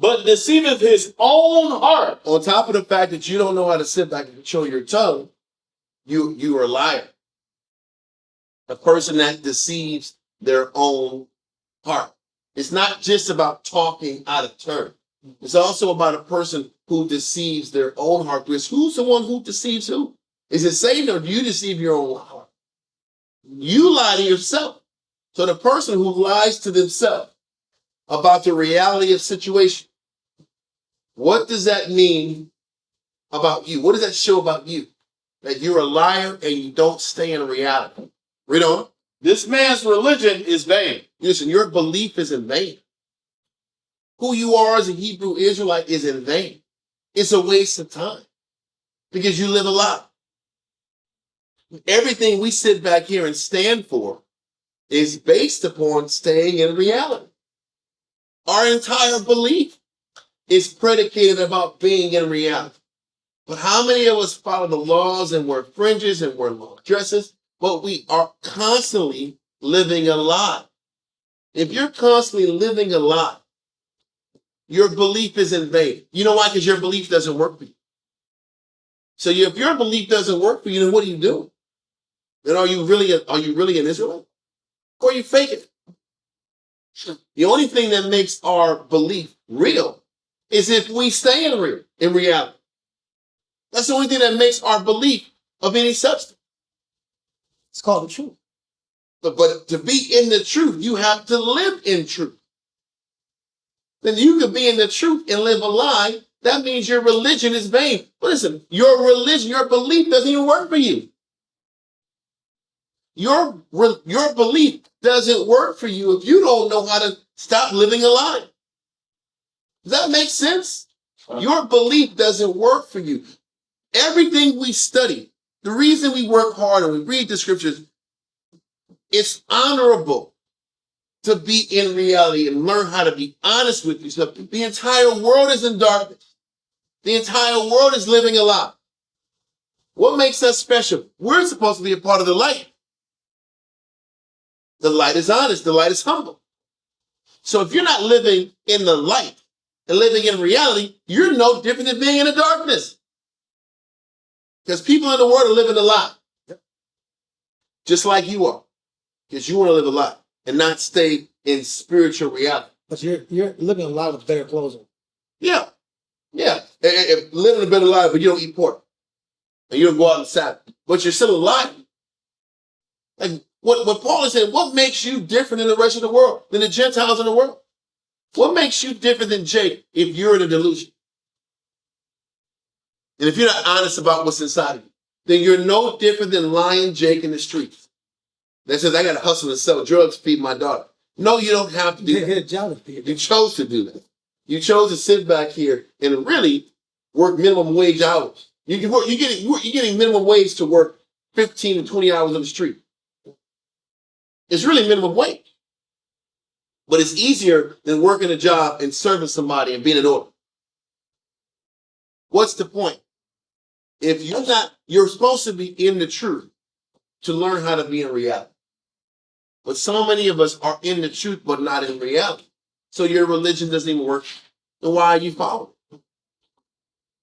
but deceiveth his own heart. On top of the fact that you don't know how to sit back and control your tongue, you are a liar. A person that deceives their own heart. It's not just about talking out of turn. It's also about a person who deceives their own heart. Because who's the one who deceives who? Is it Satan, or do you deceive your own heart? You lie to yourself. So the person who lies to themselves about the reality of situation, what does that mean about you? What does that show about you? That you're a liar and you don't stay in reality. Read on. This man's religion is vain. Listen, your belief is in vain. Who you are as a Hebrew Israelite is in vain. It's a waste of time because you live a lie. Everything we sit back here and stand for is based upon staying in reality. Our entire belief is predicated about being in reality. But how many of us follow the laws and wear fringes and wear long dresses? But we are constantly living a lie. If you're constantly living a lie, your belief is in vain. You know why? Because your belief doesn't work for you. So if your belief doesn't work for you, then what are you doing? Then are you really an Israelite? Or are you faking it? The only thing that makes our belief real is if we stay in reality. That's the only thing that makes our belief of any substance. It's called the truth. But to be in the truth, you have to live in truth. Then you could be in the truth and live a lie. That means your religion is vain. But listen, your religion, your belief doesn't even work for you. Your belief doesn't work for you if you don't know how to stop living a lie. Does that make sense? Your belief doesn't work for you. Everything we study, the reason we work hard and we read the scriptures, it's honorable to be in reality and learn how to be honest with yourself. The entire world is in darkness. The entire world is living a lie. What makes us special? We're supposed to be a part of the light. The light is honest. The light is humble. So if you're not living in the light and living in reality, you're no different than being in the darkness. Because people in the world are living a lie. Just like you are. Because you want to live a lie and not stay in spiritual reality. But you're living a lot with better clothes on. Yeah. Yeah. And living a better life, but you don't eat pork. And you don't go out on the Sabbath. But you're still alive. Like what Paul is saying, what makes you different than the rest of the world, than the Gentiles in the world? What makes you different than Jake if you're in a delusion? And if you're not honest about what's inside of you, then you're no different than lying Jake in the streets. That says, I got to hustle and sell drugs to feed my daughter. No, you don't have to do that. You chose to do that. You chose to sit back here and really work minimum wage hours. You're getting minimum wage to work 15 to 20 hours on the street. It's really minimum wage. But it's easier than working a job and serving somebody and being an order. What's the point? If you're supposed to be in the truth to learn how to be in reality. But so many of us are in the truth, but not in reality. So your religion doesn't even work. Then why are you following?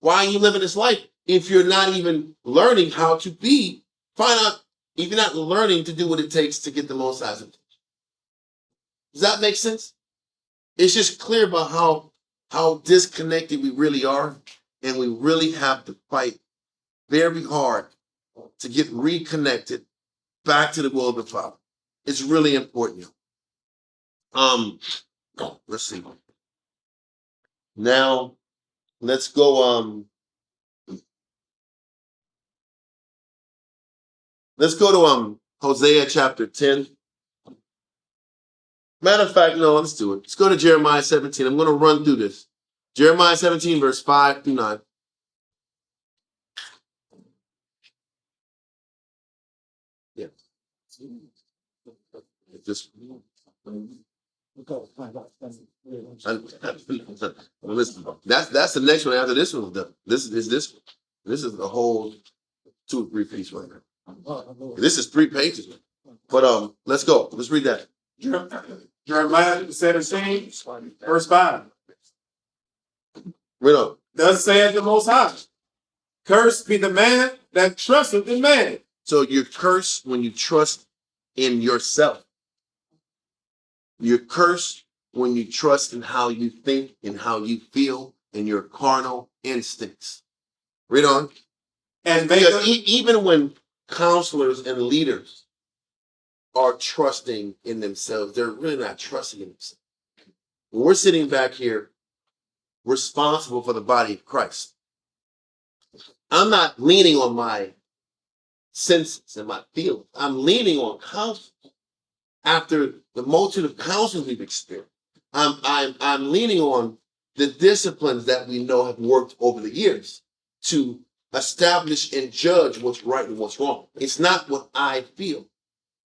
Why are you living this life if you're not even learning how to be? Find out if you're not learning to do what it takes to get the most out of it. Does that make sense? It's just clear about how disconnected we really are, and we really have to fight very hard to get reconnected back to the will of the Father. It's really important. Let's see. Now, let's go. Let's go to Hosea chapter 10. Matter of fact, no, let's do it. Let's go to Jeremiah 17. I'm going to run through this. Jeremiah 17, verse 5 through 9. Yeah. Just listen, that's the next one after this one's done. This is the whole 2 or 3 piece right now. This is 3 pages. But let's go. Let's read that. Jeremiah 17, verse 5. Read on. Thus saith the Most High, cursed be the man that trusteth in man. So you're cursed when you trust in yourself. You're cursed when you trust in how you think and how you feel in your carnal instincts. Read on. And Because even when counselors and leaders are trusting in themselves, they're really not trusting in themselves. When we're sitting back here responsible for the body of Christ, I'm not leaning on my senses and my feelings. I'm leaning on counsel. After the multitude of counsels we've experienced, I'm leaning on the disciplines that we know have worked over the years to establish and judge what's right and what's wrong. It's not what I feel.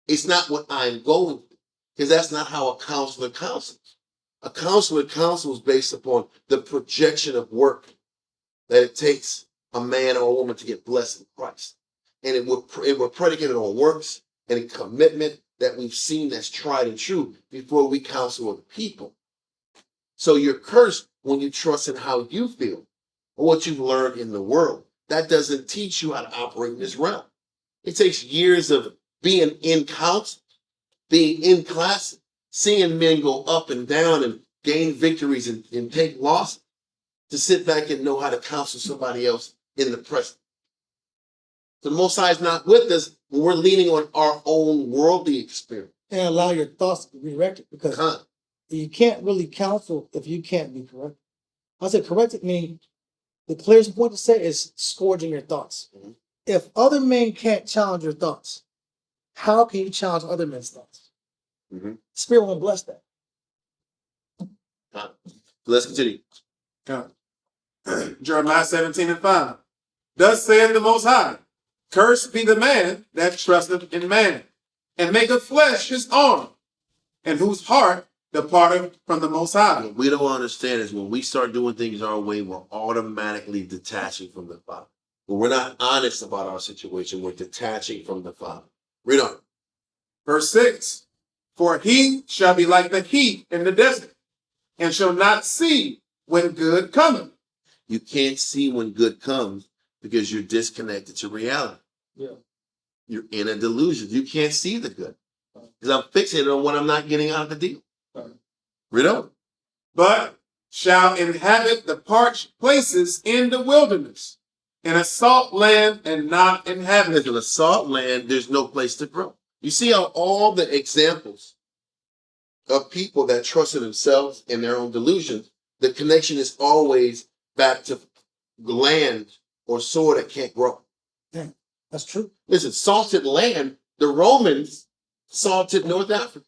It's not what I'm going through, because that's not how a counselor counsels. A counselor counsels based upon the projection of work that it takes a man or a woman to get blessed in Christ. And it were predicated on works and a commitment that we've seen that's tried and true before we counsel other people. So you're cursed when you trust in how you feel or what you've learned in the world. That doesn't teach you how to operate in this realm. It takes years of being in counsel, being in class, seeing men go up and down and gain victories and take losses to sit back and know how to counsel somebody else in the present. The Most High is not with us when we're leaning on our own worldly experience. And allow your thoughts to be corrected, because you can't really counsel if you can't be corrected. I said corrected meaning the clearest point to say is scourging your thoughts. Mhm. If other men can't challenge your thoughts, how can you challenge other men's thoughts? Mhm. Spirit won't bless that. Let's continue. Jeremiah 17:5. Thus saith the Most High, cursed be the man that trusteth in man, and maketh flesh his arm, and whose heart departeth from the Most High. What we don't understand is when we start doing things our way, we're automatically detaching from the Father. When we're not honest about our situation, we're detaching from the Father. Read on. Verse 6. For he shall be like the heat in the desert, and shall not see when good cometh. You can't see when good comes because you're disconnected to reality. Yeah. You're in a delusion. You can't see the good because I'm fixated on what I'm not getting out of the deal. Read on. But shall inhabit the parched places in the wilderness, in a salt land and not inhabited. In a salt land, there's no place to grow. You see how all the examples of people that trust in themselves and their own delusions, the connection is always back to land or soil that can't grow. Yeah, that's true. Listen, salted land, the Romans salted North Africa.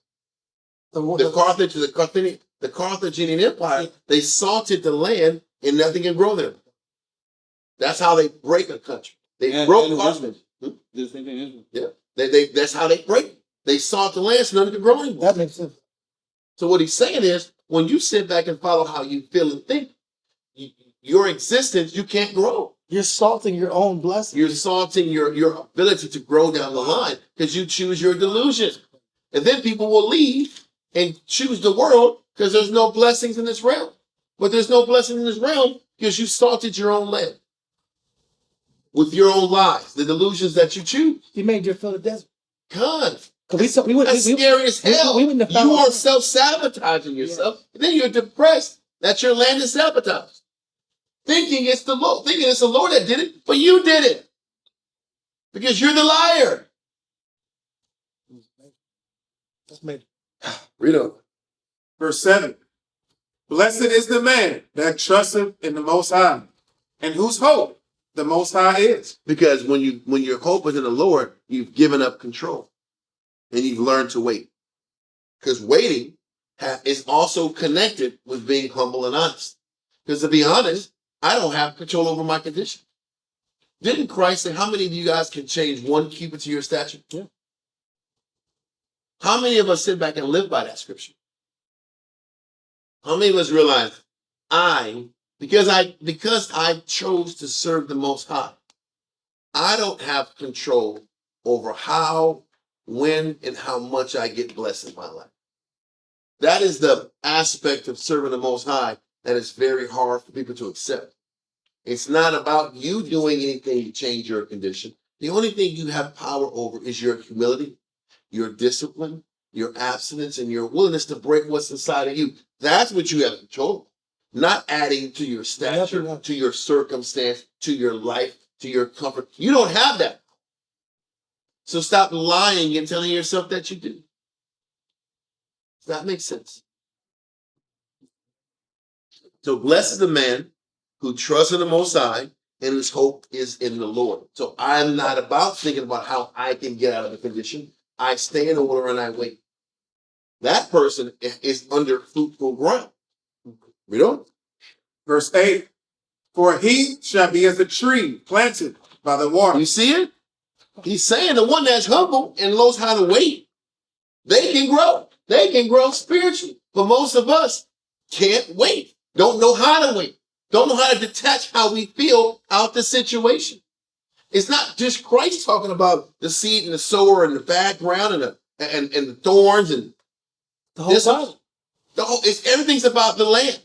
The Carthaginian Empire, they salted the land and nothing can grow there. That's how they break a country. They broke Carthage. Yeah, that's how they break. They salt the land so nothing can grow anymore. That makes sense. So what he's saying is, when you sit back and follow how you feel and think, your existence, you can't grow. You're salting your own blessing. You're salting your ability to grow down the line because you choose your delusion. And then people will leave and choose the world because there's no blessings in this realm. But there's no blessing in this realm because you salted your own land with your own lies, the delusions that you choose. He made you feel the desert. God, That's scary as hell. You are self-sabotaging yourself. And then you're depressed that your land is sabotaged. Thinking it's the Lord that did it, but you did it. Because you're the liar. That's made. Read on. Verse 7. Blessed is the man that trusteth in the Most High, and whose hope the Most High is. Because when your hope is in the Lord, you've given up control. And you've learned to wait. Because waiting is also connected with being humble and honest. Because to be honest, I don't have control over my condition. Didn't Christ say, how many of you guys can change one cubit to your stature? Yeah. How many of us sit back and live by that scripture? How many of us realize because I chose to serve the Most High, I don't have control over how, when, and how much I get blessed in my life. That is the aspect of serving the Most High that is very hard for people to accept. It's not about you doing anything to change your condition. The only thing you have power over is your humility, your discipline, your abstinence, and your willingness to break what's inside of you. That's what you have control of. Not adding to your stature, to your circumstance, to your life, to your comfort. You don't have that. So stop lying and telling yourself that you do. Does that make sense? So blessed is the man who trusts in the Most High and his hope is in the Lord. So I'm not about thinking about how I can get out of a condition. I stay in order and I wait. That person is under fruitful ground. We don't. Verse 8, for he shall be as a tree planted by the water. You see it? He's saying the one that's humble and knows how to wait, they can grow. They can grow spiritually. But most of us can't wait. Don't know how to wait. Don't know how to detach how we feel out the situation. It's not just Christ talking about the seed and the sower and the background and the thorns and The whole Bible. Everything's about the land.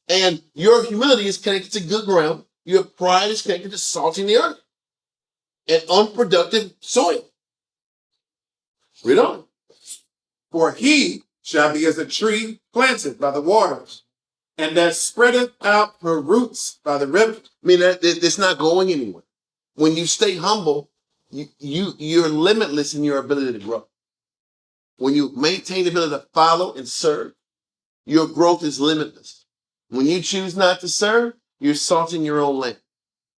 And your humility is connected to good ground. Your pride is connected to salting the earth and unproductive soil. Read on. For he shall be as a tree planted by the waters, and that spreadeth out her roots by the river. I mean, it's not going anywhere. When you stay humble, you're limitless in your ability to grow. When you maintain the ability to follow and serve, your growth is limitless. When you choose not to serve, you're salting your own land.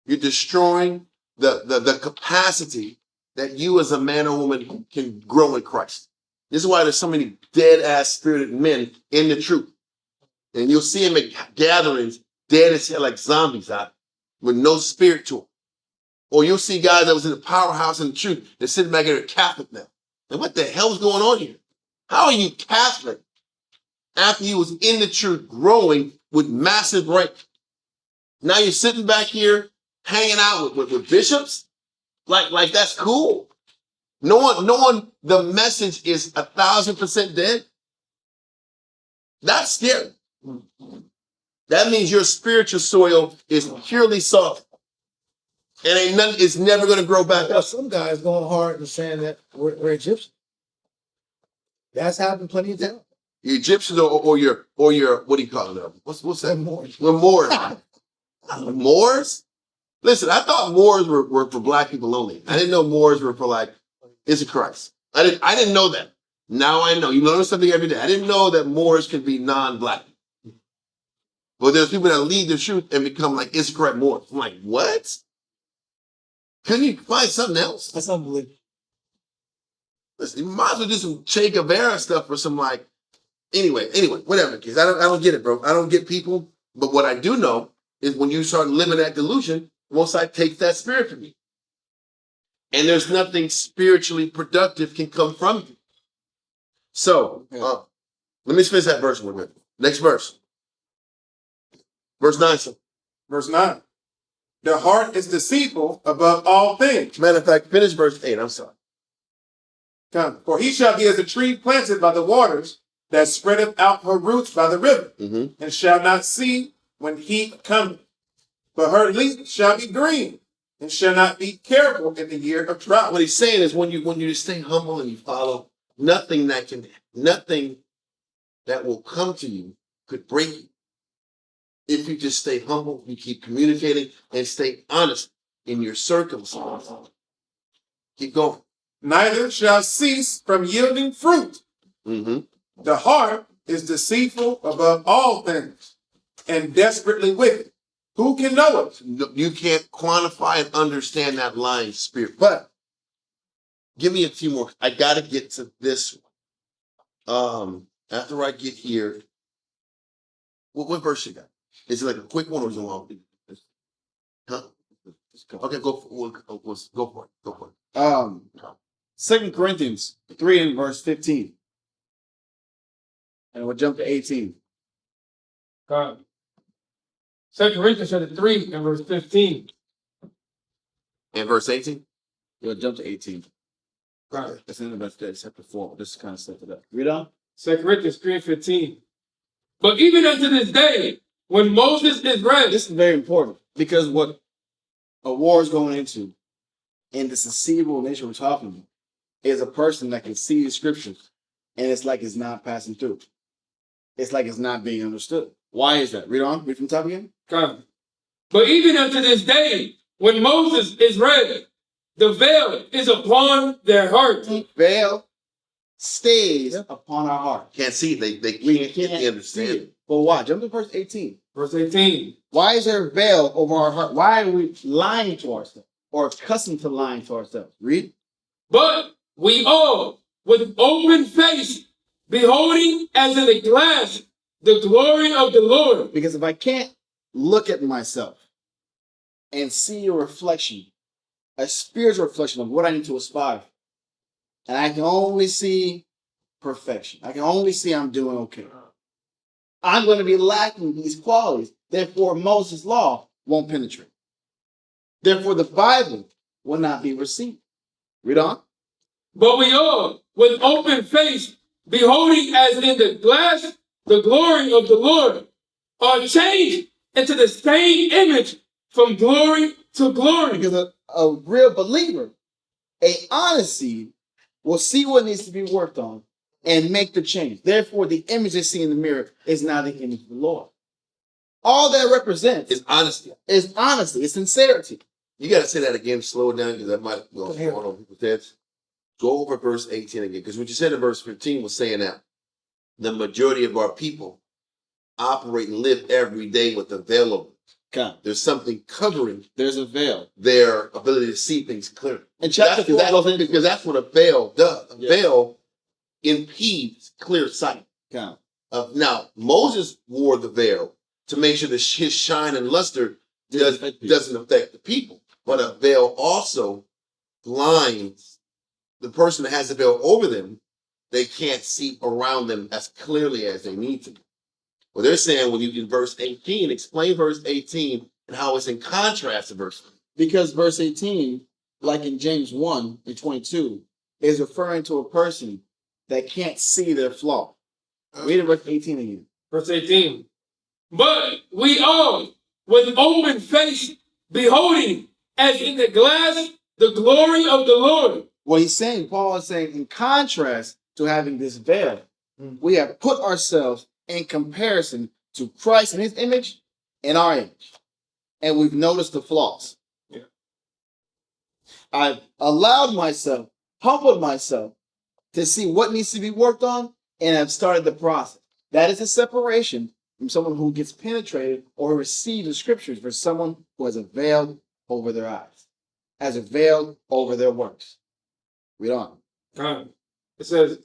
You're destroying the capacity that you as a man or woman can grow in Christ. This is why there's so many dead-ass spirited men in the truth. And you'll see them at gatherings, dead as hell, like zombies out with no spirit to them. Or you'll see guys that was in the powerhouse in the truth, they're sitting back here Catholic now. And what the hell is going on here? How are you Catholic after you was in the truth growing with massive rank? Now you're sitting back here hanging out with bishops? Like that's cool. Knowing the message is 1,000% dead. That's scary. That means your spiritual soil is purely soft. And ain't nothing, it's never going to grow back up. Some guys going hard and saying that we're Egyptian. That's happened plenty of times. The Egyptians or your what do you call it? What's that? Moors. The Moors. Moors? Listen, I thought Moors were for black people only. I didn't know Moors were for like is it Christ. I didn't know that. Now I know. You learn something every day. I didn't know that Moors could be non-black. But there's people that leave the truth and become like is correct Moors. I'm like, what? Couldn't you find something else? That's unbelievable. Listen, you might as well do some Che Guevara stuff or some like anyway, whatever. Because I don't get it, bro. I don't get people. But what I do know is when you start living that delusion, Most High takes that spirit from you. And there's nothing spiritually productive can come from you. So, let me finish that verse a little bit. Next verse. Verse 9. So. Verse 9. The heart is deceitful above all things. Matter of fact, finish verse 8. I'm sorry. Come. For he shall be as a tree planted by the waters, that spreadeth out her roots by the river, and shall not see when heat cometh. But her leaf shall be green, and shall not be careful in the year of drought. What he's saying is when you stay humble and you follow, nothing that will come to you could break you. If you just stay humble, you keep communicating and stay honest in your circumstances. Keep going. Neither shall cease from yielding fruit. The heart is deceitful above all things, and desperately wicked. Who can know it? You can't quantify and understand that lying spirit. But give me a few more. I got to get to this one. After I get here, what verse you got? Is it like a quick one or is it a long one? Huh? Okay, go for it. 2 Corinthians 3 and verse 15. And we'll jump to 18. 2 Corinthians chapter 3 and verse 15. And verse 18? We'll jump to 18. That's the end of chapter 4. This kind of set it up. Read on. 2 Corinthians 3 and 15. But even unto this day, when Moses is read. This is very important because what a war is going into in this deceivable nature we're talking about is a person that can see the scriptures and it's like it's not passing through. It's like it's not being understood. Why is that? Read on. Read from the top again. Come. But even unto this day, when Moses is read, the veil is upon their heart. Veil stays upon our heart. Can't see it. They We can't can't get the understanding. see it. But why? Jump to verse 18. Verse 18. Why is there a veil over our heart? Why are we lying to ourselves or accustomed to lying to ourselves? Read. But we all, with open face, beholding as in a glass the glory of the Lord. Because if I can't look at myself and see a reflection, a spiritual reflection of what I need to aspire, and I can only see perfection, I can only see I'm doing okay, I'm going to be lacking these qualities. Therefore, Moses' law won't penetrate. Therefore, the Bible will not be received. Read on. But we all, with open face, beholding as in the glass the glory of the Lord, are changed into the same image from glory to glory. Because a real believer, a honest seed, will see what needs to be worked on and make the change. Therefore, the image they see in the mirror is not the image of the Lord. All that represents It's honesty. is honesty, it's sincerity. You got to say that again, slow it down, because that might go on people's heads. Go over verse 18 again, because what you said in verse 15 was saying that the majority of our people operate and live every day with a veil over. Come. There's something covering There's a veil. their ability to see things clearly. And chapter 4 goes into because that's what a veil does. A Yeah. veil impedes clear sight. Come. Now, Moses wore the veil to make sure that his shine and luster Doesn't affect people. doesn't affect the people. But a veil also blinds the person that has the veil over them. They can't see around them as clearly as they need to. Well, they're saying when you in verse 18, explain verse 18 and how it's in contrast to verse 3. Because verse 18, like in James 1 and 22, is referring to a person that can't see their flaw. Read verse 18 again. Verse 18. But we all, with open face, beholding as in the glass the glory of the Lord. What he's saying, Paul is saying, in contrast to having this veil, we have put ourselves in comparison to Christ and his image and our image. And we've noticed the flaws. Yeah. I've allowed myself, humbled myself to see what needs to be worked on, and I've started the process. That is a separation from someone who gets penetrated or receives the scriptures versus someone who has a veil over their eyes, has a veil over their works. Read on. It says,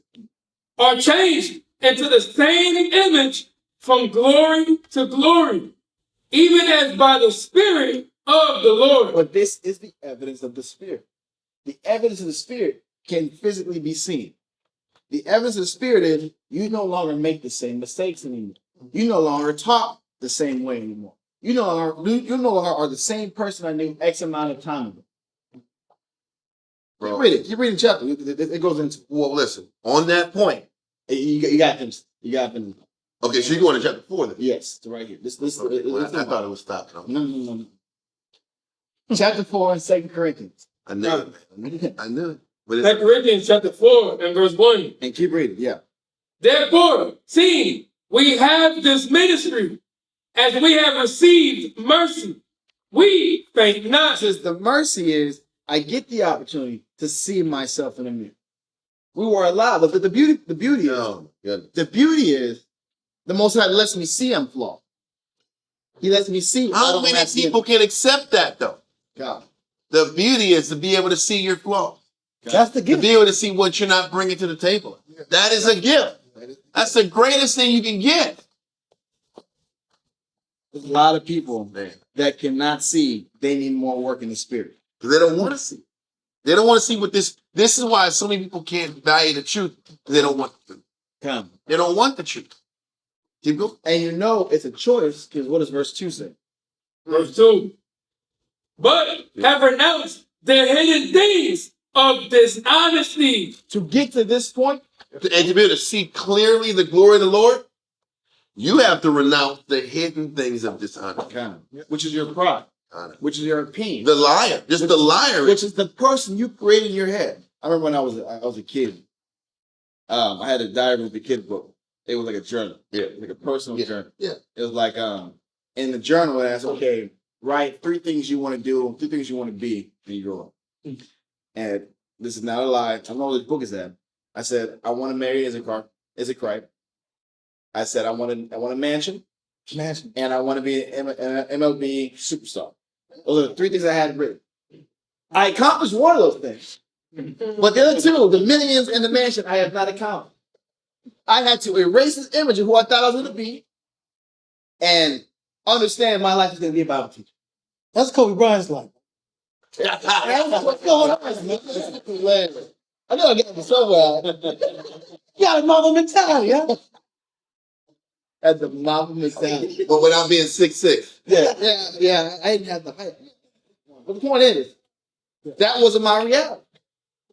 are changed into the same image from glory to glory, even as by the Spirit of the Lord. But this is the evidence of the Spirit. The evidence of the Spirit can physically be seen. The evidence of the Spirit is you no longer make the same mistakes anymore. You no longer talk the same way anymore. You no longer are the same person I knew X amount of time ago. Bro. Keep reading chapter. It goes into. Well, listen, on that point, You got to finish. You got to finish. okay, so you're going to chapter 4 then. Yes, it's right here. Okay, well, I thought it was stopped. No. Chapter 4 in 2 Corinthians. I knew it, man. I knew it. But 2 Corinthians chapter 4 and verse 1. And keep reading, yeah. Therefore, seeing we have this ministry, as we have received mercy, we faint not. Says the mercy is I get the opportunity to see myself in the mirror. We were allowed, but the beauty is no, goodness. the beauty is the Most High lets me see I'm flawed. He lets me see. I How don't many have to people can accept that, though? God. The beauty is to be able to see your flaws, That's the to gift. be able to see what you're not bringing to the table. That is a gift. That's the greatest thing you can get. There's a lot of people Man. that cannot see. They need more work in the spirit. Because they don't want to see. They don't want to see what this is why so many people can't value the truth. Because they don't want the truth. Come. They don't want the truth. Keep going. And you know it's a choice because what does verse 2 say? Verse 2. But have renounced the hidden things of dishonesty. To get to this point, And to be able to see clearly the glory of the Lord, You have to renounce the hidden things of dishonor. Kind of. Which is your pride, Honor. which is your opinion, The liar, just the liar. which is the person you created in your head. I remember when I was a kid. I had a diary with the kid book. It was like a journal. Yeah. Like a personal Yeah. journal. Yeah. It was like in the journal it asked, okay, write 3 things you want to do, 3 things you want to be when you grow up. And this is not a lie. I know where this book is at. I said, I want to marry Izachite. I said I want a mansion, and I want to be an MLB superstar. Those are the 3 things I had written. I accomplished one of those things. But the other 2, the millions and the mansion, I have not accomplished. I had to erase this image of who I thought I was going to be and understand my life is going to be a Bible teacher. That's Kobe Bryant's life. That's what's going on, man. I know I got it somewhere. You got a mother mentality, huh? At the Mama mentality. But without being 6'6". Yeah. I didn't have the height. But the point is, that wasn't my reality.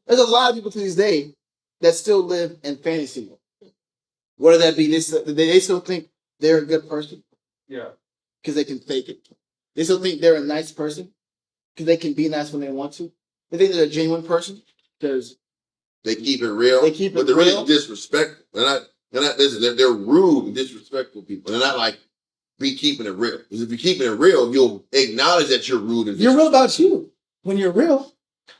There's a lot of people to this day that still live in fantasy world. Whether that be this, they still think they're a good person. Yeah. Because they can fake it. They still think they're a nice person because they can be nice when they want to. They think they're a genuine person because They keep it real. They keep it but they're real. really disrespectful. They're rude and disrespectful people. They're not like be keeping it real. Because if you're keeping it real, you'll acknowledge that you're rude and You're real about you. When you're real,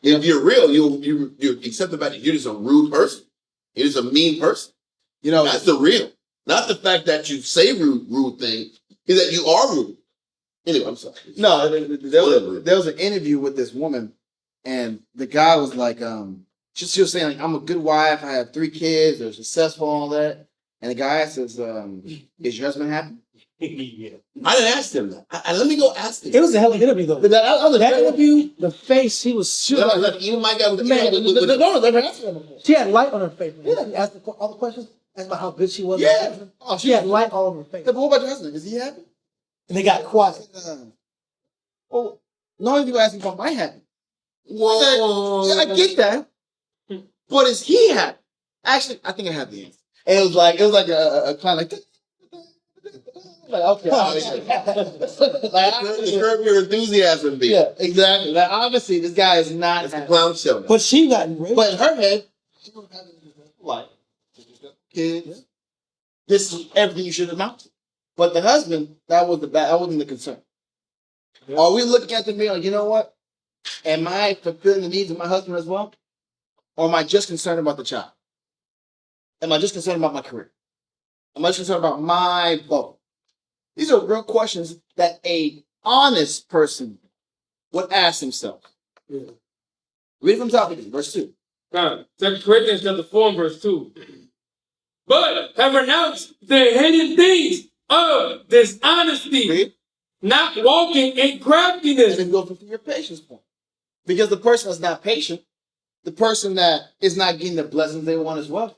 If you're real, you accept the fact that you're just a rude person. You're just a mean person. you know. That's the real. Not the fact that you say rude things, is that you are rude. Anyway, I'm sorry. No, there was an interview with this woman, and the guy was like, she was saying, like, I'm a good wife, I have 3 kids, they're successful, all that. And the guy says, is your husband happy? Yeah. I didn't ask him that. Let me go ask him. it was a hell of an interview though. But That interview, the face, he was Even my guy was she had light on her face. She asked all the questions, asked about how good she was. Yeah. Oh, She had light all over her face. But what about your husband? Is he happy? And they got quiet. Well, no, you asking about my happy. Whoa. Yeah, I get that. But is he happy? Actually, I think I have the answer. And it was like a kind of like okay. Curb your enthusiasm, B. Yeah, exactly. Like obviously, this guy is not It's a happy. clown show. Now. But she got enraged. But in her head, she was having like kids. This is everything you should amount to. But the husband, that wasn't the concern. Are we looking at the mirror? You know what? Am I fulfilling the needs of my husband as well? Or am I just concerned about the child? Am I just concerned about my career? Am I just concerned about my vote? These are real questions that a honest person would ask himself. Read it from top again, verse 2. 2 Corinthians chapter 4 and verse 2. But have renounced the hidden things of dishonesty, Read. not walking in And craftiness. then go through your patience point. Because the person that's not patient, the person that is not getting the blessings they want as well,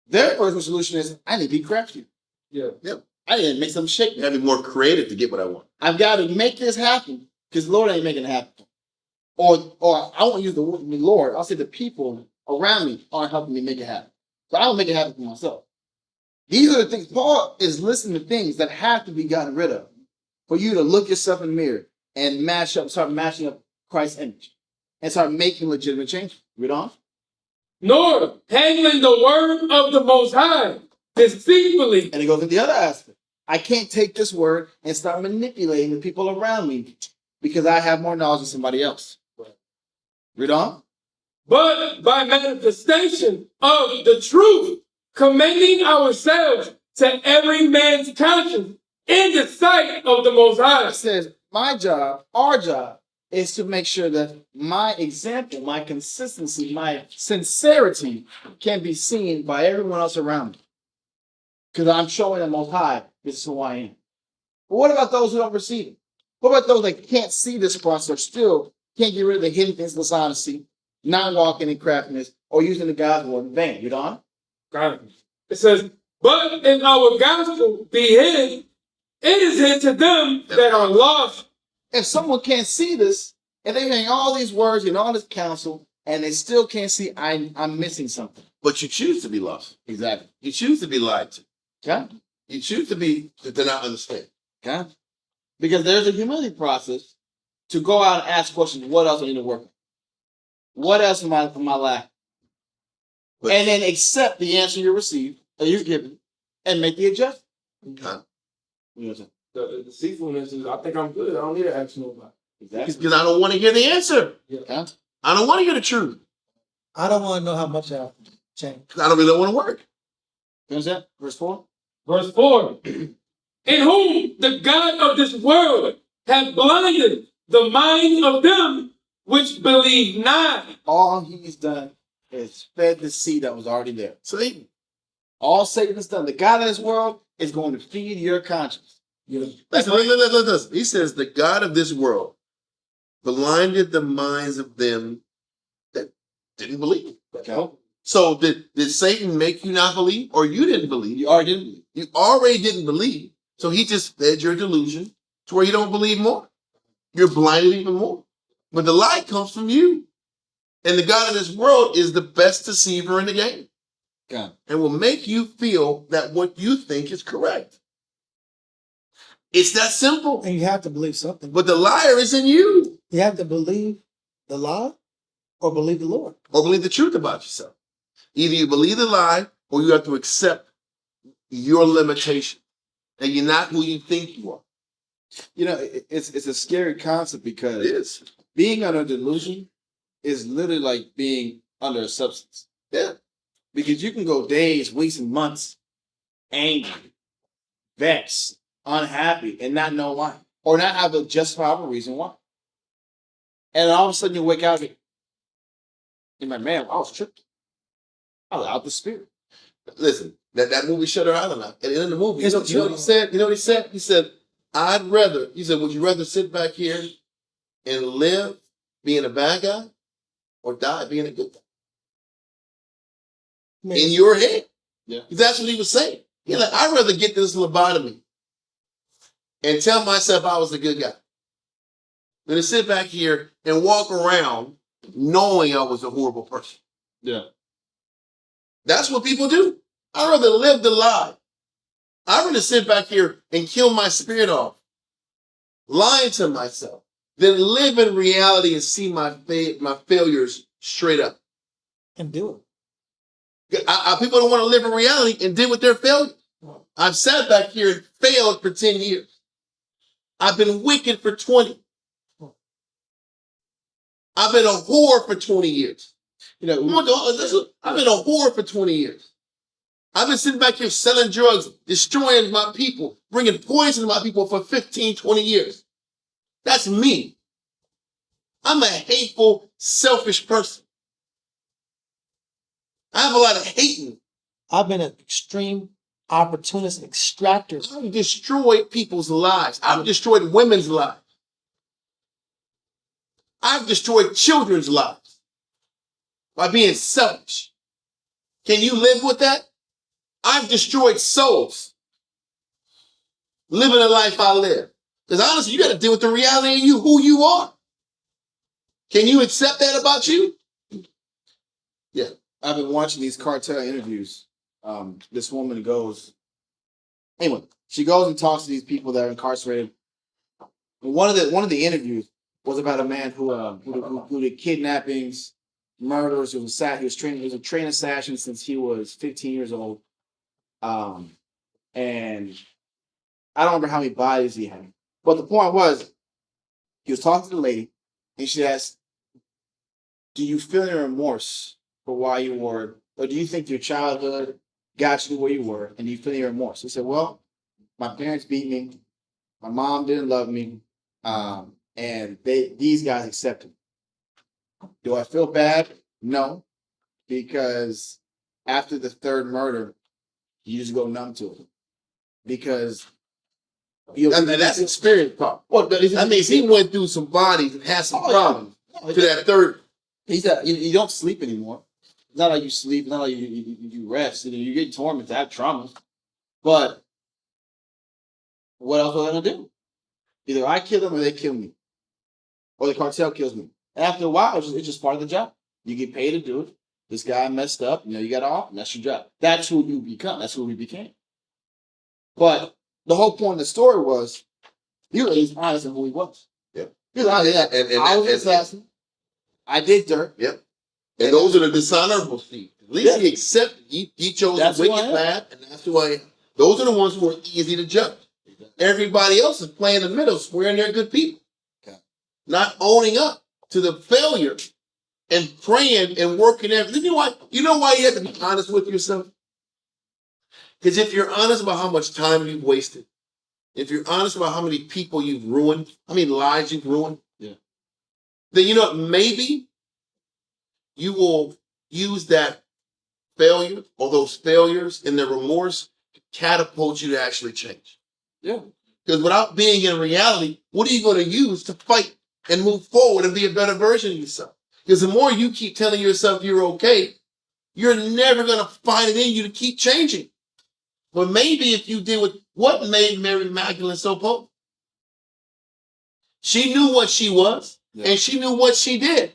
their first solution is, I need to be crafty. Yeah. I need to make something shake. You have to be more creative to get what I want. I've got to make this happen because Lord ain't making it happen. Or I won't use the word Lord. I'll say the people around me aren't helping me make it happen. So I don't make it happen for myself. These are the things. Paul is listing the things that have to be gotten rid of for you to look yourself in the mirror and start matching up Christ's image and start making legitimate changes. Read on. Nor handling the word of the Most High deceitfully. And it goes into the other aspect. I can't take this word and start manipulating the people around me because I have more knowledge than somebody else. Read on. But by manifestation of the truth, commending ourselves to every man's conscience in the sight of the Most High. It says, my job, our job, is to make sure that my example, my consistency, my sincerity can be seen by everyone else around me. Because I'm showing the Most High this is who I am. But what about those who don't receive it? What about those that can't see this process, still can't get rid of the hidden things of dishonesty, not walking in craftiness, or using the God's word in vain? You know? It says, but in our gospel be hid, it is hid to them that are lost. If someone can't see this, and they're hearing all these words and all this counsel, and they still can't see, I'm missing something. But you choose to be lost. Exactly. You choose to be lied to. Okay? You choose to not understand. Okay? Because there's a humility process to go out and ask questions. What else I need to work on? What else am I lacking? But- And then accept the answer you receive, or you're given, and make the adjustment. Okay. You know what I'm saying? The deceitfulness is, I think I'm good. I don't need to ask nobody. Exactly. Because I don't want to hear the answer. Okay? I don't want to hear the truth. I don't want to know how much I have to change. Because I don't really want to work. You understand? Verse 4. Verse 4. In whom the God of this world hath blinded the minds of them which believe not. All he's done is fed the seed that was already there. Satan. All Satan has done. The God of this world is going to feed your conscience. Listen. He says, the God of this world blinded the minds of them that didn't believe. Okay? So did Satan make you not believe, or you didn't believe? You already didn't believe. You already didn't believe. So he just fed your delusion to where you don't believe more. You're blinded even more. But the lie comes from you. And the God of this world is the best deceiver in the game. Okay. And will make you feel that what you think is correct. It's that simple. And you have to believe something. But the liar is in you. You have to believe the lie or believe the Lord. Or believe the truth about yourself. Either you believe the lie or you have to accept your limitation. And you're not who you think you are. You know, it's a scary concept It because is. being under delusion is literally like being under a substance. Yeah. Because you can go days, weeks, and months angry, vexed, unhappy, and not know why. Or not have a justifiable reason why. And all of a sudden you wake up and you're like, man, I was tripped. I was out the spirit. Listen, that movie Shutter Island, at the end of the movie, It's you know what he said? You know what he said? He said, would you rather sit back here and live being a bad guy or die being a good guy? In your head. Yeah. That's what he was saying. He's like, I'd rather get this lobotomy and tell myself I was a good guy than to sit back here and walk around knowing I was a horrible person. Yeah. That's what people do. I'd rather live the lie. I'd rather sit back here and kill my spirit off, lying to myself, than live in reality and see my failures straight up. And do it. People don't want to live in reality and deal with their failures. I've sat back here and failed for 10 years. I've been wicked for 20. I've been a whore for 20 years. You know, I've been a whore for 20 years. I've been sitting back here selling drugs, destroying my people, bringing poison to my people for 15, 20 years. That's me. I'm a hateful, selfish person. I have a lot of hate in me. I've been an extreme opportunist extractor. I've destroyed people's lives. I've destroyed women's lives. I've destroyed children's lives by being selfish. Can you live with that? I've destroyed souls living the life I live. Because honestly, you got to deal with the reality of you, who you are. Can you accept that about you? Yeah. I've been watching these cartel interviews. This woman goes, anyway, she goes and talks to these people that are incarcerated. And one of the interviews was about a man who did kidnappings, murders. He was a trained assassin since he was 15 years old. And I don't remember how many bodies he had. But the point was, he was talking to the lady, and she asked, do you feel any remorse for why you were, or do you think your childhood got you where you were, and do you feel any remorse? He said, well, my parents beat me, my mom didn't love me, and these guys accepted me. Do I feel bad? No, because after the third murder, you just go numb to it. Because that's experience part. Well, that means he went through some bodies and had some problems to that third. He said, you don't sleep anymore. It's not like you sleep. It's not like you rest. You get tormented, have traumas. But what else was I going to do? Either I kill them or they kill me. Or the cartel kills me. And after a while, it's just part of the job. You get paid to do it. This guy messed up. You got off, and that's your job. That's who you become. That's who we became. But the whole point of the story was he was honest in who he was. Yeah. He was honest. Yeah. I was an assassin. I did dirt. Yep. And those are the dishonorable seed. At least he accepted. He chose That's the wicked path, and that's who I am. Those are the ones who are easy to judge. Everybody else is playing the middle, swearing they're good people. Okay. Not owning up to the failure and praying and working every. You know why you have to be honest with yourself? Because if you're honest about how much time you've wasted, if you're honest about how many people you've ruined, how many lives you've ruined, then you know what, maybe you will use that failure or those failures and the remorse to catapult you to actually change. Yeah. Because without being in reality, what are you going to use to fight and move forward and be a better version of yourself? Because the more you keep telling yourself you're okay, you're never going to find it in you to keep changing. But maybe if you did what made Mary Magdalene so potent? She knew what she was, and she knew what she did.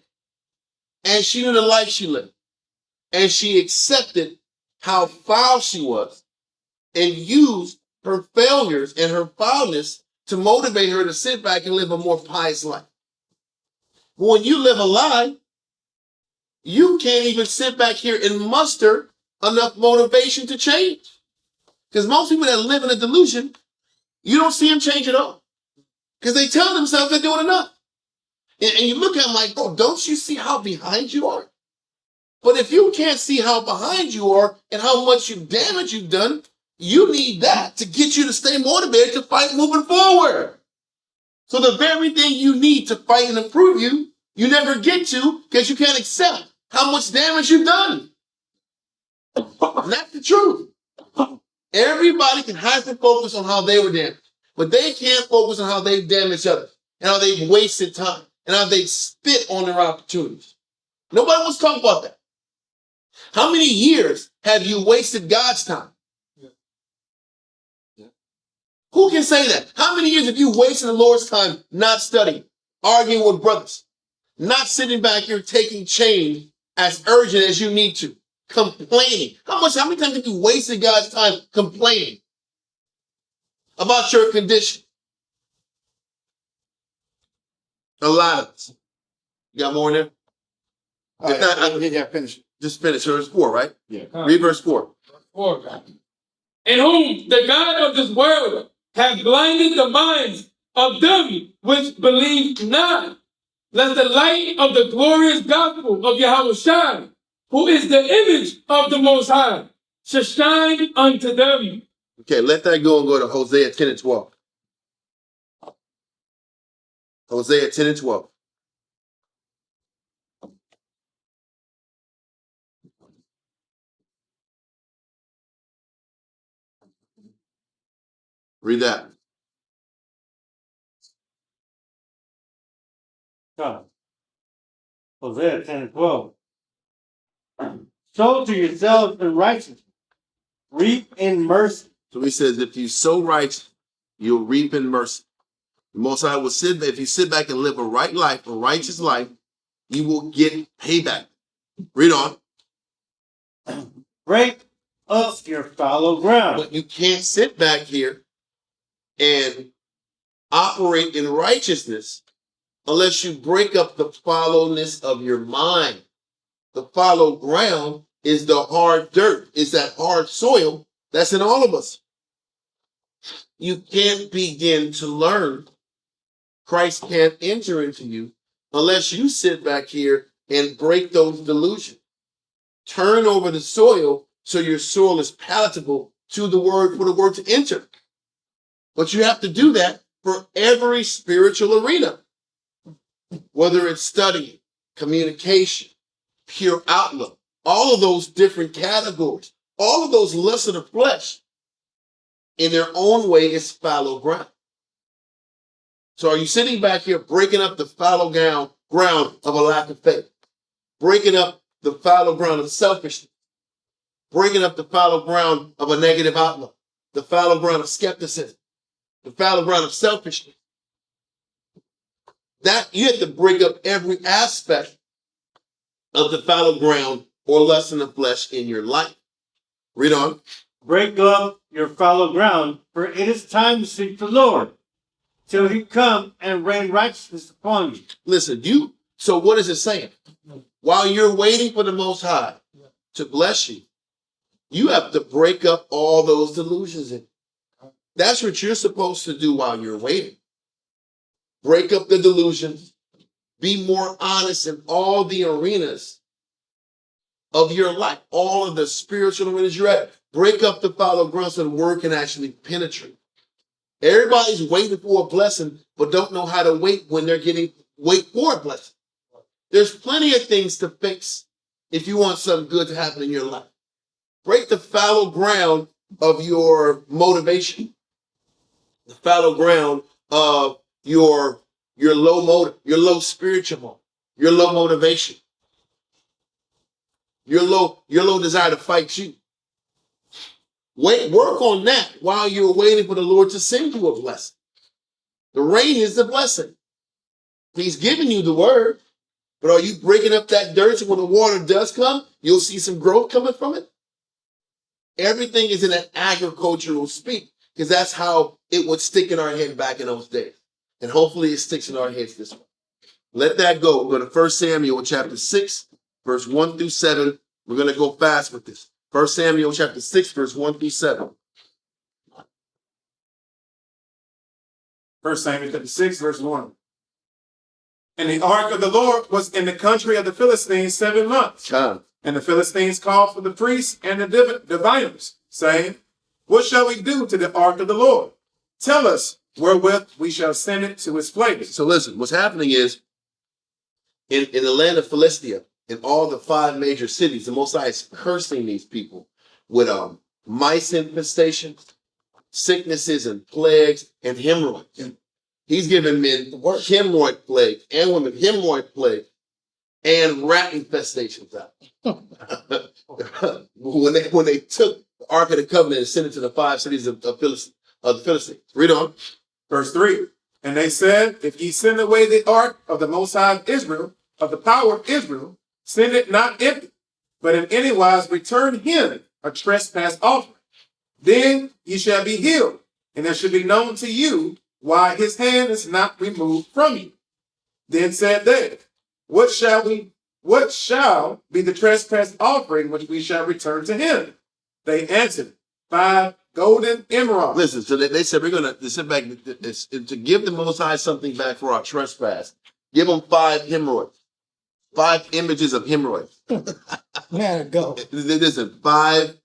And she knew the life she lived. And she accepted how foul she was and used her failures and her foulness to motivate her to sit back and live a more pious life. But when you live a lie, you can't even sit back here and muster enough motivation to change. Because most people that live in a delusion, you don't see them change at all. Because they tell themselves they're doing enough. And you look at them like, oh, don't you see how behind you are? But if you can't see how behind you are and how much damage you've done, you need that to get you to stay motivated to fight moving forward. So the very thing you need to fight and improve you never get to because you can't accept how much damage you've done. And that's the truth. Everybody can hyper focus on how they were damaged, but they can't focus on how they've damaged others and how they've wasted time and how they spit on their opportunities. Nobody wants to talk about that. How many years have you wasted God's time? Who can say that? How many years have you wasted the Lord's time not studying, arguing with brothers, not sitting back here taking change as urgent as you need to, complaining? How many times have you wasted God's time complaining about your condition? A lot of us. You got more in there? All If not, right, finish it. just finish. Verse 4, right? Yeah. Read verse 4. In whom the God of this world hath blinded the minds of them which believe not, lest the light of the glorious gospel of Yahushua, who is the image of the Most High, should shine unto them. Okay, let that go and go to Hosea 10 and 12. Hosea 10 and 12. Read that. Hosea 10 and 12. Sow to yourselves in righteousness, reap in mercy. So he says, if you sow right, you'll reap in mercy. The Most High will if you sit back and live a right life, a righteous life, you will get payback. Read on. Break up your fallow ground. But you can't sit back here and operate in righteousness unless you break up the fallowness of your mind. The fallow ground is the hard dirt, is that hard soil that's in all of us. You can't begin to learn. Christ can't enter into you unless you sit back here and break those delusions. Turn over the soil so your soil is palatable to the word, for the word to enter. But you have to do that for every spiritual arena, whether it's studying, communication, pure outlook, all of those different categories, all of those lusts of the flesh in their own way is fallow ground. So are you sitting back here breaking up the fallow ground of a lack of faith, breaking up the fallow ground of selfishness, breaking up the fallow ground of a negative outlook, the fallow ground of skepticism, the fallow ground of selfishness? That you have to break up every aspect of the fallow ground or lust in the flesh in your life. Read on. break up your fallow ground, for it is time to seek the Lord, till he come and rain righteousness upon you. Listen, so what is it saying? While you're waiting for the Most High to bless you, you have to break up all those delusions. That's what you're supposed to do while you're waiting. Break up the delusions. Be more honest in all the arenas of your life, all of the spiritual arenas you're at. Break up the fallow ground so the word can actually penetrate. Everybody's waiting for a blessing, but don't know how to wait when they're wait for a blessing. There's plenty of things to fix if you want something good to happen in your life. Break the fallow ground of your motivation, the fallow ground of your low motive, your low spiritual motive, your low motivation, your low desire to fight you. Work on that while you're waiting for the Lord to send you a blessing. The rain is the blessing. He's giving you the word, but are you breaking up that dirt so when the water does come, you'll see some growth coming from it? Everything is in an agricultural speak, because that's how it would stick in our head back in those days. And hopefully it sticks in our heads this way. Let that go. We're going to 1 Samuel chapter 6, verse 1 through 7. We're going to go fast with this. 1 Samuel chapter 6, verse 1 through 7. 1 Samuel chapter 6, verse 1. And the ark of the Lord was in the country of the Philistines 7 months. And the Philistines called for the priests and the diviners, saying, what shall we do to the ark of the Lord? Tell us wherewith we shall send it to its place. So listen, what's happening is, in the land of Philistia, in all the 5 major cities, the Most High is cursing these people with mice infestations, sicknesses and plagues, and hemorrhoids. He's giving men hemorrhoid plague and women hemorrhoid plague and rat infestations out. when they took the Ark of the Covenant and sent it to the 5 cities of the Philistines. Read on. Verse 3. And they said, if ye send away the ark of the Most High of Israel, of the power of Israel, send it not empty, but in any wise return him a trespass offering. Then ye shall be healed, and there shall be known to you why his hand is not removed from you. Then said they, what shall be the trespass offering which we shall return to him? They answered, 5 golden emeralds. Listen, so they said, we're going to sit back to give the Most High something back for our trespass. Give them 5 hemorrhoids, 5 images of hemorrhoids. Man, go. Listen, 5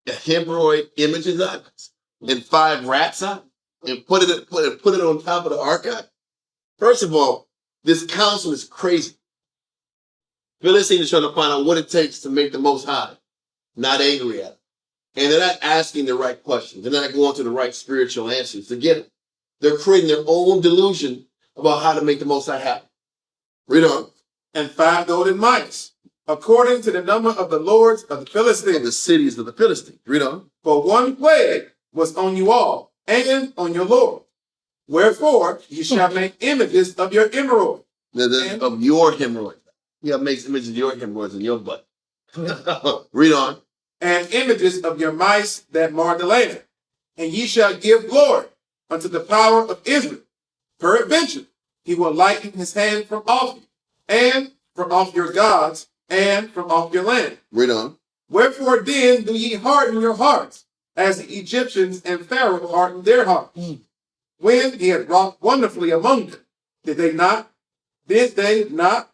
hemorrhoid images of it, and 5 rats out, and put it on top of the archive. First of all, this council is crazy. Philistines is trying to find out what it takes to make the Most High not angry at them. And they're not asking the right questions. They're not going to the right spiritual answers to get it. They're creating their own delusion about how to make the Most High happy. Read on. And 5 golden mice, according to the number of the lords of the Philistines. Of the cities of the Philistines. Read on. For 1 plague was on you all, and on your Lord. Wherefore ye shall make images of your emerald. Of your hemorrhoids. Yeah, makes images of your hemorrhoids in your butt. Read on. And images of your mice that mar the land. And ye shall give glory unto the power of Israel. Peradventure, he will lighten his hand from off you, and from off your gods, and from off your land. Read on. Wherefore then do ye harden your hearts, as the Egyptians and Pharaoh hardened their hearts, when he had wrought wonderfully among them. Did they not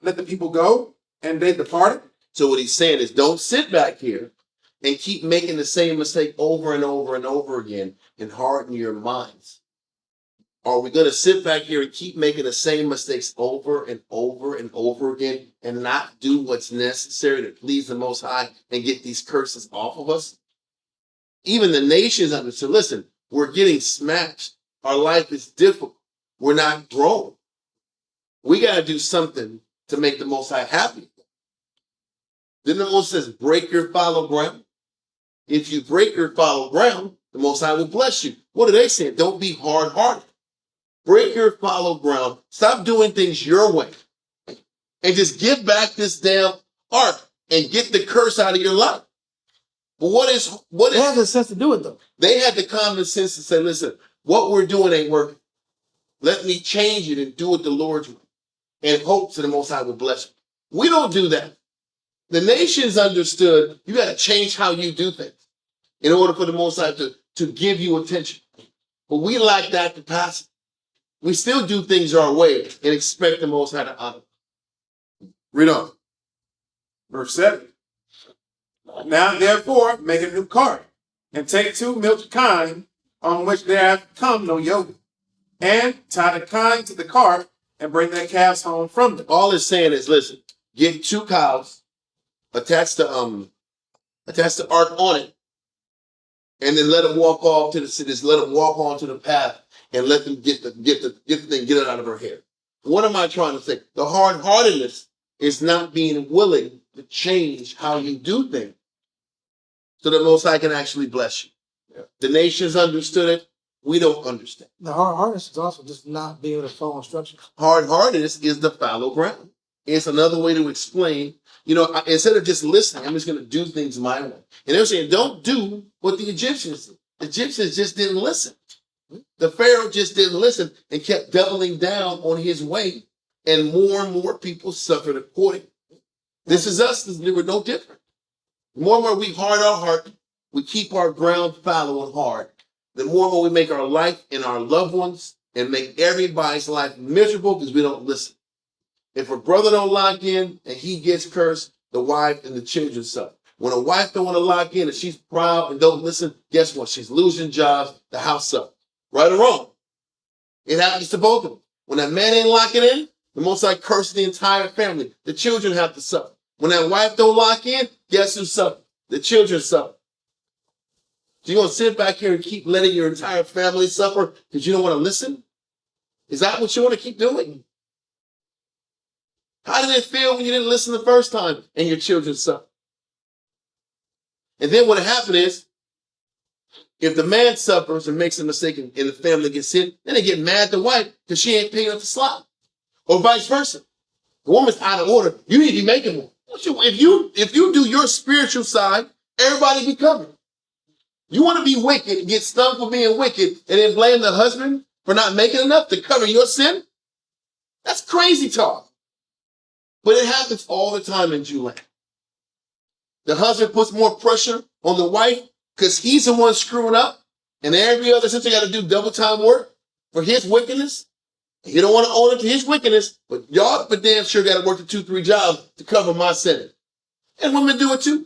let the people go, and they departed? So what he's saying is, don't sit back here and keep making the same mistake over and over and over again and harden your minds. Are we going to sit back here and keep making the same mistakes over and over and over again and not do what's necessary to please the Most High and get these curses off of us? Even the nations understood, listen, we're getting smashed. Our life is difficult. We're not growing. We got to do something to make the Most High happy. Then the Most says, break your fallow ground. If you break your fallow ground, the Most High will bless you. What are they saying? Don't be hard-hearted. Break your fallow ground. Stop doing things your way. And just give back this damn ark and get the curse out of your life. But what is They have the sense to do it though. they had the common sense to say, listen, what we're doing ain't working. Let me change it and do it the Lord's way. And hope to the Most High will bless you. We don't do that. The nations understood you got to change how you do things in order for the Most High to give you attention. But we lack that capacity. We still do things our way and expect the Most High to honor. Read on. Verse 7. Now therefore make a new cart, and take 2 milch kine, on which there hath come no yoke, and tie the kine to the cart, and bring their calves home from them. All it's saying is, listen, get 2 cows, attach the ark on it, and then let them walk off to the cities, let them walk onto the path, and let them get the thing, get it out of her hair. What am I trying to say? The hard-heartedness is not being willing to change how you do things so the Most High can actually bless you. Yeah. The nations understood it. We don't understand. The hardness is also just not being able to follow instructions. Hard-heartedness is the fallow ground. It's another way to explain, instead of just listening, I'm just going to do things my way. And they're saying, don't do what the Egyptians did. The Egyptians just didn't listen. The Pharaoh just didn't listen and kept doubling down on his way. And more people suffered accordingly. This is us. We were no different. The more we hard our heart, we keep our ground fallow and hard. The more we make our life and our loved ones and make everybody's life miserable because we don't listen. If a brother don't lock in and he gets cursed, the wife and the children suffer. When a wife don't want to lock in and she's proud and don't listen, guess what? She's losing jobs, the house suffers. Right or wrong? It happens to both of them. When that man ain't locking in, the Most High curses the entire family. The children have to suffer. When that wife don't lock in, guess who suffers? The children suffer. So you're going to sit back here and keep letting your entire family suffer because you don't want to listen? Is that what you want to keep doing? How did it feel when you didn't listen the first time and your children suffer? And then what happened is, if the man suffers and makes a mistake and the family gets hit, then they get mad at the wife because she ain't paying up the slack. Or vice versa. The woman's out of order. You need to be making more. If you do your spiritual side, everybody be covered. You want to be wicked and get stung for being wicked and then blame the husband for not making enough to cover your sin? That's crazy talk. But it happens all the time in Jew land. The husband puts more pressure on the wife because he's the one screwing up, and every other sister got to do double time work for his wickedness. You don't want to own up to his wickedness, but y'all for damn sure got to work the 2-3 jobs to cover my sin. And women do it too.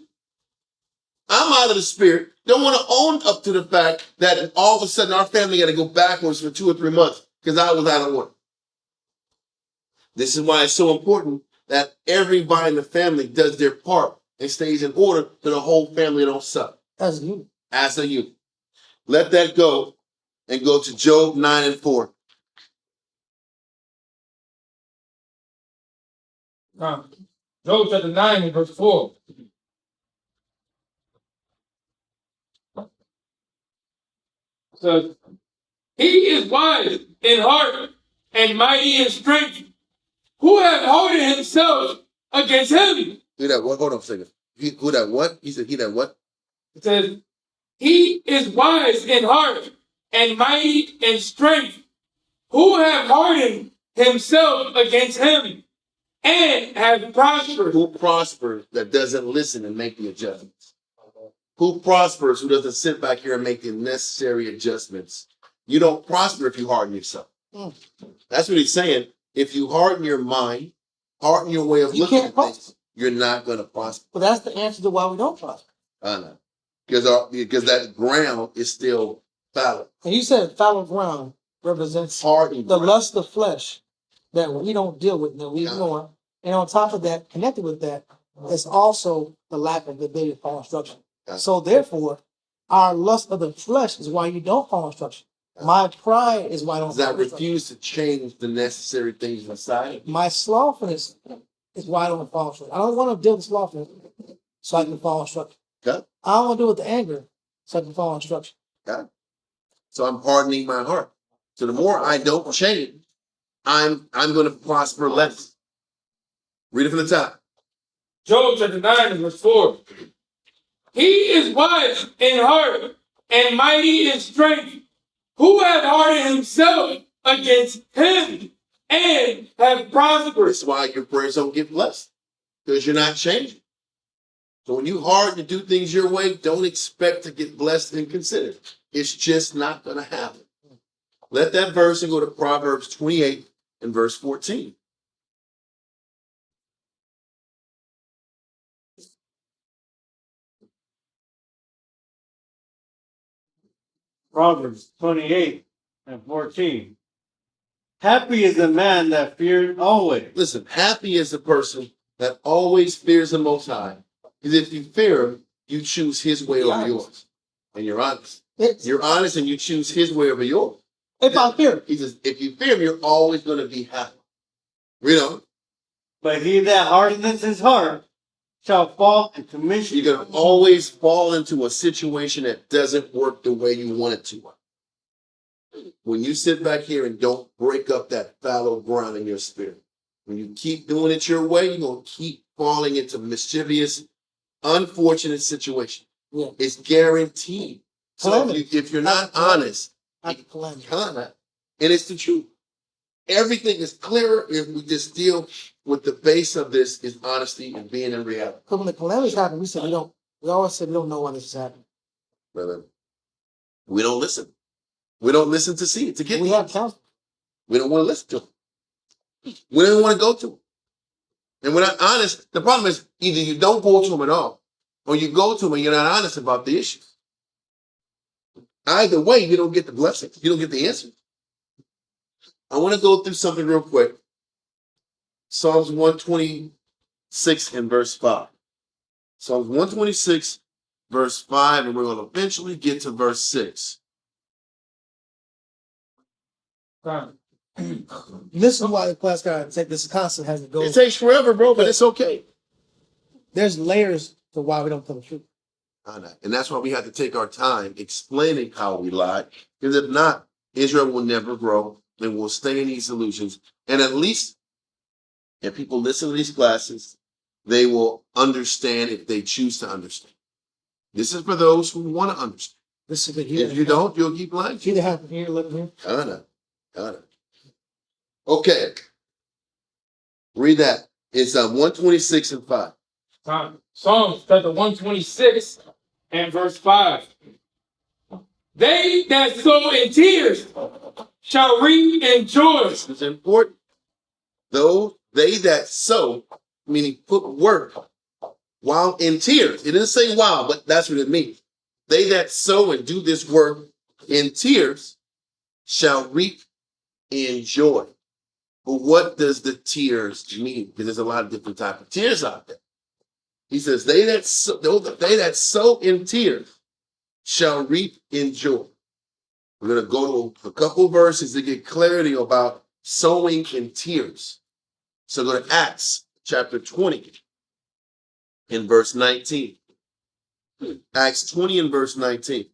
I'm out of the spirit. Don't want to own up to the fact that all of a sudden our family got to go backwards for 2 or 3 months because I was out of order. This is why it's so important that everybody in the family does their part and stays in order so the whole family don't suffer. As a unit. As a unit. Let that go and go to Job 9:4. Job chapter 9 and verse 4. Says, he is wise in heart and mighty in strength. Who hath hardened himself against him? Who that what? Hold on a second. Who that what? He said he that what? It says, he is wise in heart and mighty in strength. Who have hardened himself against him and have prospered? Who prospers that doesn't listen and make the adjustments? Who prospers who doesn't sit back here and make the necessary adjustments? You don't prosper if you harden yourself. That's what he's saying. If you harden your mind, harden your way of looking at things, you're not going to prosper. But that's the answer to why we don't prosper. I know. Because that ground is still fallow. And you said fallow ground represents Hardened the ground. lust of flesh that we don't deal with, that we ignore. And on top of that, connected with that, is also the lack of the ability to follow instruction. So therefore, our lust of the flesh is why you don't follow instruction. My pride is why I don't Because I follow instruction. refuse to change the necessary things inside of me. My slothfulness is why I don't follow instruction. I don't want to deal with slothfulness so I can follow instruction. Okay? I don't want to deal with the anger so I can follow instruction. Okay? So I'm hardening my heart. So the more I don't change, I'm going to prosper less. Read it from the top. Job chapter 9 and verse 4. He is wise in heart and mighty in strength. Who hath hardened himself against him and have prospered? That's why your prayers don't get blessed, because you're not changing. So when you hard to do things your way, don't expect to get blessed and considered. It's just not going to happen. Let that verse and go to Proverbs 28 and verse 14. Proverbs 28 and 14. Happy is the man that fears always. Listen, happy is the person that always fears the Most High. Because if you fear him, you choose his way over yours. And you're honest. You're honest and you choose his way over yours. If I fear, He says, if you fear him, you're always going to be happy. You know, But he that hardens his heart shall fall into mischief. you're going to always fall into a situation that doesn't work the way you want it to. When you sit back here and don't break up that fallow ground in your spirit, when you keep doing it your way, you're going to keep falling into mischievous, unfortunate situations. Yeah. It's guaranteed. So Calamity. if you're not honest, calamity. and it's the truth. Everything is clearer if we just deal with the base of this is honesty and being in reality. Because when the calamities happen, we always say we don't know when this is happening. Brother, we don't listen. We don't listen to see it, to get We have counsel. We don't want to listen to them. We don't want to go to them. And we're not honest. The problem is either you don't go to them at all, or you go to them and you're not honest about the issue. Either way, you don't get the blessings. You don't get the answer. I want to go through something real quick. Psalms 126 and verse 5. Psalms 126, verse 5, and we're going to eventually get to verse 6. This is why the class guy said this constant has to go. It takes forever, bro, but it's okay. There's layers to why we don't tell the truth. And that's why we have to take our time explaining how we lied. Because if not, Israel will never grow and will stay in these illusions. And at least if people listen to these classes, they will understand if they choose to understand. This is for those who want to understand. This is the If you don't, you'll keep lying. Either happen here, let them here. Got it. Okay. Read that. It's 126 and 5. Psalms chapter 126 and verse 5. They that sow in tears shall reap in joy. This is important. Though they that sow, meaning put work, while in tears. It didn't say while, but that's what it means. They that sow and do this work in tears shall reap in joy. But what does the tears mean? Because there's a lot of different types of tears out there. He says, they that sow in tears shall reap in joy. We're going to go to a couple verses to get clarity about sowing in tears. So go to Acts chapter 20 in verse 19. Acts 20 and verse 19.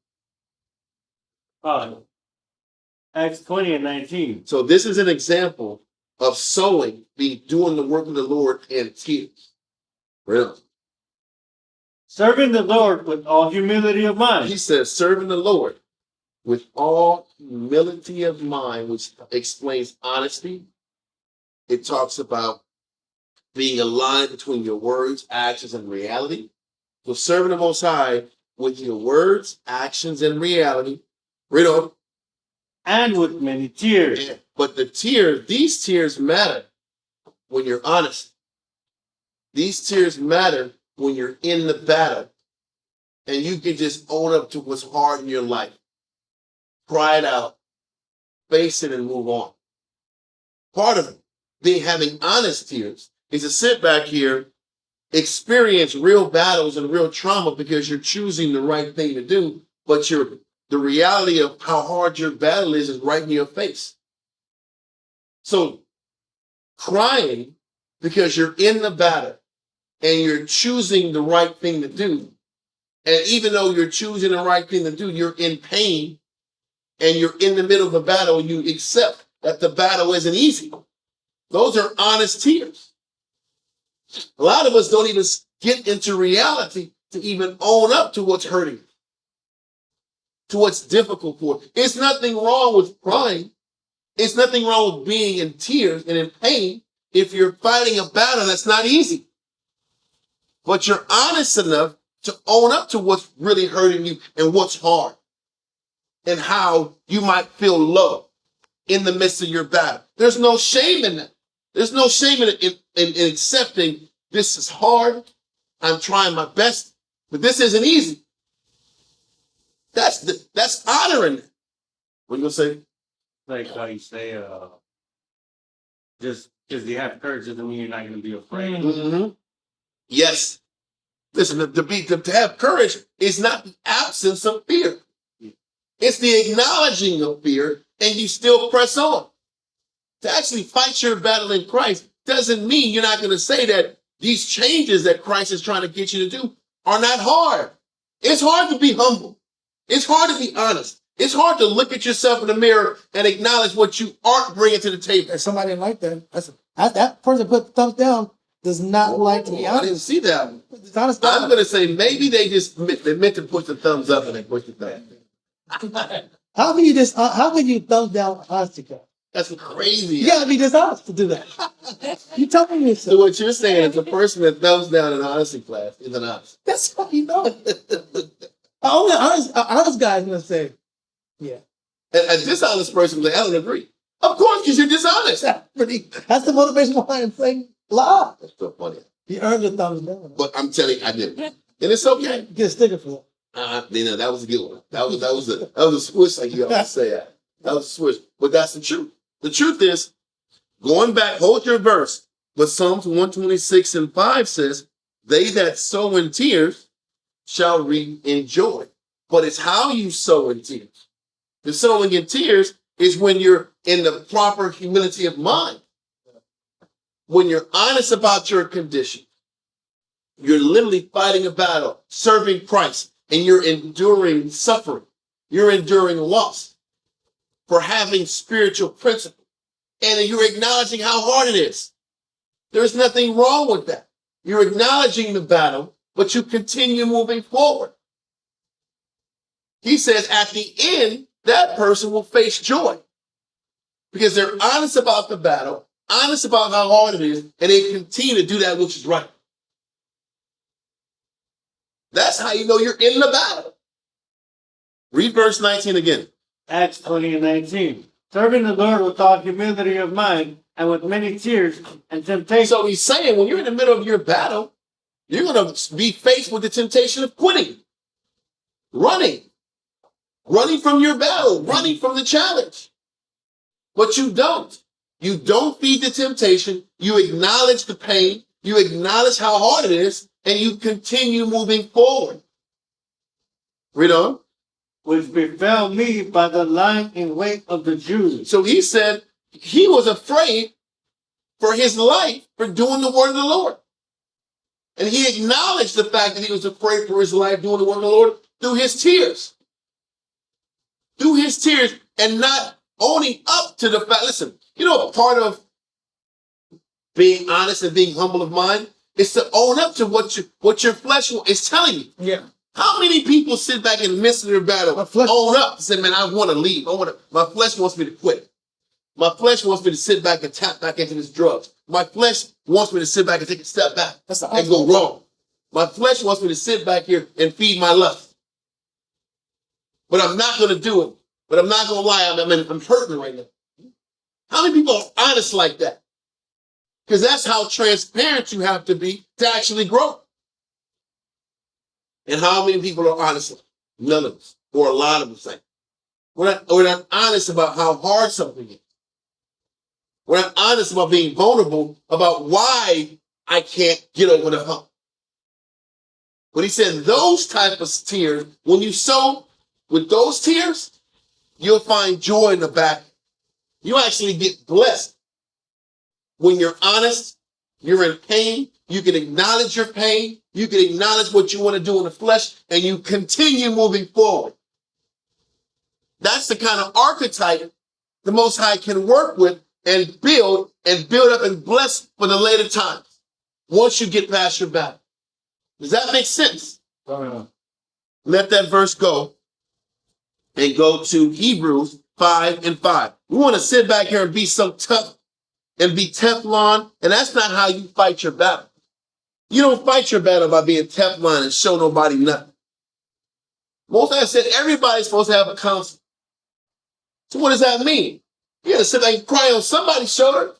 Acts 20 and 19. So this is an example of sowing, doing the work of the Lord in tears. Really? Serving the Lord with all humility of mind. He says, serving the Lord with all humility of mind, which explains honesty. It talks about being aligned between your words, actions, and reality. So serving the Most High with your words, actions, and reality. Riddle. And with many tears. But these tears matter when you're honest. These tears matter when you're in the battle. And you can just own up to what's hard in your life. Cry it out. Face it and move on. Part of having honest tears is to sit back here, experience real battles and real trauma because you're choosing the right thing to do, but the reality of how hard your battle is right in your face. So crying because you're in the battle and you're choosing the right thing to do. And even though you're choosing the right thing to do, you're in pain and you're in the middle of a battle and you accept that the battle isn't easy. Those are honest tears. A lot of us don't even get into reality to even own up to what's hurting you, to what's difficult for you. It's nothing wrong with crying. It's nothing wrong with being in tears and in pain if you're fighting a battle that's not easy. But you're honest enough to own up to what's really hurting you and what's hard and how you might feel low in the midst of your battle. There's no shame in that. There's no shame in accepting this is hard. I'm trying my best, but this isn't easy. That's honoring it. What are you gonna say? Like how you say, just because you have courage doesn't mean you're not going to be afraid. Mm-hmm. Yes. Listen, to have courage is not the absence of fear. It's the acknowledging of fear, and you still press on. To actually fight your battle in Christ doesn't mean you're not going to say that these changes that Christ is trying to get you to do are not hard. It's hard to be humble. It's hard to be honest. It's hard to look at yourself in the mirror and acknowledge what you aren't bringing to the table. If somebody didn't like that, that person put the thumbs down does not like to be I honest. didn't see that one. It's honest. I'm going to say maybe they meant to push the thumbs up and they pushed the thumb. How can you thumbs down honesty? That's crazy. You gotta be dishonest to do that. You telling me So so. what you're saying is the person that thumbs down in honesty class isn't honest. That's what you know. Only honest guy's gonna say, yeah. A dishonest person will say, I don't agree. Of course, because you're dishonest. That's the motivation behind saying lie. That's so funny. You earned your thumbs down. But I'm telling you, I didn't. And it's okay. Get a sticker for that. That was a good one. That was a switch, like you always say that. That was a switch. But that's the truth. The truth is, going back, hold your verse. But Psalms 126:5 says, they that sow in tears shall reap in joy. But it's how you sow in tears. The sowing in tears is when you're in the proper humility of mind. When you're honest about your condition. You're literally fighting a battle, serving Christ, and you're enduring suffering. You're enduring loss for having spiritual principle. And you're acknowledging how hard it is. There's nothing wrong with that. You're acknowledging the battle, but you continue moving forward. He says at the end, that person will face joy because they're honest about the battle, honest about how hard it is, and they continue to do that which is right. That's how you know you're in the battle. Read verse 19 again. Acts 20:19. Serving the Lord with all humility of mind and with many tears and temptation. So he's saying when you're in the middle of your battle, you're going to be faced with the temptation of quitting, running from your battle, running from the challenge. But you don't. You don't feed the temptation. You acknowledge the pain. You acknowledge how hard it is, and you continue moving forward. Read on. Which befell me by the lying in wait of the Jews. So he said he was afraid for his life for doing the word of the Lord. And he acknowledged the fact that he was afraid for his life doing the word of the Lord through his tears. Through his tears and not owning up to the fact. Listen, you know, part of being honest and being humble of mind is to own up to what your flesh is telling you. Yeah. How many people sit back in the midst of their battle, own up and say, man, I want to leave. My flesh wants me to quit. My flesh wants me to sit back and tap back into this drugs. My flesh wants me to sit back and take a step back and go wrong. My flesh wants me to sit back here and feed my lust. But I'm not going to do it. But I'm not going to lie. I'm hurting right now. How many people are honest like that? Because that's how transparent you have to be to actually grow. And how many people are honest? None of us, or a lot of us say. We're not honest about how hard something is. We're not honest about being vulnerable about why I can't get over the hump. But he said those type of tears, when you sow with those tears, you'll find joy in the back. You actually get blessed. When you're honest, you're in pain, you can acknowledge your pain, you can acknowledge what you want to do in the flesh, and you continue moving forward. That's the kind of archetype the Most High can work with and build up and bless for the later times once you get past your battle. Does that make sense? Let that verse go and go to Hebrews 5:5. We want to sit back here and be so tough and be Teflon, and that's not how you fight your battle. You don't fight your battle by being Teflon and show nobody nothing. Most I said everybody's supposed to have a counsel. So what does that mean? You gotta sit back and cry on somebody's shoulder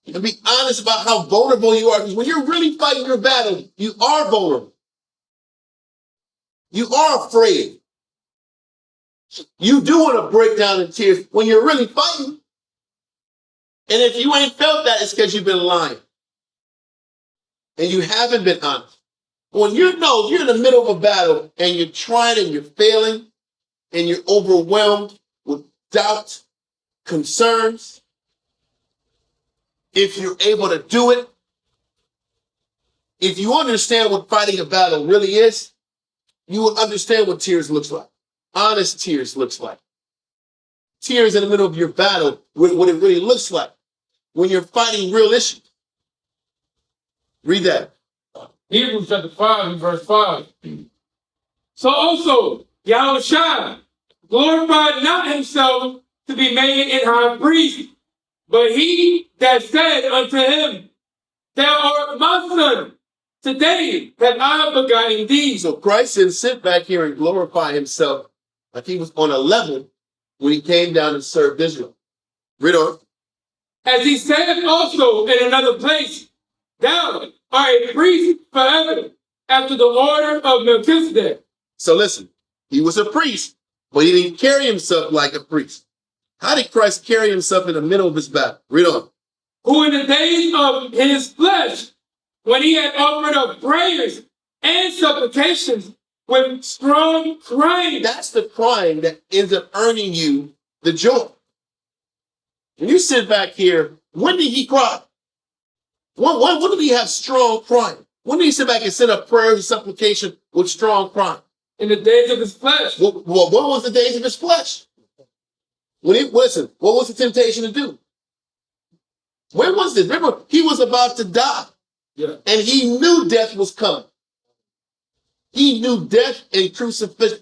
and be honest about how vulnerable you are. Because when you're really fighting your battle, you are vulnerable. You are afraid. You do want to break down in tears when you're really fighting. And if you ain't felt that, it's because you've been lying. And you haven't been honest. When you're in the middle of a battle and you're trying and you're failing and you're overwhelmed with doubt, concerns, if you're able to do it, if you understand what fighting a battle really is, you will understand what tears looks like. Honest tears looks like. Tears in the middle of your battle, what it really looks like when you're fighting real issues. Read that. Hebrews chapter 5 and verse 5. So also, Yahushua glorified not himself to be made an high priest, but he that said unto him, Thou art my son, today have I begotten thee. So Christ didn't sit back here and glorify himself like he was on a level when he came down and served Israel. Read on. As he said also in another place, Thou art a priest forever, after the order of Melchizedek. So listen, he was a priest, but he didn't carry himself like a priest. How did Christ carry himself in the middle of his battle? Read on. Who in the days of his flesh, when he had offered up prayers and supplications with strong crying. That's the crying that ends up earning you the joy. When you sit back here, when did he cry? When did he have strong crying? When did he sit back and send up prayer and supplication with strong crying? In the days of his flesh. What was the days of his flesh? What was the temptation to do? Where was this? Remember, he was about to die. Yeah. And he knew death was coming. He knew death and crucifixion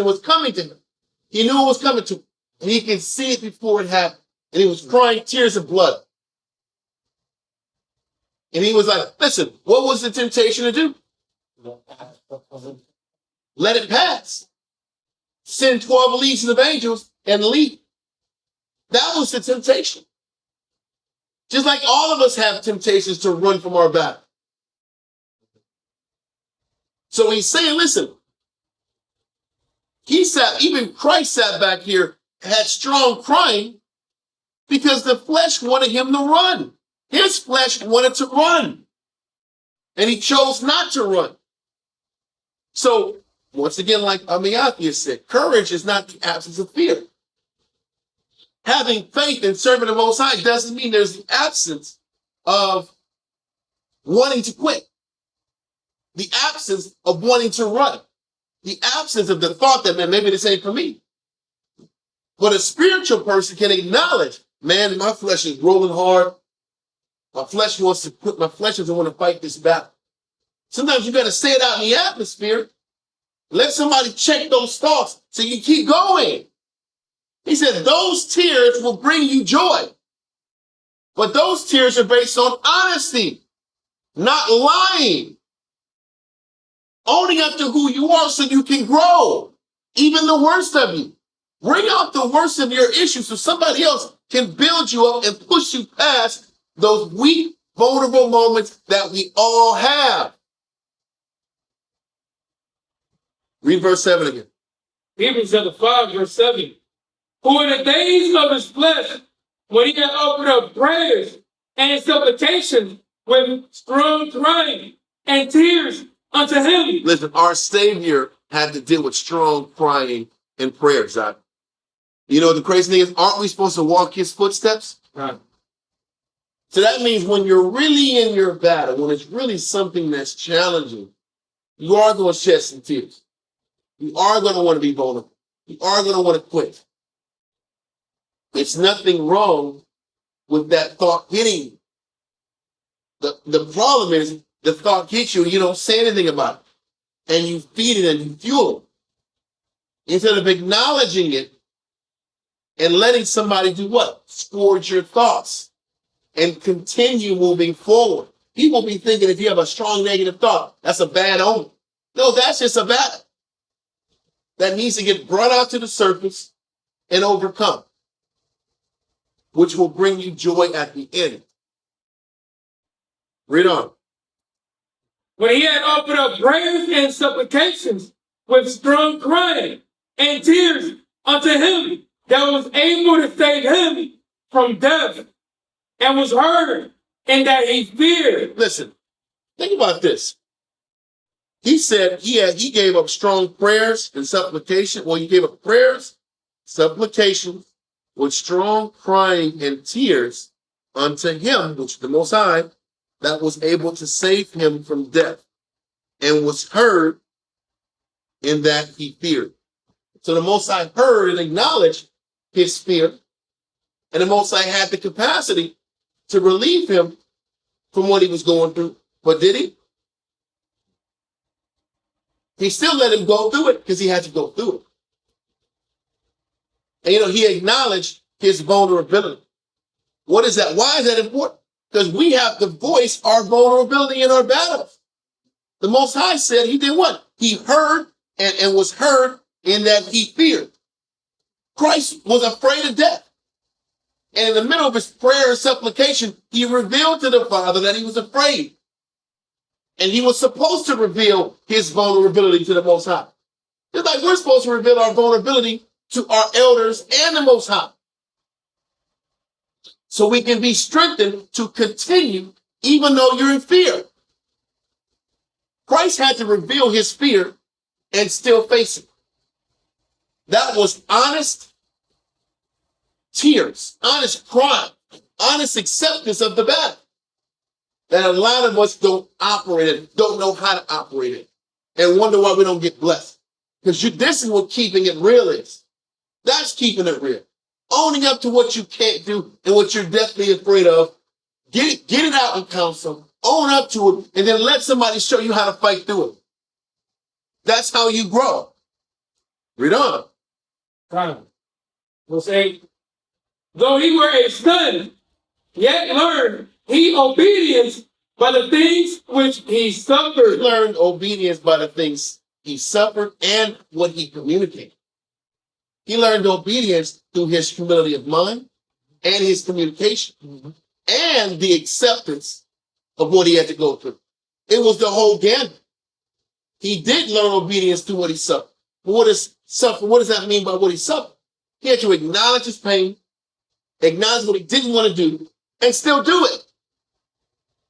was coming to him. He knew it was coming to him. And he could see it before it happened. And he was crying tears of blood. And he was like, listen, what was the temptation to do? Let it pass. Send 12 legions of angels and leave. That was the temptation. Just like all of us have temptations to run from our battle. So he's saying, listen, even Christ sat back here, had strong crying because the flesh wanted him to run. His flesh wanted to run. And he chose not to run. So, once again, like Amiathia said, courage is not the absence of fear. Having faith in serving the Most High doesn't mean there's the absence of wanting to quit. The absence of wanting to run. The absence of the thought that, man, maybe this ain't for me. But a spiritual person can acknowledge, man, my flesh is rolling hard. My flesh wants to quit. My flesh doesn't want to fight this battle. Sometimes you got to say it out in the atmosphere. Let somebody check those thoughts so you keep going. He said those tears will bring you joy. But those tears are based on honesty, not lying. Owning up to who you are so you can grow. Even the worst of you. Bring out the worst of your issues so somebody else can build you up and push you past those weak, vulnerable moments that we all have. Read verse 7 again. Hebrews chapter 5, verse 7. Who in the days of his flesh, when he had offered up prayers and supplications with strong crying and tears unto him. Listen, our Savior had to deal with strong crying and prayers. You know what the crazy thing is? Aren't we supposed to walk his footsteps? Right. So that means when you're really in your battle, when it's really something that's challenging, you are going to shed some tears. You are going to want to be vulnerable. You are going to want to quit. It's nothing wrong with that thought hitting you. The problem is the thought hits you and you don't say anything about it. And you feed it and you fuel it. Instead of acknowledging it and letting somebody do what? Forge your thoughts and continue moving forward. People be thinking if you have a strong negative thought, that's a bad omen. No, that's just a battle that needs to get brought out to the surface and overcome, which will bring you joy at the end. Read on. When he had offered up prayers and supplications with strong crying and tears unto him that was able to save him from death, and was heard, and that he feared. Listen, think about this. He said he gave up strong prayers and supplication. Well, he gave up prayers, supplications, with strong crying and tears unto him, which is the Most High, that was able to save him from death, and was heard in that he feared. So the Most High heard and acknowledged his fear, and the Most High had the capacity to relieve him from what he was going through. But did he? He still let him go through it because he had to go through it. And he acknowledged his vulnerability. What is that? Why is that important? Because we have to voice our vulnerability in our battles. The Most High said he did what? He heard and was heard in that he feared. Christ was afraid of death. And in the middle of his prayer and supplication, he revealed to the Father that he was afraid. And he was supposed to reveal his vulnerability to the Most High. Just like we're supposed to reveal our vulnerability to our elders and the Most High. So we can be strengthened to continue even though you're in fear. Christ had to reveal his fear and still face it. That was honest tears, honest crying, honest acceptance of the battle that a lot of us don't operate it, don't know how to operate it, and wonder why we don't get blessed. Because this is what keeping it real is. That's keeping it real. Owning up to what you can't do and what you're deathly afraid of. Get it out in counsel. Own up to it, and then let somebody show you how to fight through it. That's how you grow. Read on. Verse 8. Though he were a son, yet learned he obedience by the things which he suffered. He learned obedience by the things he suffered and what he communicated. He learned obedience through his humility of mind and his communication and the acceptance of what he had to go through. It was the whole gamut. He did learn obedience through what he suffered. But what does that mean by what he suffered? He had to acknowledge his pain, acknowledge what he didn't want to do, and still do it.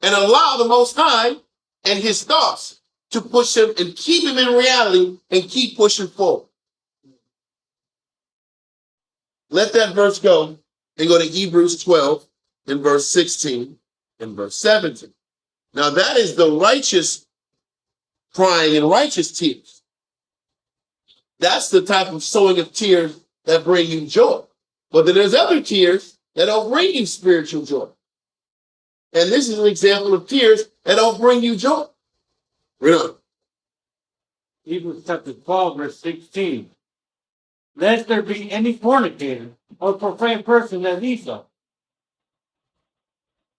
And allow the Most High and his thoughts to push him and keep him in reality and keep pushing forward. Let that verse go and go to Hebrews 12 and verse 16 and verse 17. Now that is the righteous crying and righteous tears. That's the type of sowing of tears that bring you joy. But then there's other tears that don't bring you spiritual joy. And this is an example of tears that don't bring you joy. Read on. Hebrews chapter 12, verse 16. Lest there be any fornicator or profane person as Esau,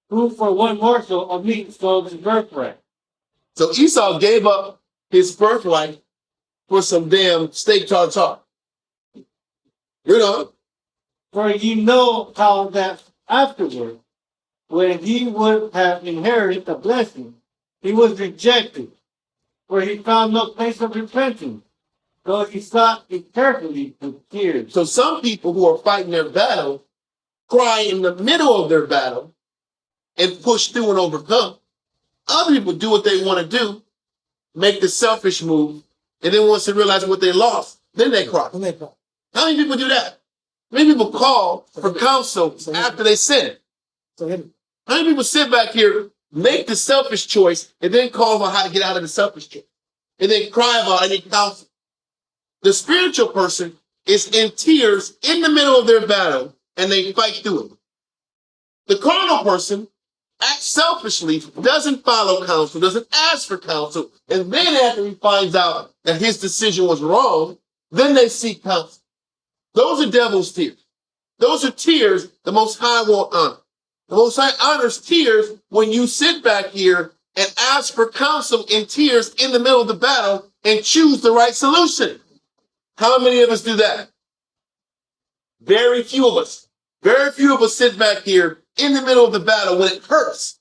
who for one morsel of meat sold his birthright. So Esau gave up his birthright for some damn steak tartare. Read on. For you know how that afterward, when he would have inherited the blessing, he was rejected, for he found no place of repentance, though he sought it carefully with tears. So some people who are fighting their battle cry in the middle of their battle and push through and overcome. Other people do what they want to do, make the selfish move, and then once they realize what they lost, then they cry. How many people do that? Many people call for counsel after they sin. How many people sit back here, make the selfish choice, and then call about how to get out of the selfish choice? And then cry about any counsel. The spiritual person is in tears in the middle of their battle, and they fight through it. The carnal person acts selfishly, doesn't follow counsel, doesn't ask for counsel, and then after he finds out that his decision was wrong, then they seek counsel. Those are devil's tears. Those are tears the Most High won't honor. The Most High honors tears when you sit back here and ask for counsel in tears in the middle of the battle and choose the right solution. How many of us do that? Very few of us. Very few of us sit back here in the middle of the battle when it hurts.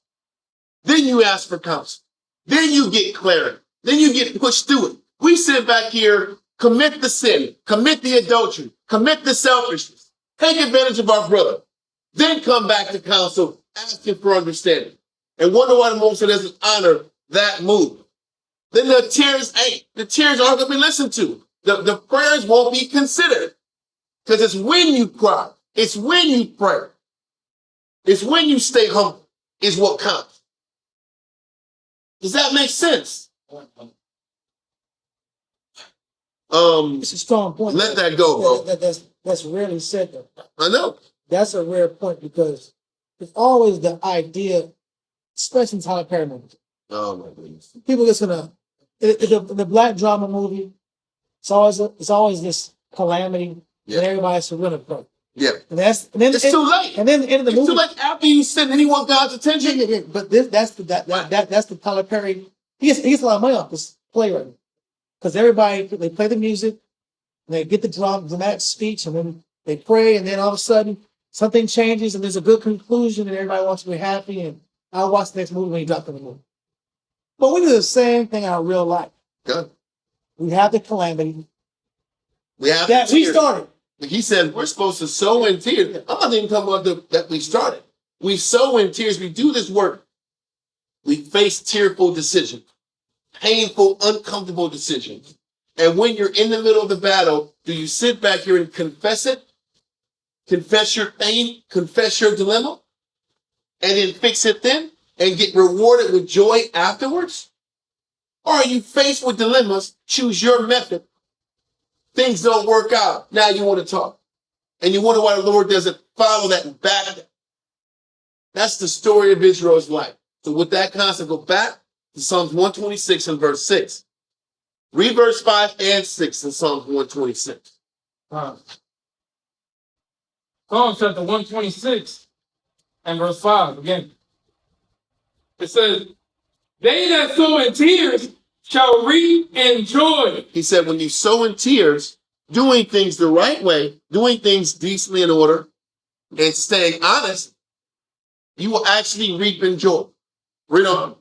Then you ask for counsel. Then you get clarity. Then you get pushed through it. We sit back here, commit the sin, commit the adultery, commit the selfishness, take advantage of our brother, then come back to counsel, asking for understanding, and wonder why the Most High doesn't honor that move. Then the tears aren't going to be listened to. The prayers won't be considered. Because it's when you cry, it's when you pray, it's when you stay humble is what counts. Does that make sense? It's a strong point. Let that go, bro. That's rarely said though. I know. That's a rare point because it's always the idea, especially in Tyler Perry movies. Oh my goodness. People just gonna the black drama movie. It's always this calamity that everybody has to run from. Yeah. And then It's too late. And then the end of the It's movie. too late after you sin and you want God's attention. Yeah. But that's the Tyler Perry. He gets a lot of money off this play right now. Because everybody, they play the music, and they get the dramatic speech, and then they pray, and then all of a sudden something changes, and there's a good conclusion, and everybody wants to be happy, and I'll watch the next movie when he drops in the movie. But we do the same thing in our real life. Good. We have the calamity We have that we tears. started. He said we're supposed to sow in tears. I'm not even talking about that we started. We sow in tears. We do this work. We face tearful decisions, painful, uncomfortable decisions. And when you're in the middle of the battle, do you sit back here and confess it? Confess your pain, confess your dilemma, and then fix it then and get rewarded with joy afterwards? Or are you faced with dilemmas, choose your method, things don't work out, now you want to talk. And you wonder why the Lord doesn't follow that and back that. That's the story of Israel's life. So with that concept, go back to Psalms 126 and verse 6. Read verse 5 and 6 in Psalms 126. Psalms chapter 126 and verse 5 again. It says, they that sow in tears shall reap in joy. He said, when you sow in tears, doing things the right way, doing things decently in order, and staying honest, you will actually reap in joy. Read on.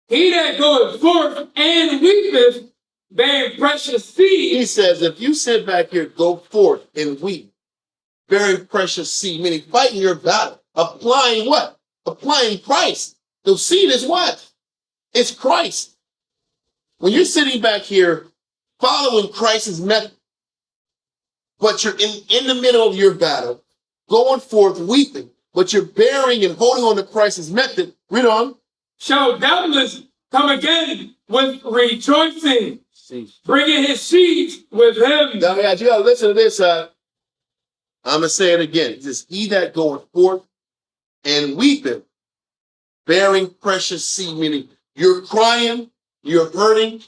He that goeth forth and weepeth, bearing precious seed. He says, if you sit back here, go forth and weep, bearing precious seed, meaning fighting your battle, applying what? Applying Christ. The seed is what? It's Christ. When you're sitting back here following Christ's method, but you're in the middle of your battle, going forth weeping, but you're bearing and holding on to Christ's method, read on. Shall doubtless come again with rejoicing, bringing his sheaves with him. Now, you gotta listen to this. I'm gonna say it again. It says, he that goeth forth and weeping, bearing precious seed, meaning you're crying, you're hurting,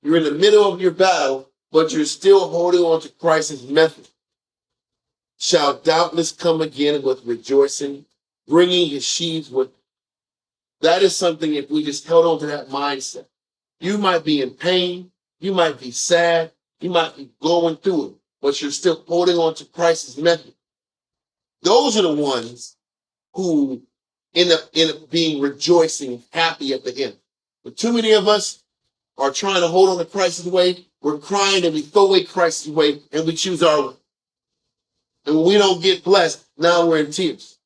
you're in the middle of your battle, but you're still holding on to Christ's method, shall doubtless come again with rejoicing, bringing his sheaves with him. That is something, if we just held on to that mindset, you might be in pain, you might be sad, you might be going through it, but you're still holding on to Christ's method. Those are the ones who end up being rejoicing, happy at the end. But too many of us are trying to hold on to Christ's way. We're crying and we throw away Christ's way and we choose our way. And when we don't get blessed, now we're in tears.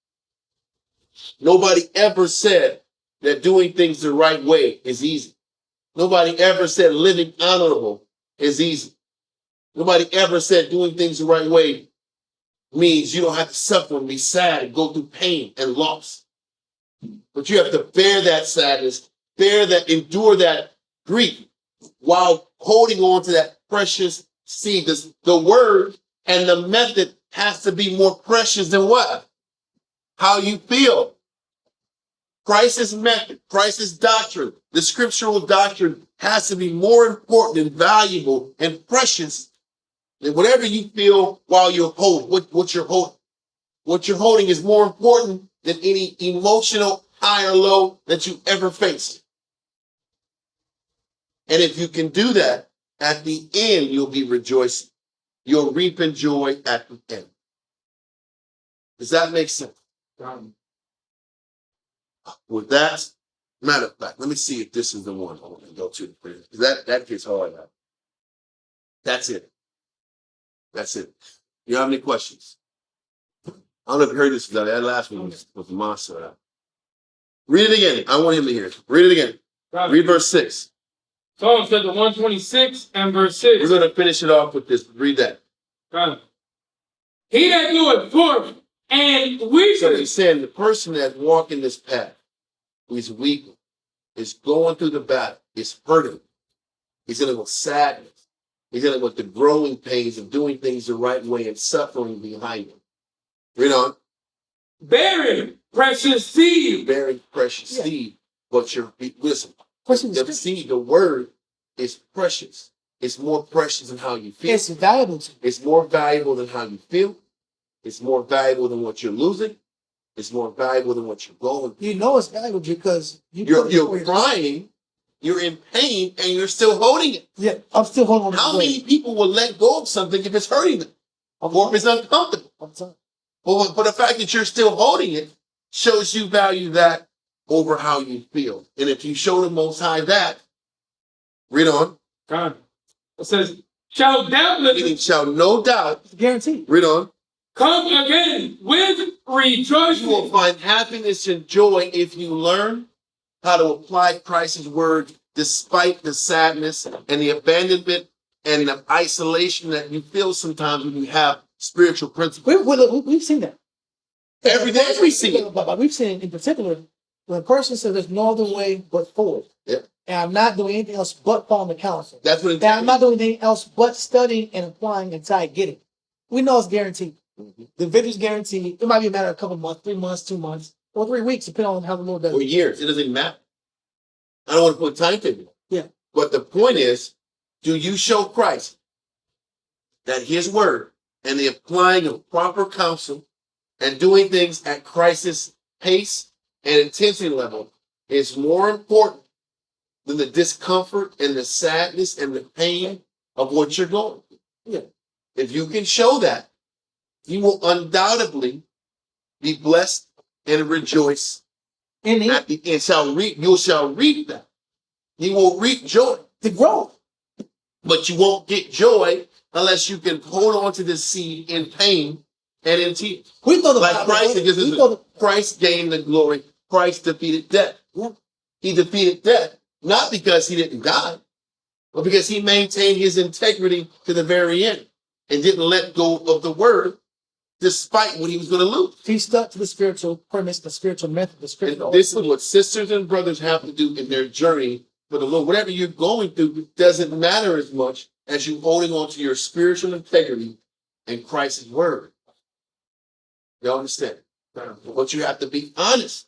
Nobody ever said that doing things the right way is easy. Nobody ever said living honorable is easy. Nobody ever said doing things the right way means you don't have to suffer and be sad and go through pain and loss. But you have to bear that sadness, endure that grief while holding on to that precious seed. The word and the method has to be more precious than what? How you feel. Christ's method, Christ's doctrine, the scriptural doctrine has to be more important and valuable and precious than whatever you feel while you're holding. What you're holding. What you're holding is more important than any emotional high or low that you ever faced. And if you can do that, at the end, you'll be rejoicing. You'll reap in joy at the end. Does that make sense? With that, matter of fact, let me see if this is the one I want to go to. Because that gets hard now. That's it. That's it. You have any questions? I don't know if you heard this. That last one was the monster. Read it again. I want him to hear it. Read it again. Read verse 6. Psalm chapter 126 and verse 6. We're going to finish it off with this. Read that. He that doeth forth and So weepeth. he's saying the person that's walking this path, who's weeping, is going through the battle, is hurting. He's dealing with sadness. He's dealing with the growing pains of doing things the right way and suffering behind him. Read on. Bearing precious seed. Bearing precious seed. But listen, the seed, the word is precious. It's more precious than how you feel. It's valuable to you. It's more valuable than how you feel. It's more valuable than what you're losing. It's more valuable than what you're going through. You know it's valuable because You're crying, you're in pain, and you're still holding it. Yeah, I'm still holding on. How many people will let go of something if it's hurting them? Or if it's uncomfortable? But the fact that you're still holding it shows you value that over how you feel. And if you show the Most High that, read on. It says, shall doubtless. Meaning shall no doubt. It's guaranteed. Read on. Come again with rejoicing. You will find happiness and joy if you learn how to apply Christ's word despite the sadness and the abandonment and the isolation that you feel sometimes when you have spiritual principles. We've seen that. Every day we see it. But we've seen in particular when a person says there's no other way but forward. Yeah. And I'm not doing anything else but following the counsel. That's what and I'm not doing anything else but studying and applying until I get it. We know it's guaranteed. Mm-hmm. The video's guaranteed. It might be a matter of a couple months, 3 months, 2 months, or 3 weeks, depending on how the Lord does or it. years. It doesn't matter. I don't want to put time to it. Yeah. But the point is, do you show Christ that his word and the applying of proper counsel and doing things at Christ's pace and intensity level is more important than the discomfort and the sadness and the pain of what you're going through? Yeah. If you can show that, you will undoubtedly be blessed and rejoice. And At the end, you shall reap that. You will reap joy. The growth. But you won't get joy unless you can hold on to this seed in pain and in tears. We throw the Like Christ gained the glory. Christ defeated death. Yeah. He defeated death, not because he didn't die, but because he maintained his integrity to the very end and didn't let go of the word despite what he was going to lose. He stuck to the spiritual premise, the spiritual method, the And spiritual. this is what sisters and brothers have to do in their journey for the Lord. Whatever you're going through doesn't matter as much as you holding on to your spiritual integrity and Christ's word. You understand? But you have to be honest.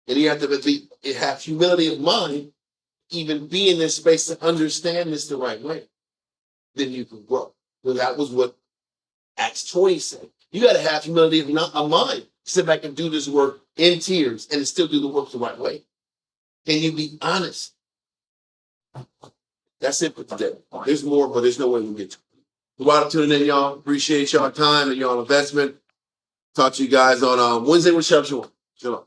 And you have to have humility of mind, even be in this space to understand this the right way. Then you can grow. So that was what Acts 20 said. You got to have humility of mind. Sit back and do this work in tears and still do the work the right way. Can you be honest? That's it for today. There's more, but there's no way we get to it. Go out and tuning in, y'all. Appreciate y'all time and y'all investment. Talk to you guys on Wednesday with Shalom. Shalom.